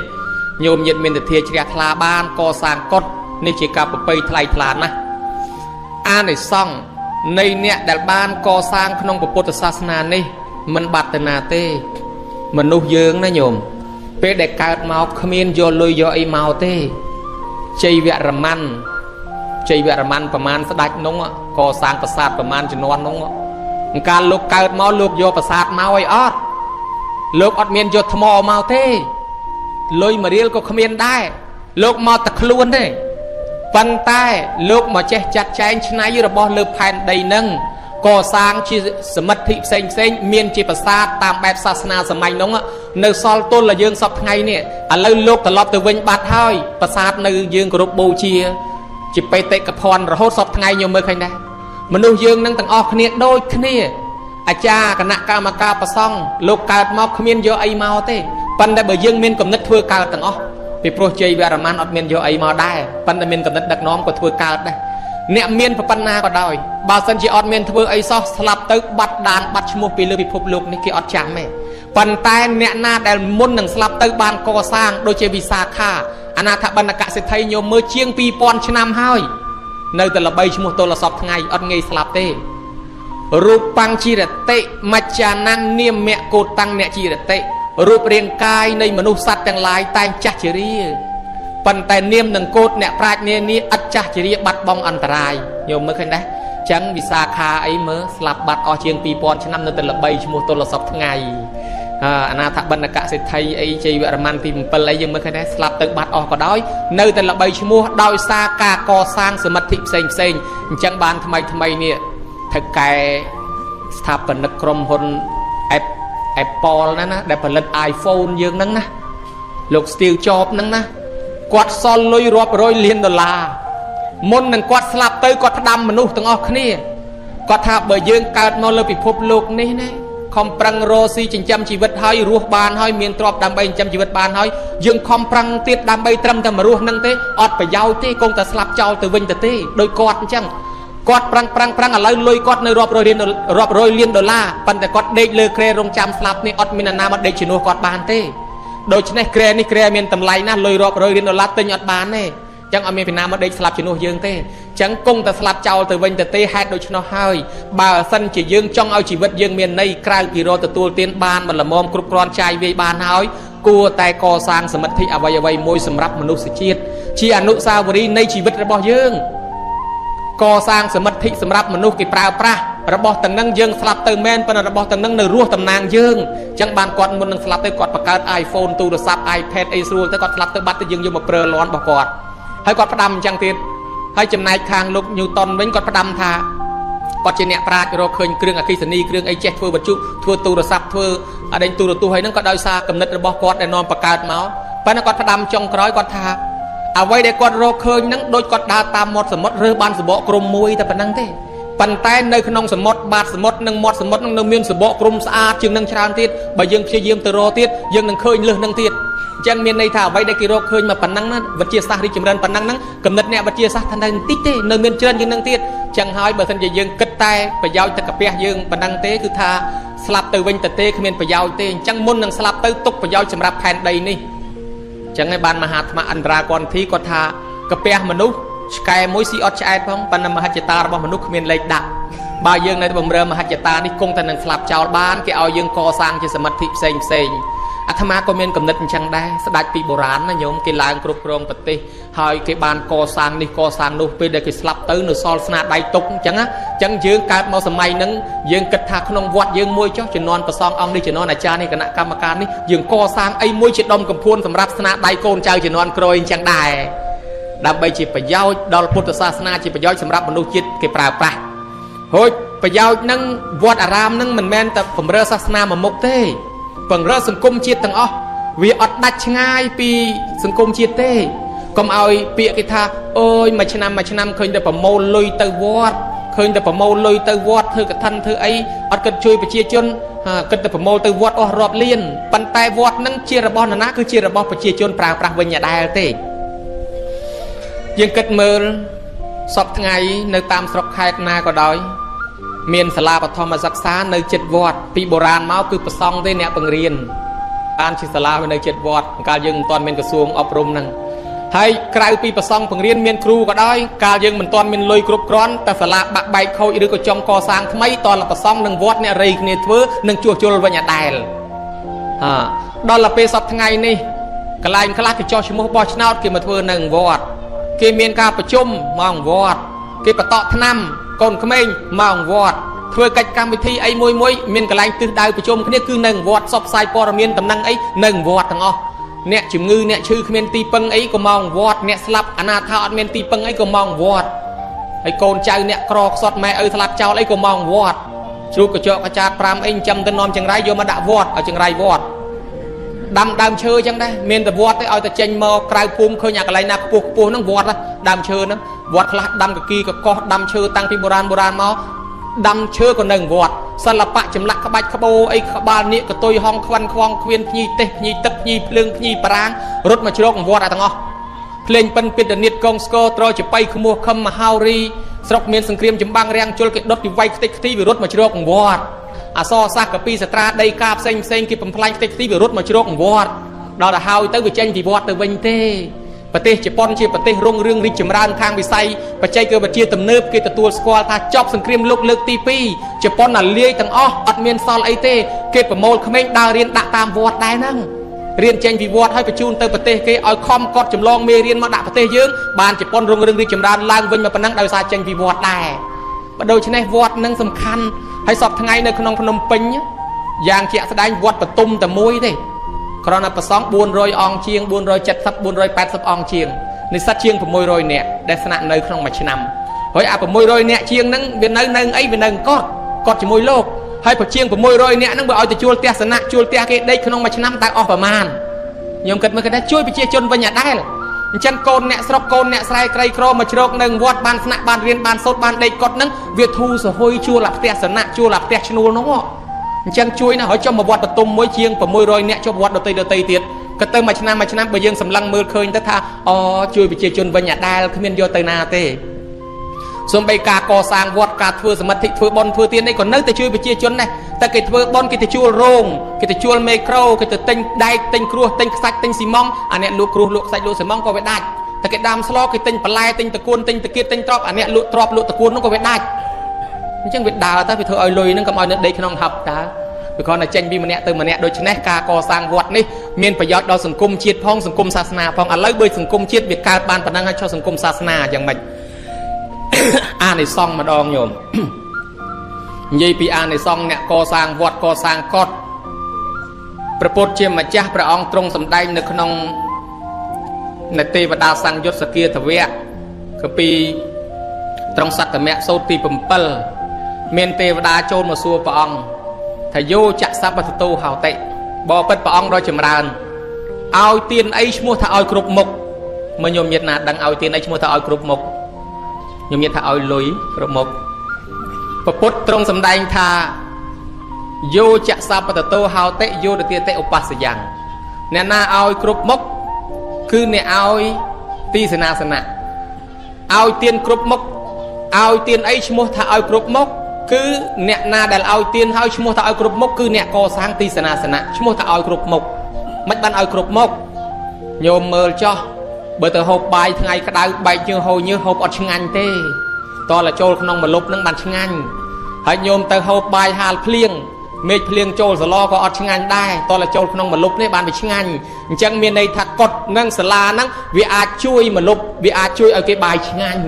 ញោមញាតិមានទធាជ្រះថ្លាបានកសាងកុដិនេះជាការប្រពៃថ្លៃថ្លាណាស់អានិសង្ឃនៃអ្នកដែលបានកសាងក្នុងពុទ្ធសាសនានេះមិនបាត់ទៅណាទេមនុស្សយើងណាញោមពេលដែលកើតមកគ្មានយកលុយយកអីមកទេជ័យវរ្ម័នប្រមាណស្ដេចនោះកសាងប្រាសាទប្រមាណជំនាន់នោះកាលលោកកើតមកលោកយកប្រាសាទមកឲ្យអត់លោកអត់មានយកថ្មមកទេលុយមួយរៀលក៏គ្មានដែរលោកមកតែខ្លួនទេប៉ុន្តែលោកមកចេះចាត់ចែងឆ្នៃរបស់លើផែនដីនឹងកសាងជាសមិទ្ធិផ្សេងមានជាប្រាសាទតាមបែបសាសនាសម័យនោះនៅសល់ទល់យើងសពថ្ងៃនេះឥឡូវលោកត្រឡប់ទៅវិញបាត់ហើយប្រាសាទនៅយើងគោរពបូជាបេតិកភណ្ឌរហូតសពថ្ងៃញោមមើលឃើញដែរមនុស្សយើងនឹងទាំងអស់គ្នាដូចគ្នាអាចារ្យគណៈកម្មការប្រសង់លោកកើតមកគ្មានយកអីមកទេប៉ុន្តែបើយើងមានគំនិតធ្វើកើតទាំងអស់ពីព្រោះជ័យវរ្ម័នអត់មានយកអីមកដែរប៉ុន្តែមានគំនិតដឹកនាំក៏ធ្វើកើតដែរអ្នកមានប្របណ្ណាក៏ដោយបើសិនជាអត់មានធ្វើអីសោះស្លាប់ទៅបាត់ដានបាត់ឈ្មោះពីលើពិភពលោកនេះគេអត់ចាំទេប៉ុន្តែអ្នកណាដែលមុននឹងស្លាប់ទៅបានកសាងដូចជាវិសាខាអនាថបណ្ឌកសិទ្ធិញោមមើលជាង 2000 ឆ្នាំហើយនៅតែល្បីឈ្មោះទល់សពថ្ងៃអត់ងាយស្លាប់ទេរូបបង្ជីរតិមច្ចានំនាមៈកោតាំងអ្នកជីរតិរូបរាងកាយនៃមនុស្សសត្វទាំងឡាយតែងចាស់ជរាប៉ុន្តែនាមនឹងកោតអ្នកប្រាជ្ញនានាឥតចាស់ជរាបាត់បង់អន្តរាយញោមមើលឃើញដែរចឹងវិសាខាអីមើលស្លាប់បាត់អស់ជាង 2000 ឆ្នាំនៅតែល្បីឈ្មោះទល់សពថ្ងៃ អាណាថាបណ្ឌកសិទ្ធិអីជ័យវរ្ម័នទី7អីយើងមើលឃើញដែរស្លាប់ទៅបាត់អស់ក៏ដោយនៅតែល្បីឈ្មោះដោយសារការកសាងសមិទ្ធិផ្សេងអញ្ចឹងបានថ្មីនេះថៅកែស្ថាបនិកក្រុមហ៊ុន Apple ណាដែលផលិត iPhone យើងហ្នឹងណាលោក Steve Jobs ហ្នឹងណាគាត់សល់លុយរាប់រយលានដុល្លារមុននឹងគាត់ស្លាប់ទៅគាត់ផ្ដាំមនុស្សទាំងអស់គ្នាគាត់ថាបើយើងកើតមកលើពិភពលោកនេះណាខំប្រឹងរកស៊ីចិញ្ចឹមជីវិតហើយរស់បានហើយមានទ្រព្យដើម្បីចិញ្ចឹមជីវិតបានហើយយើងខំប្រឹងទៀតដើម្បីត្រឹមតែមករស់នឹងទេអត់ប្រយោជន៍ទេគង់តែស្លាប់ចោលទៅវិញទៅទេដោយគាត់អញ្ចឹងគាត់ប្រឹងឥឡូវលុយគាត់នៅរាប់រយលានដុល្លារប៉ុន្តែគាត់ដេកលើគ្រែរងចាំស្លាប់នេះអត់មានណាមកដេកជំនួសគាត់បានទេដូច្នេះគ្រែនេះគ្រែមានតម្លៃណាស់លុយរាប់រយលានដុល្លារទិញអត់បានទេចឹងអត់មានពីណាមកដេកស្លាប់ជំនួសយើងទេចឹងគង់តែស្លាប់ចោលទៅវិញទៅទេហេតុដូច្នោះហើយបើសិនជាយើងចង់ឲ្យជីវិតយើងមានន័យក្រៅពីរកទទួលទានបានមិនល្មមគ្រប់គ្រាន់ចាយវាយបានហើយគួរតែកសាងសមិទ្ធិអ្វីមួយសម្រាប់មនុស្សជាតិជាអនុស្សាវរីយ៍នៃជីវិតរបស់យើងកសាងសមិទ្ធិសម្រាប់មនុស្សគេប្រើប្រាស់របស់ទាំងនឹងយើងស្លាប់ទៅមែនប៉ុន្តែរបស់ទាំងនឹងនៅរស់តំណាងយើងចឹងបានគាត់មុននឹងស្លាប់ទៅគាត់បង្កើត iPhone ទូរស័ព្ទ iPad អីស្រួលទៅគាត់ស្លាប់ទៅបាត់ទៅយើងយកមកប្រើលាន់របស់គាត់ហើយគាត់ផ្ដាំអញ្ចឹងទៀតហើយចំណែកខាងលោក Newton វិញគាត់ផ្ដាំថាគាត់ជាអ្នកប្រាជ្ញរកឃើញគ្រឿងអគ្គិសនីគ្រឿងអីចេះធ្វើវត្ថុធ្វើទូរស័ព្ទធ្វើអដេញទូរទស្សន៍ហើយហ្នឹងក៏ដោយសារគំនិតរបស់គាត់ដែលនាំបង្កើតមកប៉ុន្តែគាត់ផ្ដាំចុងក្រោយគាត់ថាអ្វីដែលគាត់រកឃើញហ្នឹងដូចគាត់ដើរតាមមាត់សមុទ្ររើសបានសបកក្រុមមួយតែប៉ុណ្្នឹងទេប៉ុន្តែនៅក្នុងសមុទ្របាតសមុទ្រនិងមាត់សមុទ្រនឹងនៅមានសបកក្រុមស្អាតជាងនឹងច្រើនទៀតបើយើងព្យាយាមទៅរកទៀតយើងនឹងឃើញលើសនឹងទៀតអញ្ចឹងមានន័យថាអ្វីដែលគេរកឃើញមកប៉ុណ្ណឹងណាវិទ្យាសាស្ត្ររីកចម្រើនប៉ុណ្ណឹងហ្នឹងគំនិតអ្នកវិទ្យាសាស្ត្រថានៅបន្តិចទេនៅមានច្រើនជាងនឹងទៀតអញ្ចឹងហើយបើមិនជាយើងគិតតែប្រយោជន៍ទឹកកាពះយើងប៉ុណ្ណឹងទេគឺថាស្លាប់ទៅវិញទៅទេគ្មានប្រយោជន៍ទេអញ្ចឹងមុននឹងស្លាប់ទៅទុកប្រយោជន៍សម្រាប់ផែនដីនេះអញ្ចឹងហើយបានមហាអាត្មាអន្តរាគន្ធីគាត់ថាកាពះមនុស្សឆ្កែមួយស៊ីអត់ឆ្អែតផងប៉ុន្តែមហិច្ឆតារបស់មនុស្សគ្មានលេខដាក់បើយើងនៅតែបំរើមហិច្ឆតានេះគង់តែនឹងស្លាប់ចោលបានគេឲ្យយើងកសាងជាសមិទ្ធិផ្សេងអាត្មាក៏មានគំនិតអញ្ចឹងដែរស្ដេចពីបុរាណណាញោមគេឡើងគ្រប់គ្រងប្រទេសហើយគេបានកសាងនេះកសាងនោះពេលដែលគេស្លាប់ទៅនៅសល់ស្នាដៃទុកអញ្ចឹងណាអញ្ចឹងយើងកើតមកសម័យហ្នឹងយើងគិតថាក្នុងវត្តយើងមួយចុះជំនាន់ប្រសងអង្គនេះជំនាន់អាចារ្យនេះគណៈកម្មការនេះយើងកសាងអីមួយជាដុំកំភួនសម្រាប់ស្នាដៃកូនចៅជំនាន់ក្រោយអញ្ចឹងដែរដើម្បីជាប្រយោជន៍ដល់ពុទ្ធសាសនាជាប្រយោជន៍សម្រាប់មនុស្សជាតិគេប្រើប្រាស់រួចប្រយោជន៍នឹងវត្តអារាមនឹងមិនមែនតែបំរើសាសនាមួយមុខទេបង្រើសង្គមជាតិទាំងអស់វាអត់ដាច់ឆ្ងាយពីសង្គមជាតិទេកុំឲ្យពាក្យគេថាអូយមួយឆ្នាំឃើញតែប្រមូលលុយទៅវត្តឃើញតែប្រមូលលុយទៅវត្តធ្វើកឋិនធ្វើអីអត់គិតជួយប្រជាជនគិតតែប្រមូលទៅវត្តអស់រាប់លានប៉ុន្តែវត្តនឹងជារបស់នរណាគឺជារបស់ប្រជាជនប្រើប្រាស់វិញដដែលទេយើងគិតមើលសពថ្ងៃនៅតាមស្រុកខេត្តណាក៏ដោយមានសាលាបឋមសិក្សានៅជិតវត្តពីបុរាណមកគឺប្រសង់ទេអ្នកបង្រៀនបានជាសាលានៅជិតវត្តកាលយើងមិនទាន់មានក្រសួងអប់រំហ្នឹងហើយក្រៅពីប្រសង់បង្រៀនមានគ្រូក៏ដោយកាលយើងមិនទាន់មានលុយគ្រប់គ្រាន់តែសាលាបាក់បែកខូចឬក៏ចង់កសាងថ្មីតលប្រសង់នឹងវត្តអ្នករៃគ្នាធ្វើនឹងជួសជុលវិញអដែលដល់ទៅពេលសពថ្ងៃនេះកន្លែងខ្លះគេចោះឈ្មោះបោះឆ្នោតគេមកធ្វើនៅវត្តគេមានការប្រជុំមកវត្តគេបតក់ថ្នាំកូនក្មេងមកវត្តធ្វើកិច្ចកម្មវិធីអីមួយមានកន្លែងទិសដៅប្រជុំគ្នាគឺនៅវត្តសពផ្សាយព័ត៌មានតំណែងអីនៅវត្តទាំងអស់អ្នកជំងឺអ្នកឈឺគ្មានទីពឹងអីក៏មកវត្តអ្នកស្លាប់អនាថាអត់មានទីពឹងអីក៏មកវត្តហើយកូនចៅអ្នកក្រខ្សត់ម៉ែឪស្លាប់ចោលអីក៏មកវត្តជ្រូកកញ្ចក់កចាត5អីចាំទៅនាំចង្រៃយកមកដាក់វត្តឲ្យចង្រៃវត្តដាំដើមឈើអញ្ចឹងដែរមានតែវត្តទេឲ្យតែចេញមកក្រៅភូមិឃើញអាកន្លែងណាខ្ពស់ហ្នឹងវត្តដើមឈើហ្នឹងវត្តខ្លះដាំកគីកកោះដាំឈើតាំងពីបុរាណមកដាំឈើក៏នៅវត្តសិល្បៈចម្លាក់ក្បាច់ក្បូរអីក្បាលនាគកតុយហងខ្វាន់ខ្វងខ្វៀនភ្ញីទេសភ្ញីទឹកភ្ញីភ្លើងភ្ញីប្រាងរត់មកជ្រកវត្តទាំងអស់ភ្លេងប៉ិនពិតនិតកងស្គរត្រចបៃខ្មោះខឹមមហោរីស្រុកមានសង្គ្រាមចម្បាំងរាំងជុលគេដុតពីវៃខ្ទេចខ្ទីវារត់មកជ្រកវត្តអសរសាស្ត្រកពីសត្រាដីកាផ្សេងគេបំផ្លាញខ្ទេចខ្ទីវារត់មកជ្រកវត្តដល់ទៅហើយទៅវាចេញពីវត្តទៅវិញទេប្រទេសជប៉ុនជាប្រទេសរុងរឿងរីកចម្រើនខាងវិស័យបច្ចេកវិទ្យាទំនើបគេទទួលស្គាល់ថាចប់សង្គ្រាមលោកលើកទី2ជប៉ុនលាយទាំងអស់អត់មានសល់អីទេគេប្រមូលក្មេងដើររៀនដាក់តាមវត្តដែរហ្នឹងរៀនចេញពីវត្តហើយបញ្ជូនទៅប្រទេសគេឲ្យខំកត់ចម្លងមេរៀនមកដាក់ប្រទេសយើងបានជប៉ុនរុងរឿងរីកចម្រើនឡើងវិញមកប៉ុណ្ណឹងដោយសារចេញពីវត្តដែរបើដូច្នេះវត្តនឹងសំខាន់ហើយសពថ្ងៃនៅក្នុងភ្នំពេញ យ៉ាងជាក់ស្ដែងវត្តបទុមតែមួយទេគ្រាន់តែប្រសង400អង្គជាង470 480អង្គជាងនិស្សិតជាង600នាក់ដែលស្នាក់នៅក្នុងមួយឆ្នាំហើយអា600នាក់ជាងហ្នឹងវានៅអីវានៅកត់ជាមួយលោកហើយប្រជាង600នាក់ហ្នឹងបើឲ្យទៅជួលផ្ទះសនៈជួលផ្ទះគេដេកក្នុងមួយឆ្នាំតើអស់ប្រមាណខ្ញុំគិតមើលគេថាជួយប្រជាជនវិញអាដែរអញ្ចឹងកូនអ្នកស្រុកកូនអ្នកស្រែក្រីក្រមកជ្រកនៅវត្តបានស្នាក់បានរៀនបានសូត្របានដេកកត់ហ្នឹងវាធូរសហុយជួលអាផ្ទះសនៈជួលអាផ្ទះឈ្នួលហ្នឹងអញ្ចឹងជួយណាហើយចុះមកវត្តបទុមមួយជាង600នាក់ចុះវត្តដតីទៀតក៏ទៅមួយឆ្នាំបើយើងសម្លឹងមើលឃើញទៅថាអូជួយប្រជាជនវិញអាដែលគ្មានយកទៅណាទេសូម្បីការកសាងវត្តការធ្វើសមិទ្ធិធ្វើបុណ្យធ្វើទាននេះក៏នៅតែជួយប្រជាជនដែរតែគេធ្វើបុណ្យគេទៅជួលរោងគេទៅជួលមេក្រូគេទៅទិញដែកទិញគ្រួសទិញខ្សាច់ទិញស៊ីម៉ង់អាអ្នកលក់គ្រួសលក់ខ្សាច់លក់ស៊ីម៉ង់ក៏វាដាច់តែគេដាំស្លគេទិញបន្លែទិញតកួនទិញតកៀតទិញទ្រព្យអាអ្នកលក់ទ្រព្យលក់តកួននោះក៏វាដាច់អញ្ចឹងវាដើរទៅវាធ្វើឲ្យលុយហ្នឹងកុំឲ្យនៅដេកក្នុងហឹបតើវាគ្រាន់តែចេញពីម្នាក់ទៅម្នាក់ដូច្នេះការកសាងវត្តនេះមានប្រយោជន៍ដល់សង្គមជាតិផងសង្គមសាសនាផងឥឡូវបើសង្គមជាតិវាកើតបានប៉ុណ្ណឹងហើយចុះសង្គមសាសនាយ៉ាងម៉េចអានិសង្សម្ដងញោមនិយាយពីអានិសង្សអ្នកកសាងវត្តកសាងកុដិព្រះពុទ្ធជាម្ចាស់ព្រះអង្គទ្រង់សម្ដែងនៅក្នុងនៃទេវតាសង្យុត្តសគាធវៈគឺពីត្រង់សត្តមៈសូត្រទី7មានទេវតាចូលមកសួរព្រះអង្គថាយោចសពតតោហោតិបបិទ្ធព្រះអង្គដ៏ចម្រើនឲ្យទានអីឈ្មោះថាឲ្យគ្រប់មុខមើលញោមញាតិណាដឹងឲ្យទានអីឈ្មោះថាឲ្យគ្រប់មុខញោមញាតិថាឲ្យលុយគ្រប់មុខព្រះពុទ្ធទ្រង់សម្ដែងថាយោចសពតតោហោតិយោទតិតិឧបស្សយ៉ាងអ្នកណាឲ្យគ្រប់មុខគឺអ្នកឲ្យទីសេនាសនៈឲ្យទានគ្រប់មុខឲ្យទានអីឈ្មោះថាឲ្យគ្រប់មុខគឺអ្នកណាដែលឲ្យទានហើយឈ្មោះថាឲ្យគ្រប់មុខគឺអ្នកកសាងទីសេនាសនៈឈ្មោះថាឲ្យគ្រប់មុខមិនបានឲ្យគ្រប់មុខញោមមើលចោះបើទៅហូបបាយថ្ងៃក្តៅបែកជើងហូរញើសហូបអត់ឆ្ងាញ់ទេតើចូលក្នុងម្លប់នឹងបានឆ្ងាញ់ហើយញោមទៅហូបបាយហាលភ្លៀងមេឃភ្លៀងចូលសឡក៏អត់ឆ្ងាញ់ដែរតើចូលក្នុងម្លប់នេះបានវាឆ្ងាញ់អញ្ចឹងមានន័យថាកុដិនិងសាលាហ្នឹងវាអាចជួយម្លប់វាអាចជួយឲ្យគេបាយឆ្ងាញ់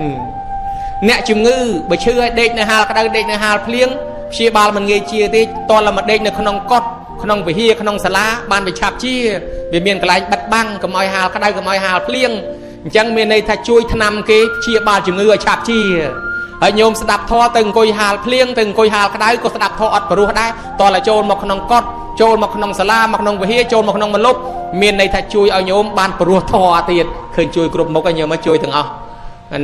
អ្នកជំងឺបើឈឺឲ្យដេកនៅហាលក្តៅដេកនៅហាលភ្លៀងព្យាបាលមិនងាយជាទេតើមកដេកនៅក្នុងកុដិក្នុងវិហារក្នុងសាលាបានវាឆាប់ជាវាមានកន្លែងបិទបាំងកុំឲ្យហាលក្តៅកុំឲ្យហាលភ្លៀងអញ្ចឹងមានន័យថាជួយថ្នាំគេព្យាបាលជំងឺឲ្យឆាប់ជាហើយញោមស្ដាប់ធម៌ទៅអង្គុយហាលភ្លៀងទៅអង្គុយហាលក្តៅក៏ស្ដាប់ធម៌អត់ព្រោះដែរតើចូលមកក្នុងកុដិចូលមកក្នុងសាលាមកក្នុងវិហារចូលមកក្នុងម្លប់មានន័យថាជួយឲ្យញោមបានព្រោះធម៌ទៀតឃើញជួយគ្រប់មុខឲ្យញោមមកជួយទាំងអស់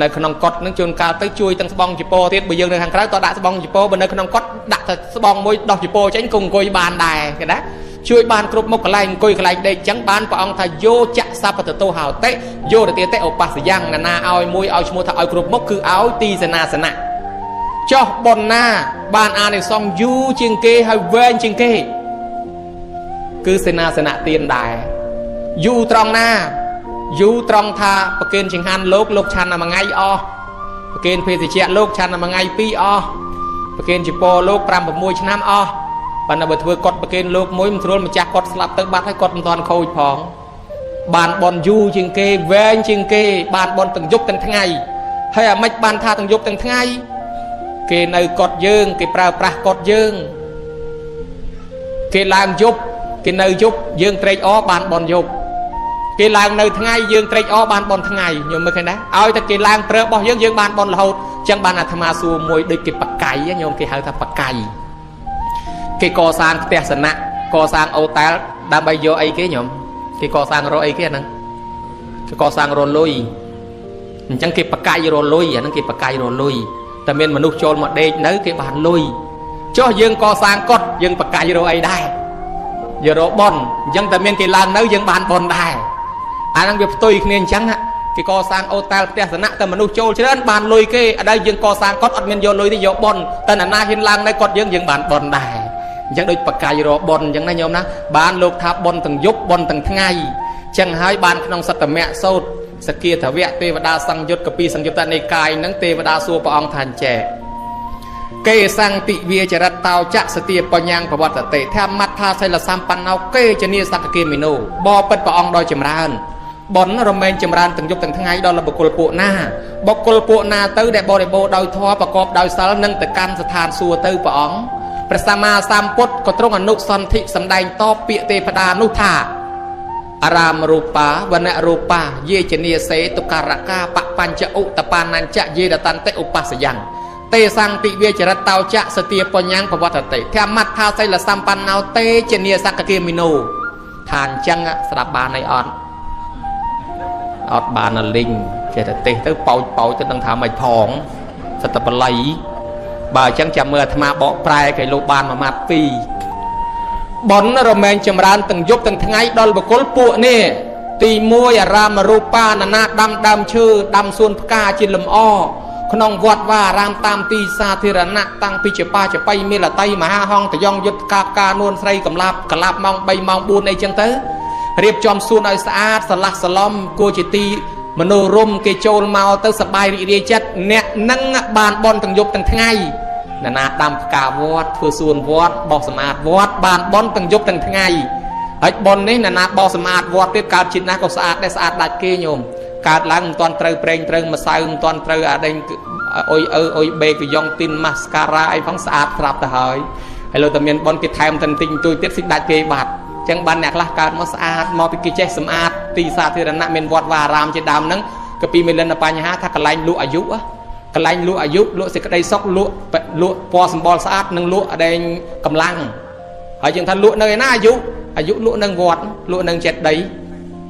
នៅក្នុងកុដិនឹងជួនកាលទៅជួយទាំងស្បង់ចពោទៀតបើយើងនៅខាងក្រៅតដាក់ស្បង់ចពោបើនៅក្នុងកុដិដាក់តែស្បង់មួយដោះចពោចេញក៏អង្គុយបានដែរគេណាជួយបានគ្រប់មុខកន្លែងអង្គុយកន្លែងដេកអញ្ចឹងបានព្រះអង្គថាយោចសពតតោហោតិយោទតិតិឧបស្សយ៉ាងណាឲ្យមួយឲ្យឈ្មោះថាឲ្យគ្រប់មុខគឺឲ្យទីសេនាសនៈចោះប៉ុនណាបានអានិសង្សយូរជាងគេហើយវែងជាងគេគឺសេនាសនៈទានដែរយូរត្រង់ណាយូរត្រង់ថាប្រគេនចង្ហាន់លោកឆាន់តែមួយថ្ងៃអស់ប្រគេនភេសជ្ជៈលោកឆាន់តែមួយថ្ងៃ2អស់ប្រគេនចពោលោក5 6ឆ្នាំអស់បើនៅបើធ្វើកុដិប្រគេនលោកមួយមិនស្រួលម្ចាស់កុដិស្លាប់ទៅបាត់ហើយកុដិមិនទាន់ខូចផងបានបនយូរជាងគេវែងជាងគេបានបនទាំងយប់ទាំងថ្ងៃហើយអាម៉េចបានថាទាំងយប់ទាំងថ្ងៃគេនៅកុដិយើងគេប្រើប្រាស់កុដិយើងគេឡើងយប់គេនៅយប់យើងត្រេកអរបានបនយប់គេឡើងនៅថ្ងៃយើងត្រេកអរបានបនថ្ងៃញោមមើលឃើញដែរឲ្យតែគេឡើងប្រើរបស់យើងបានបនរហូតអញ្ចឹងបានអាត្មាសួរមួយដូចគេបកាយញោមគេហៅថាបកាយគេកសាងផ្ទះសនៈកសាងអូតែលដើម្បីយកអីគេញោមគេកសាងរកអីគេអាហ្នឹងគេកសាងរលុយអញ្ចឹងគេបកាយរលុយអាហ្នឹងគេបកាយរលុយតែមានមនុស្សចូលមកដេកនៅគេបានលុយចុះយើងកសាងកុដិយើងបកាយរកអីដែរយករកបនអញ្ចឹងតែមានគេឡើងនៅយើងបានបនដែរអាហ្នឹងវាផ្ទុយគ្នាអញ្ចឹងគេកសាងអូតែលផ្ទះសនៈតែមនុស្សចូលច្រើនបានលុយគេអត់ដែលយើងកសាងកុដិអត់មានយកលុយទេយកបនតែណាហ៊ានឡើងនៅកុដិយើងបានបនដែរអញ្ចឹងដូចបកាយរកបនអញ្ចឹងណាញោមណាបានលោកថាបនទាំងយប់បនទាំងថ្ងៃអញ្ចឹងហើយបានក្នុងសត្តមៈសូត្រសគាធវៈទេវតាសង្យុត្តកពីសង្យុត្តនិកាយហ្នឹងទេវតាសួរព្រះអង្គថាអញ្ចេះកេសង្តិវាចរិតតោចសទាបញ្ញាងប្រវត្តិតេថាមត្ថាសិលសម្បណ្ណោកេជនីសក្កិមីណូបបិទ្ធព្រះអង្គដោយចម្រើនបនរមែងចម្រើនទាំងយប់ទាំងថ្ងៃដល់បុគ្គលពួកណាបុគ្គលពួកណាទៅដែលបរិបូរដោយធម៌ប្រកបដោយសិលនឹងទៅកាន់ស្ថានសួគ៌ទៅព្រះអង្គ ព្រះសម្មាសម្ពុទ្ធក៏ទ្រង់អនុសន្ធិសម្ដែងតបពាក្យទេវតានោះថាអារាមរូបាវណ្ណរូបាយេជនីសេតុការកាបបញ្ចឧតបានញ្ចយេដតន្តិឧបស្សយ៉ាងទេសង្តិវិចរិតតោចៈសទាបញ្ញងប្រវត្តិតិធម្មថាសីលសម្បណ្ណោទេជនីសកគិមីណូថាអញ្ចឹងស្ដាប់បានហើយអត់បានលីងចេះតែទេសទៅប៉ោចទៅដឹងថាមិនផងសតបល័យបើអញ្ចឹងចាំមើលអាត្មាបកប្រែគេលោកបានមួយម៉ាត់ពីរបនរមែងចម្រើនទាំងយប់ទាំងថ្ងៃដល់បុគ្គលពួកនេះទី1អារាមរូបាណានាដាំដើមឈើដាំសួនផ្កាជាលំអក្នុងវត្តវាអារាមតាមទីសាធារណៈតាំងពីចបាចបៃមេលតៃមហាហង្សតយងយុទ្ធកាបការនួនស្រីកម្លាប់ម៉ោង3ម៉ោង4អីចឹងទៅរៀបចំសួនឲ្យស្អាតស្រឡះស្រឡំគួរជាទីមនោរម្យគេចូលមកទៅសប្បាយរីករាយចិត្តអ្នកនឹងបានបនទាំងយប់ទាំងថ្ងៃណានាដាំផ្កាវត្តធ្វើសួនវត្តបោះសម្អាតវត្តបានបនទាំងយប់ទាំងថ្ងៃហើយបននេះណានាបោះសម្អាតវត្តទៀតកើតជាតិណាក៏ស្អាតដែរស្អាតដាច់គេញោមកើតឡើងមិនទាន់ត្រូវប្រេងត្រូវម្សៅមិនទាន់ត្រូវអាដេញអុយបេកយ៉ងទីនម៉ាស្ការ៉ាអីផងស្អាតស្រាប់ទៅហើយលើតែមានបនគេថែមតិចតិចទួយទៀតស៊ីដាច់គេបាត់ចឹងបានអ្នកខ្លះកើតមកស្អាតមកពីគេចេះសម្អាតទីសាធារណៈមានវត្តវាអារាមជាដើមហ្នឹងក៏ពីមានលិនបញ្ហាថាកន្លែងលក់អាយុកន្លែងលក់អាយុលក់សេចក្តីសុខលក់ពណ៌សម្បល់ស្អាតនិងលក់អដែងកម្លាំងហើយយើងថាលក់នៅឯណាអាយុលក់នៅវត្តលក់នៅចេតិយ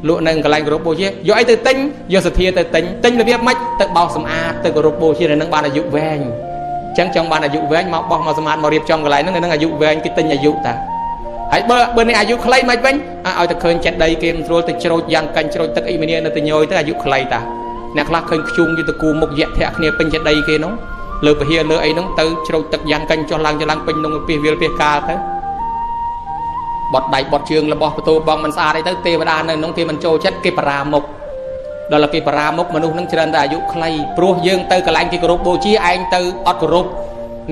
លក់នៅកន្លែងគោរពបូជាយកអីទៅទិញយកសទ្ធាទៅទិញរបៀបម៉េចទៅបោសសម្អាតទៅគោរពបូជានៅនឹងបានអាយុវែងអញ្ចឹងចង់បានអាយុវែងមកបោះមកសម្អាតមករៀបចំកន្លែងហ្នឹងនឹងអាយុវែងគេទិញអាយុតាហើយបើនេះអាយុខ្លីមិនវិញឲ្យតែឃើញចេតិយគេមិនស្រួលទៅច្រូចយ៉ាងកាញ់ច្រូចទឹកអីមាននៅទៅញយទៅអាយុខ្លីតាអ្នកខ្លះឃើញខ្ជុំយទៅគូមុខយៈធាក់គ្នាពេញចេតិយគេនោះលើពហិលើអីនោះទៅច្រូចទឹកយ៉ាងកាញ់ចុះឡើងពេញនោះពីវាលពីកាលទៅបត់ដៃបត់ជើងរបស់បន្ទោបងមិនស្អាតអីទៅទេវតានៅនោះគេមិនចូលចិត្តគេបរាមុខដល់គេបរាមុខមនុស្សនឹងច្រើនតែអាយុខ្លីព្រោះយើងទៅកន្លែងគេគោរពបូជាឯងទៅអត់គោរព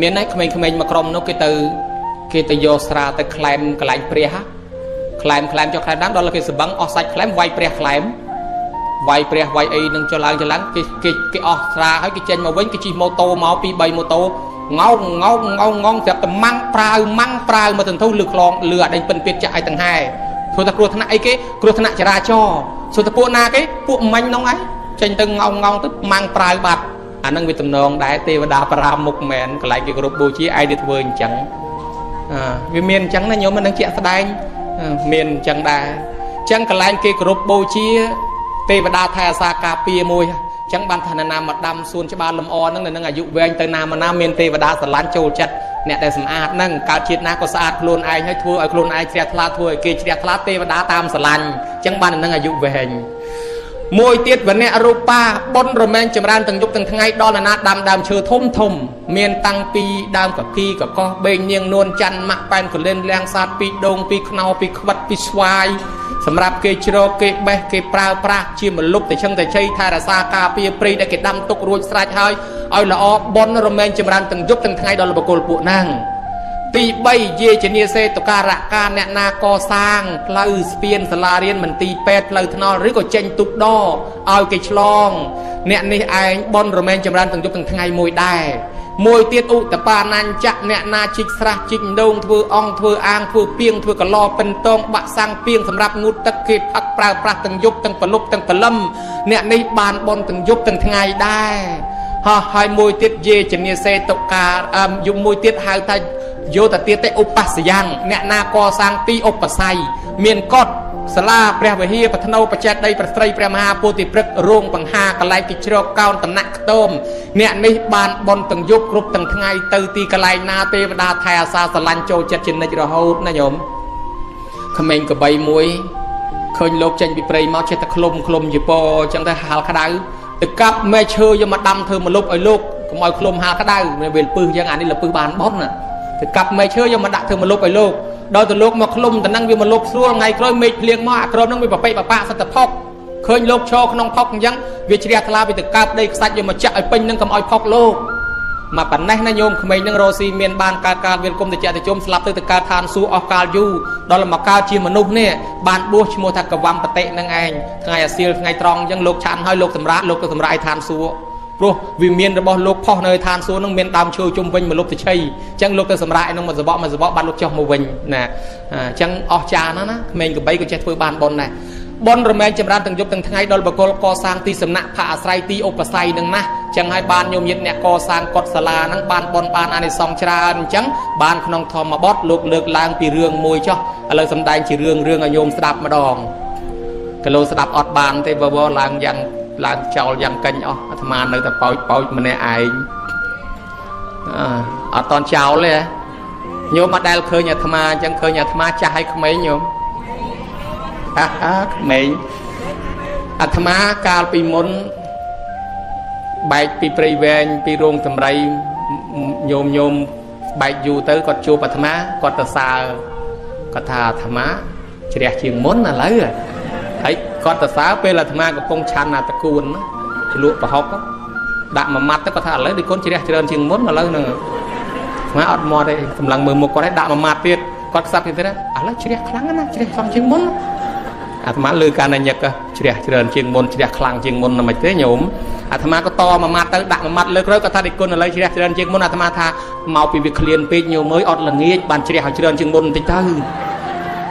មានហើយក្មេងៗមកក្រុមនោះគេទៅយកស្រាទៅក្លែមកន្លែងព្រះក្លែមចុះក្លែមដើមដល់គេសបឹងអស់សាច់ក្លែមវាយព្រះក្លែមវាយព្រះវាយអីនឹងចុះឡើងគេអស់ស្រាហើយគេចេញមកវិញគេជិះម៉ូតូមក2 3ម៉ូតូងោងស្រាប់តែម៉ាំងប្រាវមកទន្ទុះលឺខ្លងលឺអដេញពិនពេតចាក់ឲ្យទាំងហែព្រោះតែគ្រោះថ្នាក់អីគេគ្រោះថ្នាក់ចរាចរណ៍សុទ្ធតែពួកណាគេពួកមាញ់នោះឯងចេញទៅងោងទៅម៉ាំងប្រាវបាត់អានឹងវាតំណងដែរទេវតាប្រាមុខមែនកន្លែងគេគោរពបូជាឯងទៅធ្វើអញ្ចឹងវាមានអញ្ចឹងណាញោមមិននឹងជាក់ស្ដែងមានអញ្ចឹងដែរអញ្ចឹងកន្លែងគេគោរពបូជាទេវតាថែអាសាការពារមួយអញ្ចឹងបានថាណាមកដាំសួនច្បារលំអហ្នឹងនៅនឹងអាយុវែងទៅណាមកណាមានទេវតាស្រឡាញ់ចូលចិត្តអ្នកដែលសម្អាតហ្នឹងកើតជាតិណាក៏ស្អាតខ្លួនឯងហើយធ្វើឲ្យខ្លួនឯងជ្រះថ្លាធ្វើឲ្យគេជ្រះថ្លាទេវតាតាមស្រឡាញ់អញ្ចឹងបាននឹងអាយុវែងមួយទៀតវណ្ណៈរូបាបុណ្យរមែងចម្រើនទាំងយប់ទាំងថ្ងៃដល់ណាដាំដើមឈើធំមានតាំងពីដើមកគីកកោះបេងនាងនួនច័ន្ទម៉ាក់ប៉ែនកលិនលៀងសាទពីដងពីខ្នោពីខ្វិតពីស្វាយសម្រាប់គេជ្រកគេបេះគេប្រើប្រាស់ជាមលុបតែឆឹងតែជ័យថែរក្សាការពារព្រៃដែលគេដាំទុករួចស្រេចហើយឲ្យល្អបុណ្យរមែងចម្រើនទាំងយប់ទាំងថ្ងៃដល់បុគ្គលពួកហ្នឹងទី3យាជនីសេតុការៈការអ្នកណាកសាងផ្លូវស្ពានសាលារៀនមន្ទីរពេទ្យផ្លូវថ្នល់ឬក៏ចេញទូកដឲ្យគេឆ្លងអ្នកនេះឯងបុណ្យរមែងចម្រើនទាំងយប់ទាំងថ្ងៃមួយដែរមួយទៀតឧតបានញ្ចៈអ្នកណាជីកស្រះជីកដូងធ្វើអង្គធ្វើអាងធ្វើពីងធ្វើកឡោពិនតងបាក់សាំងពីងសម្រាប់ងូតទឹកគេផឹកប្រើប្រាស់ទាំងយប់ទាំងប្រលប់ទាំងព្រលឹមអ្នកនេះបានបុណ្យទាំងយប់ទាំងថ្ងៃដែរហើយមួយទៀតយាជនីសេតុការយុមួយទៀតហៅថាយោតទៀតទេឧបស្សយ៉ាងអ្នកណាកសាងទីឧបស័យមានកត់សាលាព្រះវិហារបឋនោបច្ចេតដីប្រស្រីព្រះមហាពោធិព្រឹក្សរោងបង្ហាកន្លែងគេជ្រកកោនតំណាក់ខ្ទមអ្នកនេះបានបន់ទាំងយប់គ្រប់ទាំងថ្ងៃទៅទីកន្លែងណាទេវតាថែអាសាស្រឡាញ់ចូលចិត្តជានិច្ចរហូតណាញោមក្មេងកបីមួយឃើញលោកចេញពីព្រៃមកចេះតែឃ្លុំជាពអញ្ចឹងទៅហាលក្តៅទៅកាប់មេឈើយកមកដាំធ្វើមកលុបឲ្យលោកកុំឲ្យឃ្លុំហាលក្តៅវាលពឹសអញ្ចឹងអានេះលពឹសបានបន់ណាទៅកាប់មេឈើយកមកដាក់ធ្វើមកលុបឲ្យលោកដល់ទៅលោកមកឃ្លុំតំណឹងវាមកលុបស្រួលថ្ងៃក្រោយមេឃភ្លៀងមកអាក្រមហ្នឹងវាប្រពេកបបាក់សត្វផុកឃើញលោកឈរក្នុងផុកអញ្ចឹងវាជ្រះថ្លាវាទៅកើបដីខ្សាច់យកមកចាក់ឲ្យពេញនឹងកុំឲ្យផុកលោកមកប៉ណ្ណេះណាញោមក្មេងនឹងរស់ស៊ីមានបានកើតការវាលគុំទៅចាក់ទៅជុំស្លាប់ទៅកើតឋានសួគ៌អស់កាលយូរដល់មកកើតជាមនុស្សនេះបានបួសឈ្មោះថាកវ៉ាំបតិនឹងឯងថ្ងៃអាសៀលថ្ងៃត្រង់អញ្ចឹងលោកឆាន់ហើយលោកសម្រាប់លោកទៅសម្រាប់ឲ្យឋានសួគ៌ ព្រោះវិមានរបស់លោកផុសនៅឋានសួគ៌នឹងមានដើមឈើជុំវិញមកលុបទៅឆីអញ្ចឹងលោកទៅសម្រាប់នឹងមកសបកបាត់លោកចុះមកវិញណាអញ្ចឹងអស់ចាណាណាក្មេងកបីក៏ចេះធ្វើបានបុណ្យដែរបុណ្យរមែងចម្រើនទាំងយប់ទាំងថ្ងៃដល់បកលកសាងទីសំណាក់ផាអាស្រ័យទីឧបស័យនឹងណាអញ្ចឹងឲ្យបានញោមញាតអ្នកកសាងកុដិសាលាហ្នឹងបានបុណ្យបានអានិសង្សច្រើនអញ្ចឹងបានក្នុងធម្មបទលោកលើកឡើងពីរឿងមួយចុះឥឡូវសំដែងជារឿងឲ្យញោមស្ដាប់ម្ដងគីឡូស្ដាប់អត់បានទេបបឡើងយ៉ាងឡើងចោលយ៉ាងកិញអស់អាត្មានៅតែប៉ោចម្នាក់ឯងអត់តន់ចោលទេញោមអត់ដែលឃើញអាត្មាអញ្ចឹងឃើញអាត្មាចាស់ឲ្យក្មេងញោមក្មេងអាត្មាកាលពីមុនបែកពីព្រៃវែងពីរោងតម្រៃញោមបែកយូរទៅគាត់ជួបអាត្មាគាត់ទៅសើគាត់ថាអាត្មាជ្រះជាងមុនឥឡូវហើយគាត់ទៅសើពេលអាត្មាកំពុងឆាន់អាតកួនជ្លក់ប្រហុកដាក់មួយម៉ាត់ទៅគាត់ថាឥឡូវដូចកូនជ្រះច្រើនជាងមុនឥឡូវហ្នឹងអាត្មាអត់មកទេកម្លាំងមើលមុខគាត់ឲ្យដាក់មួយម៉ាត់ទៀតគាត់ខ្សាប់ទៀតឥឡូវជ្រះខ្លាំងណាស់ជ្រះខ្លាំងជាងមុនអាត្មាលើការណញឹកជ្រះច្រើនជាងមុនជ្រះខ្លាំងជាងមុនណាមិនទេញោមអាត្មាក៏តមួយម៉ាត់ទៅដាក់មួយម៉ាត់លើក្រោយគាត់ថាដូចគុណឥឡូវជ្រះច្រើនជាងមុនអាត្មាថាមកពីវាឃ្លានពេកញោមអើយអត់ល្ងាចបានជ្រះឲ្យច្រើនជាងមុនបន្តិចទៅ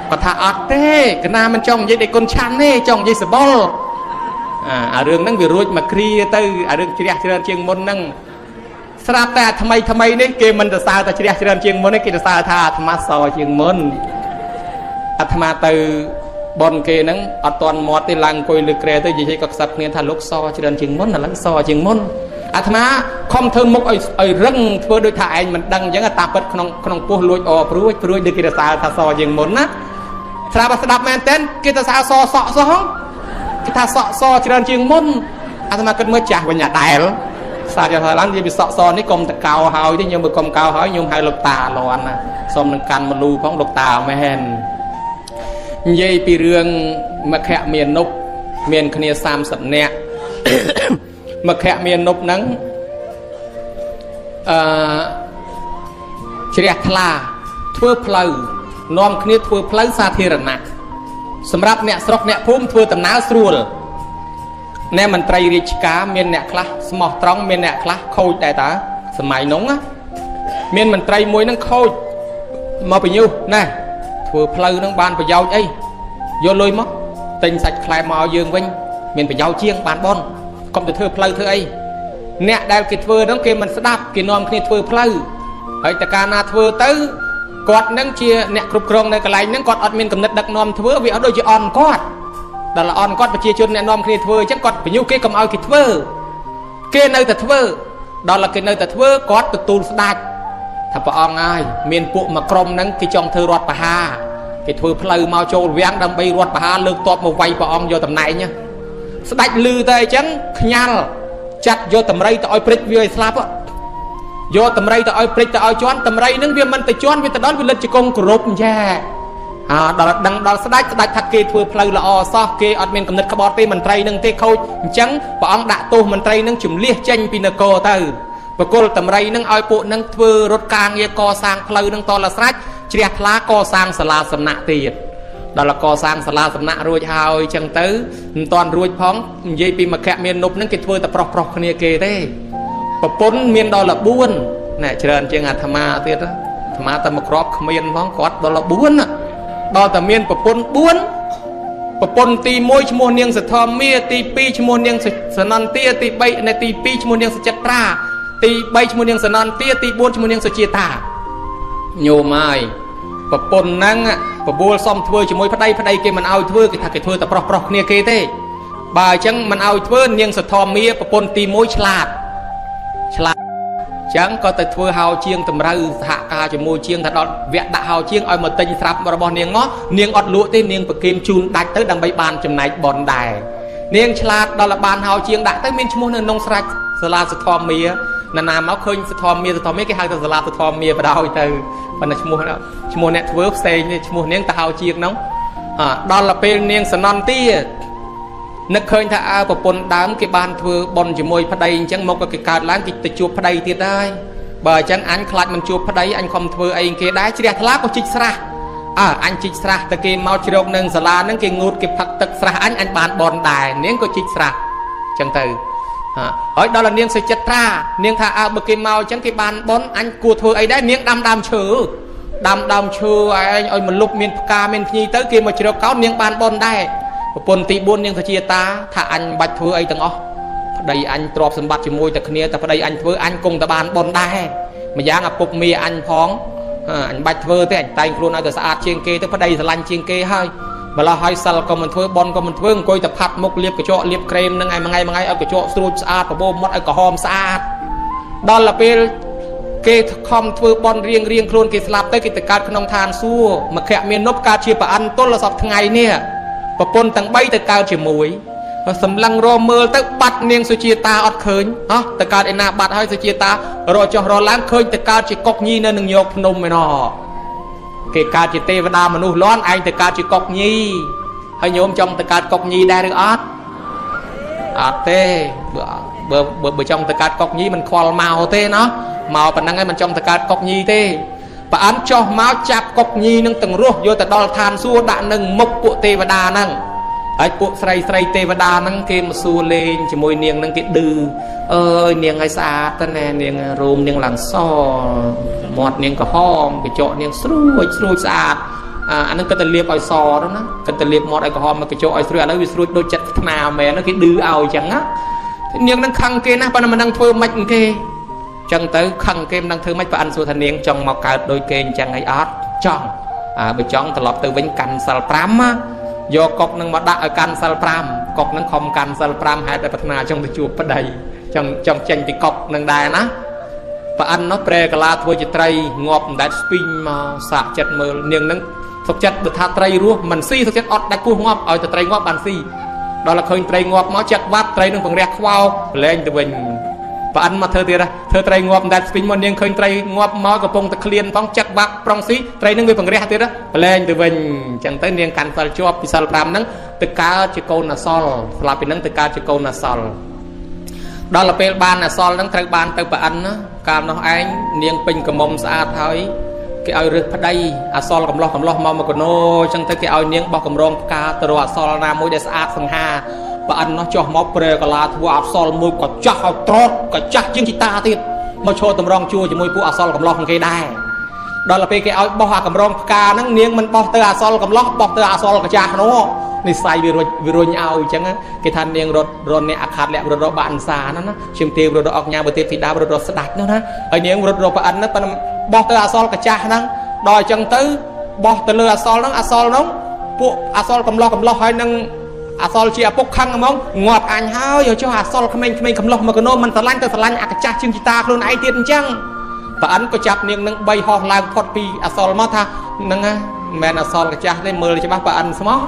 គាត់ថាអត់ទេកណាមិនចង់និយាយដូចគុណឆាន់ទេចង់និយាយសបល់អារឿងហ្នឹងវារួចមកគ្រាទៅអារឿងជ្រះច្រើនជាងមុនហ្នឹងស្រាប់តែថ្មីនេះគេមិនទៅសើថាជ្រះច្រើនជាងមុនទេគេទៅសើថាអាត្មាសជាងមុនអាត្មាទៅបនគេហ្នឹងអត់តន់មាត់ទេឡើងអង្គុយលើក្រែទៅនិយាយក៏ខ្សាប់គ្នាថាលោកសច្រើនជាងមុនឥឡូវសជាងមុនអាត្មាខំធ្វើមុខឲ្យរឹងធ្វើដូចថាឯងមិនដឹងអញ្ចឹងតាពិតក្នុងពោះលួចអព្រួយដូចគេទៅសើថាសជាងមុនណាស្រាប់តែស្ដាប់មែនតើគេទៅសើសក់សោះគេថាសច្រើនជាងមុនអាត្មាគិតមើលចាស់វិញអាដែលសាជាថាឡើងនិយាយពីសក់នេះកុំតកោហើយទេញោមមើលកុំកោហើយញោមហៅលោកតាលន់ណាសូមនឹងកាន់មលូផងលោកតាមែននិយាយពីរឿងមគ្គមាននុបមានគ្នា30នាក់មគ្គមាននុបហ្នឹងជ្រះថ្លាធ្វើផ្លូវនាំគ្នាធ្វើផ្លូវសាធារណៈសម្រាប់អ្នកស្រុកអ្នកភូមិធ្វើដំណើរស្រួលអ្នកមន្ត្រីរាជការមានអ្នកខ្លះស្មោះត្រង់មានអ្នកខ្លះខូចដែរតាសម័យនោះមានមន្ត្រីមួយហ្នឹងខូចមកបញ្ញុះណាធ្វើផ្លូវហ្នឹងបានប្រយោជន៍អីយកលុយមកទិញសាច់ខ្លែមកឲ្យយើងវិញមានប្រយោជន៍ជាងបានបនកុំទៅធ្វើផ្លូវធ្វើអីអ្នកដែលគេធ្វើហ្នឹងគេមិនស្ដាប់គេនាំគ្នាធ្វើផ្លូវហើយតើកាលណាធ្វើទៅគាត់នឹងជាអ្នកគ្រប់គ្រងនៅកន្លែងហ្នឹងគាត់អត់មានកំណត់ដឹកនាំធ្វើវាអត់ដូចជាអន់គាត់ដល់អន់គាត់ប្រជាជនអ្នកនាំគ្នាធ្វើអញ្ចឹងគាត់បញ្ញុះគេកុំឲ្យគេធ្វើគេនៅតែធ្វើដល់គេនៅតែធ្វើគាត់ទទួលស្ដាច់ថាព្រះអង្គហើយមានពួកមួយក្រុមហ្នឹងគេចង់ធ្វើរដ្ឋបហាគេធ្វើផ្លូវមកចូលវាំងដើម្បីរដ្ឋបហាលើកតបមកវាយព្រះអង្គយកតំណែងស្ដាច់លឺតែអញ្ចឹងខ្ញាល់ចាត់យកតម្រៃទៅឲ្យព្រិចវាឲ្យស្លាប់យកតម្រៃទៅឲ្យព្រិចទៅឲ្យជន់តម្រៃហ្នឹងវាមិនទៅជន់វាទៅដល់វាលិតជង្គង់គោរពយ៉ាដល់ដឹងដល់ស្ដាច់ថាគេធ្វើផ្លូវល្អសោះគេអត់មានកំណត់ក្បត់ទេមន្ត្រីនឹងទេខូចអញ្ចឹងព្រះអង្គដាក់ទោសមន្ត្រីនឹងជំលះចេញពីនគរទៅបកុលតម្រៃនឹងឲ្យពួកនឹងធ្វើរត់ការងារកសាងផ្លូវនឹងតលស្រេចជ្រះថ្លាកសាងសាលាសំណាក់ទៀតដល់កសាងសាលាសំណាក់រួចហើយអញ្ចឹងទៅមិនតាន់រួចផងនិយាយពីមគ្គមាននុបនឹងគេធ្វើតែប្រុសគ្នាគេទេប្រពន្ធមានដល់14ណែច្រើនជាងអាត្មាទៀតអាត្មាតែមកក្របគ្មានផងគាត់ដល់14ដល់តែមានប្រពន្ធ4ប្រពន្ធទី1ឈ្មោះនាងសធម្មាទី2ឈ្មោះនាងសនន្ទាទី3ទី2ឈ្មោះនាងសុចិត្រាទី3ឈ្មោះនាងសនន្ទាទី4ឈ្មោះនាងសុជាតាញោមហើយប្រពន្ធហ្នឹងបបួលសំធ្វើជាមួយប្តីគេមិនឲ្យធ្វើគេថាគេធ្វើតែប្រុសគ្នាគេទេបើអញ្ចឹងមិនឲ្យធ្វើនាងសធម្មាប្រពន្ធទី1ឆ្លាតចឹងក៏ទៅធ្វើហោជាងតម្រូវសហការជាមួយជាងថាដល់វគ្គដាក់ហោជាងឲ្យមកទិញស្រាប់របស់នាងមកនាងអត់លក់ទេនាងប្រគេនជូនដាច់ទៅដើម្បីបានចំណែកបនដែរនាងឆ្លាតដល់បានហោជាងដាក់ទៅមានឈ្មោះនៅក្នុងស្រេចសាលាសធម្មាណាមកឃើញសធម្មាគេហៅថាសាលាសធម្មាបដ ாய் ទៅប៉ុន្តែឈ្មោះអ្នកធ្វើផ្សេងនេះឈ្មោះនាងទៅហោជាងហ្នឹងដល់ពេលនាងសនន្ទានឹកឃើញថាប្រពន្ធដើមគេបានធ្វើបន់ជាមួយប្តីអញ្ចឹងមកក៏គេកើតឡើងគេទៅជួបប្តីទៀតដែរបើអញ្ចឹងអញខ្លាចមិនជួបប្តីអញខំធ្វើអីគេដែរជ្រះថ្លាក៏ជីកស្រះអញជីកស្រះតែគេមកជ្រោកនឹងសាលាហ្នឹងគេងូតគេផឹកទឹកស្រះអញបានបន់ដែរនាងក៏ជីកស្រះអញ្ចឹងទៅ ហើយដល់នាងសុចិត្តត្រានាងថាអើបើគេមកអញ្ចឹងគេបានបនអញគួរធ្វើអីដែរនាងដាំដើមឈើដើមឈើឯងឲ្យមលុបមានផ្កាមានភ្ញីទៅគេមកជ្រកកោននាងបានបនដែរប្រពន្ធទី4នាងសុជាតាថាអញមិនបាច់ធ្វើអីទាំងអស់ប្តីអញទ្រព្យសម្បត្តិជាមួយតែគ្នាតែប្តីអញធ្វើអញគង់តែបានបនដែរម្យ៉ាងឪពុកមីអញផងអញបាច់ធ្វើទេអញតែងខ្លួនឲ្យតែស្អាតជាងគេទៅប្តីស្រឡាញ់ជាងគេហើយម្ល៉េះហើយសិលក៏មិនធ្វើបនក៏មិនធ្វើអង្គុយតែផាត់មុខលាបកញ្ចក់លាបក្រែមនឹងឯមួយថ្ងៃឲ្យកញ្ចក់ស្រួចស្អាតបបោមាត់ឲ្យក្រហមស្អាតដល់ពេលគេខំធ្វើបនរៀងខ្លួនគេស្លាប់ទៅគេទៅកើតក្នុងឋានសួគ៌មកខៈមាននប់កើតជាប្រអិនទល់សពថ្ងៃនេះប្រពន្ធទាំង3ទៅកើតជាមួយសម្លឹងរមើលទៅបាត់នាងសុជាតាអត់ឃើញទៅកើតឯណាបាត់ហើយសុជាតារកចុះរឡើងឃើញទៅកើតជាកុកញីនៅនឹងយកភ្នំឯណោះគេកើតជាទេវតាមនុស្សលាន់ឯងទៅកើតជាកុកញីហើយញោមចង់ទៅកើតកុកញីដែរឬអត់ទេបើចង់ទៅកើតកុកញីមិនខ្វល់មកទេណោះមកប៉ុណ្ណឹងហើយមិនចង់ទៅកើតកុកញីទេប្រអិនចុះមកចាប់កុកញីនឹងទាំងរស់យកទៅដល់ឋានសួគ៌ដាក់នឹងមុខពួកទេវតាហ្នឹងហើយពួកស្រីទេវតាហ្នឹងគេមកសួរលេងជាមួយនាងហ្នឹងគេឌឺអើយនាងឲ្យស្អាតទៅណែនាងរោមនាងឡើងសមាត់នាងក្រហមកញ្ចក់នាងស្រួចស្អាតអាហ្នឹងគាត់ទៅលាបឲ្យសទៅណាគាត់ទៅលាបមាត់ឲ្យក្រហមមកកញ្ចក់ឲ្យស្រួចឥឡូវវាស្រួចដូចចិត្តថ្នាមែនគេឌឺឲ្យអញ្ចឹងណានាងហ្នឹងខឹងគេណាប៉ុន្តែមិនដឹងធ្វើម៉េចគេចឹងទៅខឹងគេមិនដឹងធ្វើម៉េចប្រអិនសួរថានាងចង់មកកើតដូចគេអញ្ចឹងអីអត់ចង់បើចង់ត្រឡប់ទៅវិញកាន់សិល5ណាយកកុកនឹងមកដាក់ឲ្យកាន់សិល5កុកនឹងខំកាន់សិល5ហេតុតែប្រាថ្នាចង់ទៅជួបប្តីចង់ចេញពីកុកនឹងដែរណាប្រអិននោះប្រែកាឡាធ្វើជាត្រីងាប់អណ្ដែតស្ពីងមកសាកចិត្តមើលនាងនឹងសុខចិត្តទៅថាត្រីរស់មិនស៊ីសុខចិត្តអត់ដាច់ពោះងាប់ឲ្យតែត្រីងាប់បានស៊ីដល់តែឃើញត្រីងាប់មកចិត្តវត្តត្រីនឹងបង្រះខ្វោកលែងទៅវិញប្រអិនមកធ្វើទៀតធ្វើត្រីងាប់អណ្ដែតស្ពីងមកនាងឃើញត្រីងាប់មកកំពុងតែឃ្លានផងចិត្តបាក់ប្រុងស៊ីត្រីនឹងវាបង្រះទៀតលែងទៅវិញអញ្ចឹងទៅនាងកាន់សិលជាប់ពីសិល5ហ្នឹងទៅកើតជាកូនអសលស្លាប់ពីហ្នឹងទៅកើតជាកូនអសលដល់ទៅពេលបានអសលហ្នឹងត្រូវបានទៅប្រអិនណាកាលនោះឯងនាងពេញកំមុំស្អាតហើយគេឲ្យរើសប្តីអសលកំឡោះមកកណោអញ្ចឹងទៅគេឲ្យនាងបោះកម្រងផ្កាទៅរកអសលណាមួយដែលស្អាតសង្ហាប្រអិននោះចុះមកប្រែកាឡាធ្វើអសលមួយក៏ចាស់ឲ្យត្រត់ក៏ចាស់ជាងជីតាទៀតមកឈរតម្រង់ជួរជាមួយពួកអសលកំឡោះของគេដែរដល់ទៅពេលគេឲ្យបោះអាកម្រងផ្កាហ្នឹងនាងមិនបោះទៅអសលកំឡោះបោះទៅអសលកចាស់នោះនិស័យវារុញឲ្យអញ្ចឹងគេថានាងរត់អ្នកអខាតលៈរត់រកបានសាណាឈឹមទេវរត់រកអកញ៉ាបើទេពធីតារត់រកស្ដាច់នោះណាហើយនាងរត់រកប្រអិនហ្នឹងប៉ុន្តែបោះទៅអសលកចាស់ហ្នឹងដល់អញ្ចឹងទៅបោះទៅលើអសលហ្នឹងពួកអសលកំឡោះហើយនឹងអសលជាឪពុកខឹងហ្មងងាប់អញហើយចុះអសលក្មេងកំឡោះមកកណោមិនស្រឡាញ់ទៅស្រឡាញ់អកចាស់ជាងជីតាខ្លួនឯងទៀតអញ្ចឹងប្រអិនក៏ចាប់នាងនឹង3ហោះឡើងផុតពីអសលមកថាហ្នឹងមិនមែនអសលកចាស់ទេមើលច្បាស់ប្រអិនស្មោះ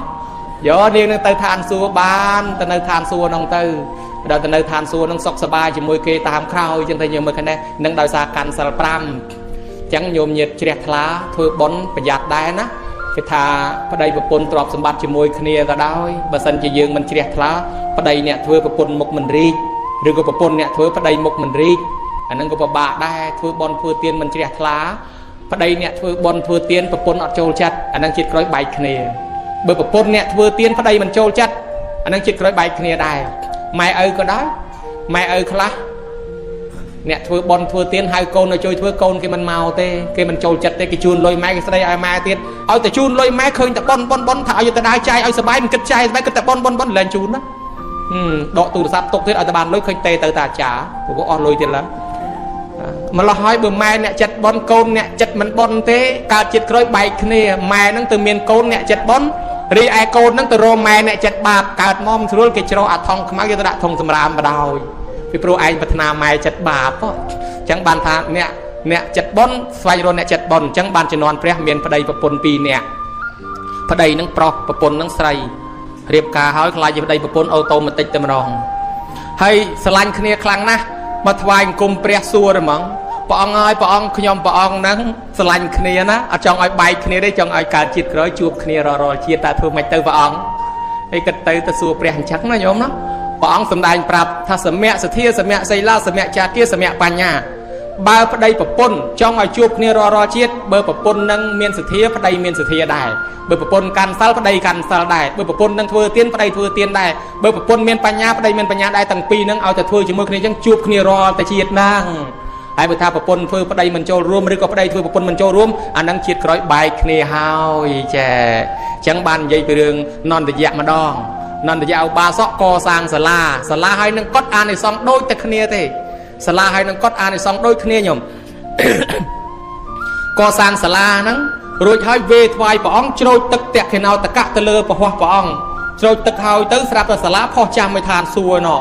យកនាងនឹងទៅឋានសួគ៌បានទៅនៅឋានសួគ៌ហ្នឹងទៅដល់ទៅនៅឋានសួគ៌ហ្នឹងសុខសប្បាយជាមួយគេតាមក្រោយអញ្ចឹងទៅញោមមើលឃើញដែរនឹងដោយសារកាន់សិល5អញ្ចឹងញោមញាតជ្រះថ្លាធ្វើបុណ្យប្រយ័ត្នដែរណាគេថាប្តីប្រពន្ធទ្រព្យសម្បត្តិជាមួយគ្នាក៏ដោយបើសិនជាយើងមិនជ្រះថ្លាប្តីអ្នកធ្វើប្រពន្ធមុខមិនរីកឬក៏ប្រពន្ធអ្នកធ្វើប្តីមុខមិនរីកអាហ្នឹងក៏ពិបាកដែរធ្វើបុណ្យធ្វើទានមិនជ្រះថ្លាប្តីអ្នកធ្វើបុណ្យធ្វើទានប្រពន្ធអត់ចូលចិត្តអាហ្នឹងជាតិក្រោយបែកគ្នាបើប្រពន្ធអ្នកធ្វើទានប្តីមិនចូលចិត្តអាហ្នឹងជាតិក្រោយបែកគ្នាដែរម៉ែឪក៏ដែរម៉ែឪខ្លះអ្នកធ្វើបន់ធ្វើទៀនហៅកូនឲ្យជួយធ្វើកូនគេមិនមកទេគេមិនចូលចិត្តទេគេជូនលុយម៉ែគេស្ដីឲ្យម៉ែទៀតឲ្យតែជូនលុយម៉ែឃើញតែបន់ថាឲ្យទៅដើរចាយឲ្យសុបាយមិនគិតចាយសុបាយគិតតែបន់លែងជូនណាដកទូរស័ព្ទទុកទៀតឲ្យតែបានលុយឃើញទេទៅតាអាចារ្យព្រោះអស់លុយទៀតឡើយម្ល៉េះហើយបើម៉ែអ្នកចិត្តបន់កូនអ្នកចិត្តមិនបន់ទេកើតចិត្តក្រោយបែកគ្នាម៉ែនឹងទៅមានកូនអ្នកចិត្តបន់រីឯកូននឹងទៅរកម៉ែអ្នកចិត្តបាបកើតមកមិនស្រួលគេច្រោះអាថងខ្មៅយកទៅដាក់ធុងសម្រាមបដ ாய் ពីព្រោះឯងប្រាថ្នាម៉ែចិត្តបាបអញ្ចឹងបានថាអ្នកចិត្តបន់ស្វែងរកអ្នកចិត្តបន់អញ្ចឹងបានជំនាន់ព្រះមានប្តីប្រពន្ធ2នាក់ប្តីនឹងប្រុសប្រពន្ធនឹងស្រីរៀបការហើយខ្លាចជាប្តីប្រពន្ធអូតូម៉ាទិកតែម្ដងហើយស្រឡាញ់គ្នាខ្លាំងណាស់មកថ្វាយអង្គមព្រះសួរហ្មងព្រះអង្គហើយព្រះអង្គខ្ញុំព្រះអង្គហ្នឹងស្រឡាញ់គ្នាណាអត់ចង់ឲ្យបែកគ្នាទេចង់ឲ្យកើតជាតិក្រោយជួបគ្នារាល់ជាតិតែធ្វើមិនទៅព្រះអង្គហើយគិតទៅសួរព្រះអញ្ចឹងណាញោមណាព្រះអង្គសម្ដែងប្រាប់ថាសមៈសទ្ធាសមៈសីលាសមៈចាគាសមៈបញ្ញា បើប្តីប្រពន្ធចង់ឲ្យជួបគ្នារាល់ជាតិបើប្រពន្ធនឹងមានសទ្ធាប្តីមានសទ្ធាដែរបើប្រពន្ធកាន់សិលប្តីកាន់សិលដែរបើប្រពន្ធនឹងធ្វើទានប្តីធ្វើទានដែរបើប្រពន្ធមានបញ្ញាប្តីមានបញ្ញាដែរទាំងពីរនឹងឲ្យតែធ្វើជាមួយគ្នាអញ្ចឹងជួបគ្នារាល់តែជាតិហ្នឹងហើយបើថាប្រពន្ធធ្វើប្តីមិនចូលរួមឬក៏ប្តីធ្វើប្រពន្ធមិនចូលរួមអានឹងជាតិក្រោយបែកគ្នាហើយចាអញ្ចឹងបាននិយាយពីរឿងនន្តយៈម្ដងនន្តយៈឧបាសកកសាងសាលាហើយនឹងកត់អានិសង្ឃដូចតែគ្នាទេសាលាហើយនឹងកត់អានិសង្ឃដូចគ្នាញោមកសាងសាលាហ្នឹងរួចហើយវេថ្វាយព្រះអង្គជ្រោចទឹកតក្កិណោតកៈទៅលើពហោះព្រះអង្គជ្រោចទឹកហើយទៅស្រាប់តែសាលាផុសចាំមិនឋានសួគ៌ណោះ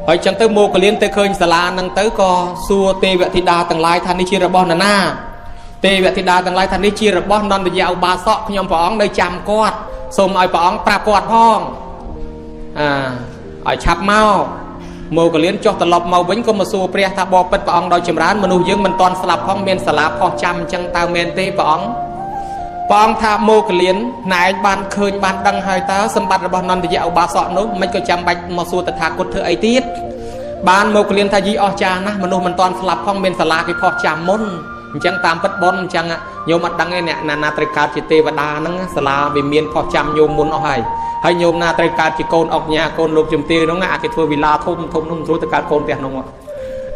ហើយចឹងទៅមកលៀនទៅឃើញសាលាហ្នឹងទៅក៏សួរទេវធីតាទាំងឡាយថានេះជារបស់នរណាទេវធីតាទាំងឡាយថានេះជារបស់នន្តយៈឧបាសកខ្ញុំព្រះអង្គនៅចាំគាត់សូមឲ្យព្រះអង្គប្រាប់គាត់ផងឲ្យឆាប់មកលៀនចុះត្រឡប់មកវិញក៏មកសួរព្រះថាបបិទ្ធព្រះអង្គដោយចម្រើនមនុស្សយើងមិនទាន់ស្លាប់ផងមានសាលាផុសចាំអញ្ចឹងតើមែនទេព្រះអង្គថាមកលៀនណែឯងបានឃើញបានដឹងហើយតើសម្បត្តិរបស់នន្តយៈឧបាសកនោះមិនក៏ចាំបាច់មកសួរតថាគតធ្វើអីទៀតបានមកលៀនថាយីអស់ចាស់ណាស់មនុស្សមិនទាន់ស្លាប់ផងមានសាលាគេផុសចាំមុនអញ្ចឹងតាមពិតប៉ុនអញ្ចឹងញោមអត់ដឹងទេអ្នកណាត្រូវកើតជាទេវតាហ្នឹងសាលាវាមានផុសចាំញោមមុនអស់ហើយញោមណាត្រូវកើតជាកូនអុកញ៉ាកូនលោកជំទាវហ្នឹងអាគេធ្វើវិឡាធំនោះស្រួលទៅកើតកូនផ្ទះនោះ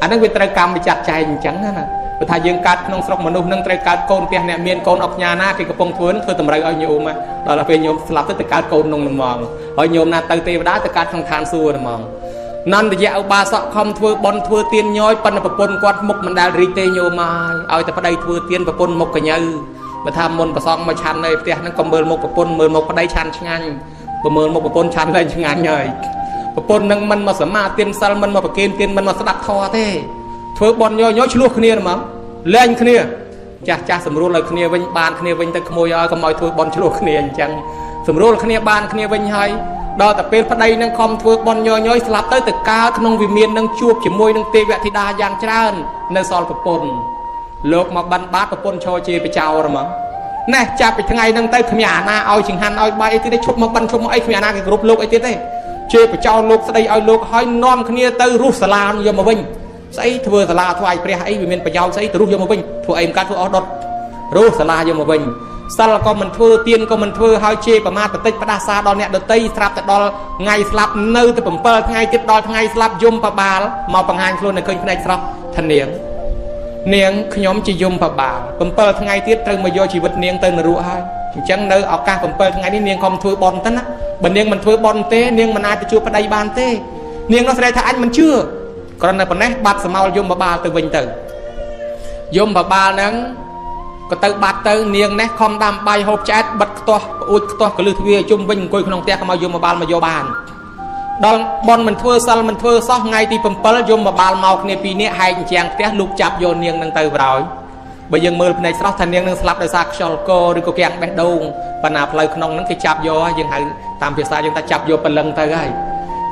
អាហ្នឹងវាត្រូវកម្មវិចាត់ចែងអញ្ចឹងណាព្រោះថាយើងកើតក្នុងស្រុកមនុស្សនឹងត្រូវកើតកូនផ្ទះអ្នកមានកូនអុកញ៉ាណាគេកំពុងធ្វើតម្រូវឲ្យញោមដល់ពេលញោមស្លាប់ទៅកើតកូននោះហ្មងហើយញោមណាទៅទេវតាទៅកើតក្នុងឋានសួគ៌ហ្មងនន្តយៈឧបាសកខំធ្វើបន់ធ្វើទានញយប៉ុន្តែប្រពន្ធគាត់មុខមិនដែលរីកទេញោមឲ្យតែប្តីធ្វើទានប្រពន្ធមុខកញើបើថាមុនប្រសងមកឆាន់នៅផ្ទះហ្នឹងក៏មើលមុខប្រពន្ធមើលមុខប្តីឆាន់ឆ្ងាញ់បើមើលមុខប្រពន្ធឆាន់លែងឆ្ងាញ់ហើយប្រពន្ធនឹងមិនមកសមាទានសិលមិនមកប្រគេនទានមិនមកស្ដាប់ធម៌ទេធ្វើបន់ញយឆ្លោះគ្នាហ្មងលែងគ្នាចាស់សម្រួលឲ្យគ្នាវិញបានគ្នាវិញទៅក្មួយឲ្យកុំឲ្យធ្វើបន់ឆ្លោះគ្នាអញ្ចឹងសម្រួលគ្នាបានគ្នាវិញហើយដល់តែពេលប្តីនឹងខំធ្វើបន់ញយស្លាប់ទៅកើតក្នុងវិមាននឹងជួបជាមួយនឹងទេវធីតាយ៉ាងច្រើននៅសល់ប្រពន្ធលោកមកបានបាតប្រពន្ធឈរជាបចោរហ្មងណែចាប់ពីថ្ងៃហ្នឹងទៅគ្មានអាណាឲ្យចង្ហាន់ឲ្យបាយអីទៀតទេឈប់មកបានឈប់មកអីគ្មានអាណាគេគ្រប់លោកអីទៀតទេជេរបចោរលោកស្ដីឲ្យលោកឲ្យនាំគ្នាទៅរុះសាលាយកមកវិញស្អីធ្វើសាលាថ្វាយព្រះអីវាមានប្រយោជន៍ស្អីទៅរុះយកមកវិញធ្វើអីមិនកាត់ធ្វើអស់ដុតរុះសាលាយកមកវិញសិលក៏មិនធ្វើទានក៏មិនធ្វើហើយជេរប្រមាថបន្តិចផ្ដាសាដល់អ្នកដតីស្រាប់តែដល់ថ្ងៃស្លាប់នៅទៅ7ថ្ងៃទៀតដល់ថ្ងៃស្លាប់យំបបាលមកបង្ហាញខ្លួននៅឃើញភ្នែកស្រស់ថានាងខ្ញុំជាយំបបាល7ថ្ងៃទៀតត្រូវមកយកជីវិតនាងទៅនរកហើយអញ្ចឹងនៅឱកាស7ថ្ងៃនេះនាងកុំធ្វើបន់ទៅណាបើនាងមិនធ្វើបន់ទេនាងមិនអាចទៅជួបប្តីបានទេនាងនោះស្រីថាអញមិនជឿគ្រាន់តែប៉ុណ្ណេះបាត់សមោលយំបបាលទៅវិញទៅយំបបាលហ្នឹងក៏ទៅបាត់ទៅនាងនេះខំដាំបាយហូបឆ្អែតបិទខ្ទាស់ប្អួចខ្ទាស់កលឹះទ្វារជុំវិញអង្គុយក្នុងផ្ទះក៏មកយំបបាលមកយកបានដល់បនមិនធ្វើសិលមិនធ្វើសោះថ្ងៃទី7យំបបាលមកគ្នាពីរនាក់ហែកអញ្ចាំងផ្ទះលោកចាប់យកនាងនឹងទៅប្រោយបើយើងមើលភ្នែកស្រស់ថានាងនឹងស្លាប់ដោយសារខ្យល់កឬក៏គាំងបេះដូងប៉ុន្តែផ្លូវក្នុងហ្នឹងគេចាប់យកយើងហៅតាមភាសាយើងថាចាប់យកពលឹងទៅហើយ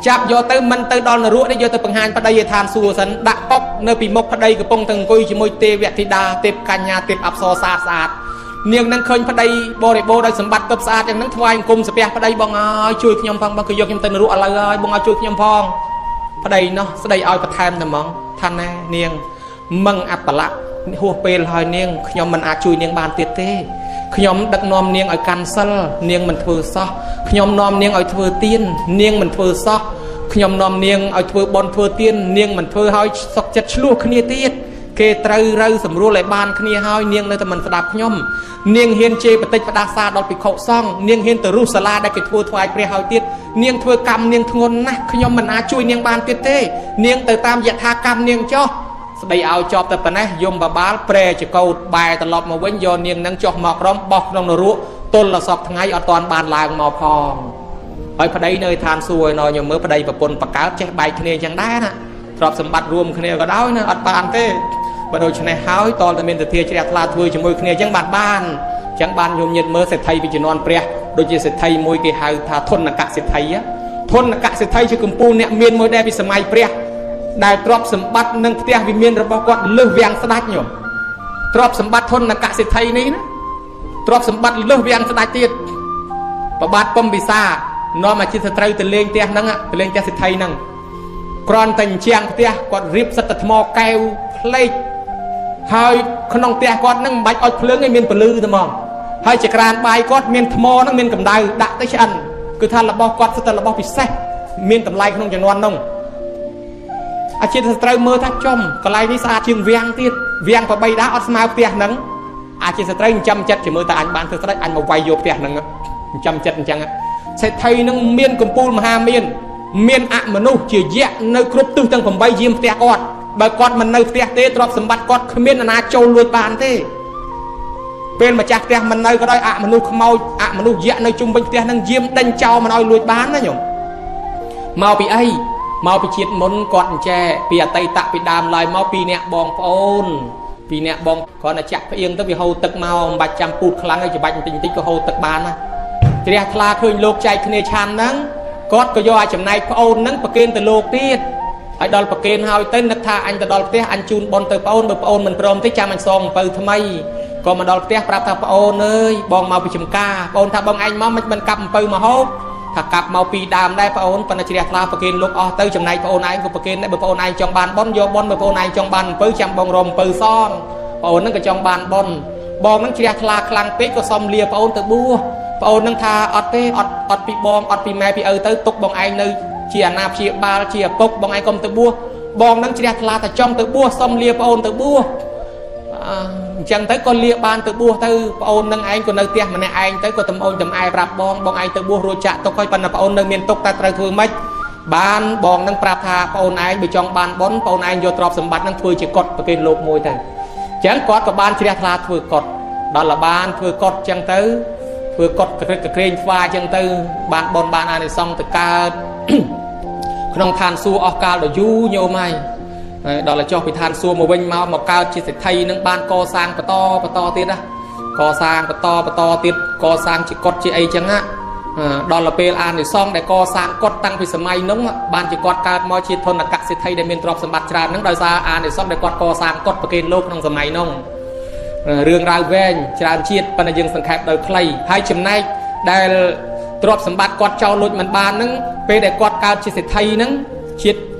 ចាប់យកទៅមិនទៅដល់នរកនេះយកទៅបង្ហាញប្តីឯឋានសួគ៌សិនដាក់អុកនៅពីមុខប្តីកំពុងតែអង្គុយជាមួយទេវធីតាទេពកញ្ញាទេពអប្សរស្អាតនាងនឹងឃើញប្តីបរិបូរដោយសម្បត្តិទិព្វស្អាតយ៉ាងហ្នឹងថ្វាយអង្គមស្ពះប្តីបងអើយជួយខ្ញុំផងបងគឺយកខ្ញុំទៅនរកឥឡូវហើយបងឲ្យជួយខ្ញុំផងប្តីនោះស្ដីឲ្យបន្ថែមតែហ្មងថាណែនាងមឹងអបលៈហួសពេលហើយនាងខ្ញុំមិនអាចជួយនាងបានទៀតទេខ្ញុំដឹកនាំនាងឲ្យកាន់សិលនាងមិនធ្វើសោះខ្ញុំនាំនាងឲ្យធ្វើទាននាងមិនធ្វើសោះខ្ញុំនាំនាងឲ្យធ្វើបន់ធ្វើទាននាងមិនធ្វើឲ្យសុខចិត្តឆ្លោះគ្នាទៀតគេត្រូវរើសម្រួលឲ្យបានគ្នាហើយនាងនៅតែមិនស្ដាប់ខ្ញុំនាងហ៊ានជេរបតិចផ្ដាសាដល់ភិក្ខុសង្ឃនាងហ៊ានទៅរុះសាលាដែលគេធ្វើថ្វាយព្រះហើយទៀតនាងធ្វើកម្មនាងធ្ងន់ណាស់ខ្ញុំមិនអាចជួយនាងបានទៀតទេនាងទៅតាមយថាកម្មនាងចុះស្ដីឲ្យជាប់តែប៉ុណ្ណេះយមបបាលប្រែចកោតបែរត្រឡប់មកវិញយកនាងនឹងចុះមកក្រំបោះក្នុងនរកទល់ដល់សពថ្ងៃអត់ទាន់បានឡើងមកផងហើយប្តីនៅឋានសួគ៌ឯណោះខ្ញុំមើលប្តីប្រពន្ធបកើតចេះបែកគ្នាអញ្ចឹងដែរណាទ្រព្យសម្បត្តិរួមគ្នាក៏ដោយណាអត់បានទេបើដូច្នេះហើយតលតែមានទធាជ្រះថ្លាធ្វើជាមួយគ្នាអញ្ចឹងបានអញ្ចឹងបានខ្ញុំញាតមើលសេដ្ឋីពីជំនាន់ព្រះដូចជាសេដ្ឋីមួយគេហៅថាធនកសេដ្ឋីធនកសេដ្ឋីជាកម្ពូលអ្នកមានមួយដែរពីសម័យព្រះដែលទ្រព្យសម្បត្តិនិងផ្ទះវិមានរបស់គាត់លើសវាំងស្ដាច់ញោមទ្រព្យសម្បត្តិធនកសេដ្ឋីនេះណាទ្រព្យសម្បត្តិលើសវាំងស្ដាច់ទៀតប្របាទពំពិសានាំអាជីវត្រូវទៅលេងផ្ទះហ្នឹងទៅលេងផ្ទះសេដ្ឋីហ្នឹងគ្រាន់តែអញ្ចាំងផ្ទះគាត់រៀបសិតតែថ្មកែវផ្លេក ហើយក្នុងផ្ទះគាត់នឹងមិនបាច់អុចភ្លើងឯងមានពលឺតែហ្មងហើយចក្រានបាយគាត់មានថ្មហ្នឹងមានកម្ដៅដាក់ទៅឆ្អិនគឺថារបស់គាត់សិតតែរបស់ពិសេសមានតម្លៃក្នុងចំនួនហ្នឹងអាជីពត្រូវមើលថាចំកន្លែងនេះស្អាតជាងវាំងទៀតវាំងប្របីដាអត់ស្មើផ្ទះហ្នឹងអាជីពត្រូវចិញ្ចឹមចិត្តជាមួយតែអញបានធ្វើស្ដេចអញមកវាយយកផ្ទះហ្នឹងចិញ្ចឹមចិត្តអញ្ចឹងសេដ្ឋីហ្នឹងមានកម្ពូលមហាមានអមនុស្សជាយៈនៅគ្រប់ទិសទាំង8យាមផ្ទះគាត់បើគាត់មិននៅផ្ទះទេទ្រព្យសម្បត្តិគាត់គ្មាននរណាចូលលួចបានទេពេលម្ចាស់ផ្ទះមិននៅក៏ដោយអមនុស្សខ្មោចអមនុស្សយៈនៅជុំវិញផ្ទះហ្នឹងយាមដេញចោលមិនឲ្យលួចបានណាញោមមកពីអីមកពីជាតិមុនគាត់អញ្ចែពីអតីតពីដើមឡើយមកពីអ្នកបងប្អូនពីអ្នកបងគាត់តែចាក់ផ្អៀងទៅវាហូរទឹកមកមិនបាច់ចាំពូតខ្លាំងឲ្យច្បាច់បន្តិចក៏ហូរទឹកបានណាជ្រះថ្លាឃើញលោកចែកគ្នាឆានហ្នឹងគាត់ក៏យកឲ្យចំណែកប្អូនហ្នឹងប្រគេនទៅលោកទៀតឲ្យដល់ប្រគេនហើយទៅនឹកថាអញទៅដល់ផ្ទះអញជូនប៉ុនទៅប្អូនបើប្អូនមិនព្រមទេចាំអញសងអំពៅថ្មីក៏មកដល់ផ្ទះប្រាប់ថាប្អូនអើយបងមកពីចំការប្អូនថាបងឯងមកមិនកាប់អំពៅមកហូបថាកាប់មកពីដើមដែរប្អូនប៉ុន្តែជ្រះថ្លាប្រគេនលោកអស់ទៅចំណែកប្អូនឯងក៏ប្រគេនដែរបើប្អូនឯងចង់បានប៉ុនយកប៉ុនបើប្អូនឯងចង់បានអំពៅចាំបងរំអំពៅសងប្អូនហ្នឹងក៏ចង់បានប៉ុនបងហ្នឹងជ្រះថ្លាខ្លាំងពេកក៏សុំលាប្អូនទៅបួសប្អូនហ្នឹងថាអត់ទេអត់ពីបងអត់ពីម៉ែពីឪទៅទុកបងឯងនៅជាអាណាព្យាបាលជាឪពុកបងឯងកុំទៅបួសបងហ្នឹងជ្រះថ្លាតែចង់ទៅបួសសុំលាប្អូនទៅបួសអញ្ចឹងទៅក៏លាបានទៅបួសទៅប្អូននឹងឯងក៏នៅផ្ទះម្នាក់ឯងទៅក៏តំអូនតំអែប្រាប់បងឯងទៅបួសរួចចាក់ទុកហើយប៉ុន្តែប្អូននៅមានទុកតែត្រូវធ្វើម៉េចបានបងនឹងប្រាប់ថាប្អូនឯងបើចង់បានប៉ុនប្អូនឯងយកទ្រព្យសម្បត្តិនឹងធ្វើជាកត់ប្រគេនលោកមួយទៅអញ្ចឹងគាត់ក៏បានជ្រះថ្លាធ្វើកត់ដល់លបានធ្វើកត់អញ្ចឹងទៅធ្វើកត់ក្រឹកក្រែងស្វាអញ្ចឹងទៅបានប៉ុនបានអានិសង្សទៅកើតក្នុងឋានសួគ៌អស់កាលដ៏យូរញោមហើយដល់តែចុះពីឋានសួគ៌មកវិញមកកើតជាសេដ្ឋីនឹងបានកសាងបន្តទៀតណាកសាងបន្តទៀតកសាងជាកត់ជាអីចឹងណាដល់ទៅពេលអានិសង្សដែលកសាងកត់តាំងពីសម័យនោះបានជាគាត់កើតមកជាធនកសិទ្ធិដែលមានទ្រព្យសម្បត្តិច្រើនហ្នឹងដោយសារអានិសង្សដែលគាត់កសាងកត់ប្រគេនលោកក្នុងសម័យនោះរឿងរ៉ាវវែងច្រើនជាតិប៉ុន្តែយើងសង្ខេបដោយខ្លីហើយចំណែកដែលទ្រព្យសម្បត្តិគាត់ចោលលួចមិនបានហ្នឹងពេលដែលគាត់កើតជាសេដ្ឋីហ្នឹ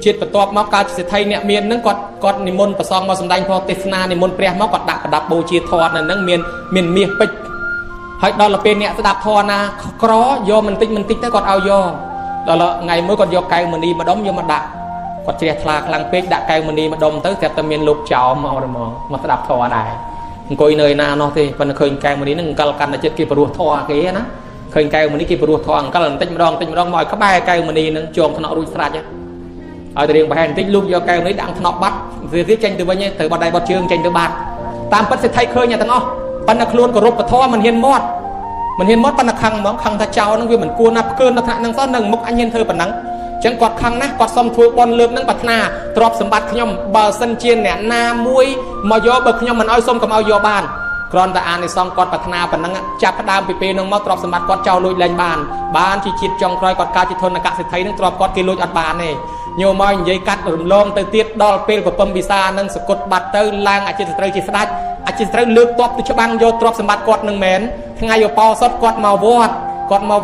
ងជាតិបន្ទាប់មកកើតជាសេដ្ឋីអ្នកមានហ្នឹងគាត់និមន្តប្រសងមកសម្ដែងធម៌ទេសនានិមន្តព្រះមកគាត់ដាក់ប្រដាប់បូជាធម៌នៅហ្នឹងមានមាសពេជ្រហើយដល់ទៅពេលអ្នកស្ដាប់ធម៌ណាក្រយកមិនតិចទៅគាត់ឲ្យយកដល់ថ្ងៃមួយគាត់យកកែវមณีម្ដុំយកមកដាក់គាត់ជ្រះថ្លាខ្លាំងពេកដាក់កែវមณีម្ដុំទៅស្រាប់តែមានលោកចោមមកស្ដាប់ធម៌ដែរអង្គុយនៅណានោះទេប៉ុន្តែឃើញកែវមณีហ្នឹងអង្កលកាន់តែចិត្តគេព្រោះធម៌គេណាឃើញកែវមณีគេព្រោះធម៌អង្កលបន្តិចម្ដងមកឲ្យក្បែរកែវមณีហ្នឹងជាប់ថ្នាក់រួចស្រេចឲ្យតែរៀងប្រហែលបន្តិចលោកយកកែវមณีដាក់ថ្នាក់បាត់វាចេញទៅវិញទៅបាត់ដៃបាត់ជើងចេញទៅបាត់តាមពិតសេដ្ឋីឃើញទាំងអស់ប៉ុន្តែខ្លួនគោរពពធមិនហ៊ានមាត់ប៉ុន្តែខឹងហ្មងខឹងថាចោលហ្នឹងវាមិនគួរណាផ្កើនៅថ្នាក់ហ្នឹងសោះនៅមុខអញហ៊ានធ្វើប៉ុណ្ណឹងអញ្ចឹងគាត់ខឹងណាស់គាត់សុំធ្វើបន់លើកហ្នឹងប្រាថ្នាទ្រព្យសម្បត្តិខ្ញុំបើសិនជាអ្នកណាមួយមកយកបើខ្ញុំមិនឲ្យសុំកុំឲ្យយកបានគ្រាន់តែអានិសង្សគាត់ប្រាថ្នាប៉ុណ្ណឹងចាប់ផ្ដើមពីពេលហ្នឹងមកទ្រព្យសម្បត្តិគាត់ចោលលួចលែងបានជាជាតិចុងក្រោយគាត់កើតជាធនកសិទ្ធិហ្នឹងទ្រព្យគាត់គេលួចអត់បានទេញោមមកនិយាយកាត់រំលងទៅទៀតដល់ពេលប្រពំវិសានឹងសគុតបាត់ទៅឡើងអចិន្ត្រៃយ៍ជាស្ដេចអចិន្ត្រៃយ៍លើកតបទៅច្បាំងយកទ្រព្យសម្បត្តិគាត់នឹងមែនថ្ងៃឧបោសថគាត់មក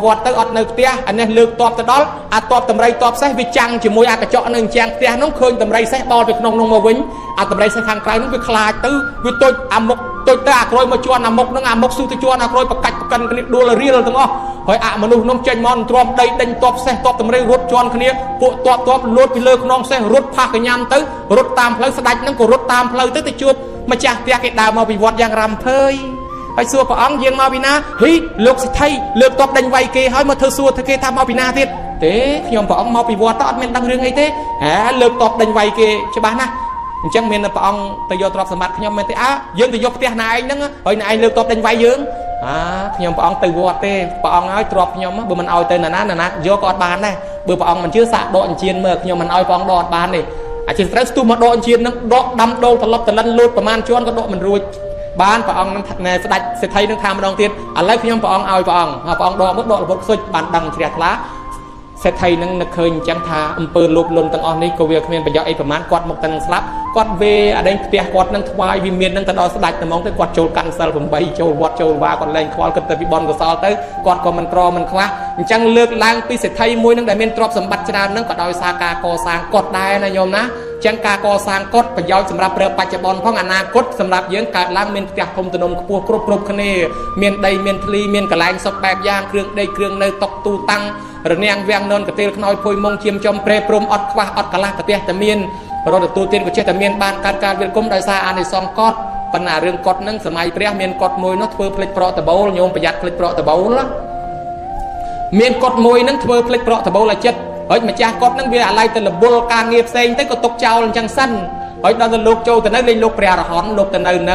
វត្តទៅអត់នៅផ្ទះអានេះលើកតបទៅដល់អាតបតម្រៃតបសេះវាចាំងជាមួយអាកញ្ចក់នៅជាងផ្ទះនោះឃើញតម្រៃសេះបោលទៅក្នុងនោះមកវិញអាតម្រៃសេះខាងក្រៅនោះវាខ្លាចទៅវាទុចអាមុខទុចទៅអាក្រោយមកជន់អាមុខនឹងអាមុខស៊ូទៅជន់អាក្រោយប្រកាច់ប្រកិនគ្នាដួលរៀលទាំងអស់ហើយអាមនុស្សនោះចេញមកទ្រាំដីដេញតបសេះតបតម្រៃរត់ជន់គ្នាពួកតបលួចពីលើខ្នងសេះរត់ផាសកញ្ញាំទៅរត់តាមផ្លូវស្ដាច់នឹងក៏រត់តាមផ្លូវទៅជួបម្ចាស់ផ្ទះគេដើរមកពីវត្តយ៉ាងរ៉ាំភើយហើយសួរព្រះអង្គយើងមកពីណាហីលោកសិទ្ធិលើកតបដេញវាយគេហើយមកធ្វើសួរធ្វើគេថាមកពីណាទៀតទេខ្ញុំព្រះអង្គមកពីវត្តទៅអត់មានដឹងរឿងអីទេលើកតបដេញវាយគេច្បាស់ណាស់អញ្ចឹងមានព្រះអង្គទៅយកទ្រព្យសម្បត្តិខ្ញុំមែនទេយើងទៅយកផ្ទះណែឯងហ្នឹងហើយណែឯងលើកតបដេញវាយយើងខ្ញុំព្រះអង្គទៅវត្តទេព្រះអង្គឲ្យទ្រព្យខ្ញុំបើមិនឲ្យទៅណាយកក៏អត់បានដែរបើព្រះអង្គមិនជឿសាកដកអញ្ជៀនមើលខ្ញុំមិនឲ្យព្រះអង្គដកអត់បានទេអាចិនត្រូវស្ទុះមកដកអញ្ជៀនហ្នឹងដកដាំដូលត្រឡប់ត្រលិនលូតប្រមាណជាន់ក៏ដកមិនរួចបានព្រះអង្គនឹងស្ដេចសេដ្ឋីនឹងថាម្ដងទៀតឥឡូវខ្ញុំព្រះអង្គឲ្យព្រះអង្គដកមកដករវត្តសុចបានដឹងជ្រះថ្លាសេដ្ឋីនឹងនឹកឃើញអញ្ចឹងថាអំពើលោភលន់ទាំងអស់នេះក៏វាគ្មានប្រយោជន៍អីប្រមាណគាត់មកទាំងស្លាប់គាត់វេអាដែងផ្ទះគាត់នឹងថ្វាយវិមាននឹងទៅដល់ស្ដេចតែហ្មងទៅគាត់ចូលកាន់សិល8ចូលវត្តចូលវាគាត់លែងខ្វល់គិតទៅពីបនកសលទៅគាត់ក៏មិនក្រមិនខ្វះអញ្ចឹងលើកឡើងពីសេដ្ឋីមួយនឹងដែលមានទ្រព្យសម្បត្តិច្រើននឹងក៏ដោយសារការកសាងគាត់ដែរណាញោមណា ចឹងការកសាងកុដិប្រយោជន៍សម្រាប់ប្រើបច្ចុប្បន្នផងអនាគតសម្រាប់យើងកើតឡើងមានផ្ទះធំទំនំខ្ពស់គ្រប់គ្នាមានដីមានធ្លីមានកន្លែងសុខបែបយ៉ាងគ្រឿងដេកគ្រឿងនៅតុកទូតាំងរនាំងវាំងននកទេលខ្នើយភួយមុងជាមចំព្រែព្រំអត់ខ្វះអត់កលាស់ប្រទេសតែមានរត់ទទួលទានក៏ចេះតែមានបានកើតការវិលគុំដោយសារអានិសង្សកុដិប៉ុន្តែរឿងកុដិហ្នឹងសម័យព្រះមានកុដិមួយនោះធ្វើផ្លិចប្រក់តបូលញោមប្រយ័ត្នផ្លិចប្រក់តបូលមានកុដិមួយហ្នឹងធ្វើផ្លិចប្រក់តបូលឲ្យចិត្តហើយម្ចាស់កុដិហ្នឹងវាអាឡ័យទៅលបុលការងារផ្សេងទៅក៏ຕົកចោលអញ្ចឹងសិនហើយដល់ទៅលោកចូលទៅនៅលេងលោកព្រះអរហន្តលោកទៅនៅ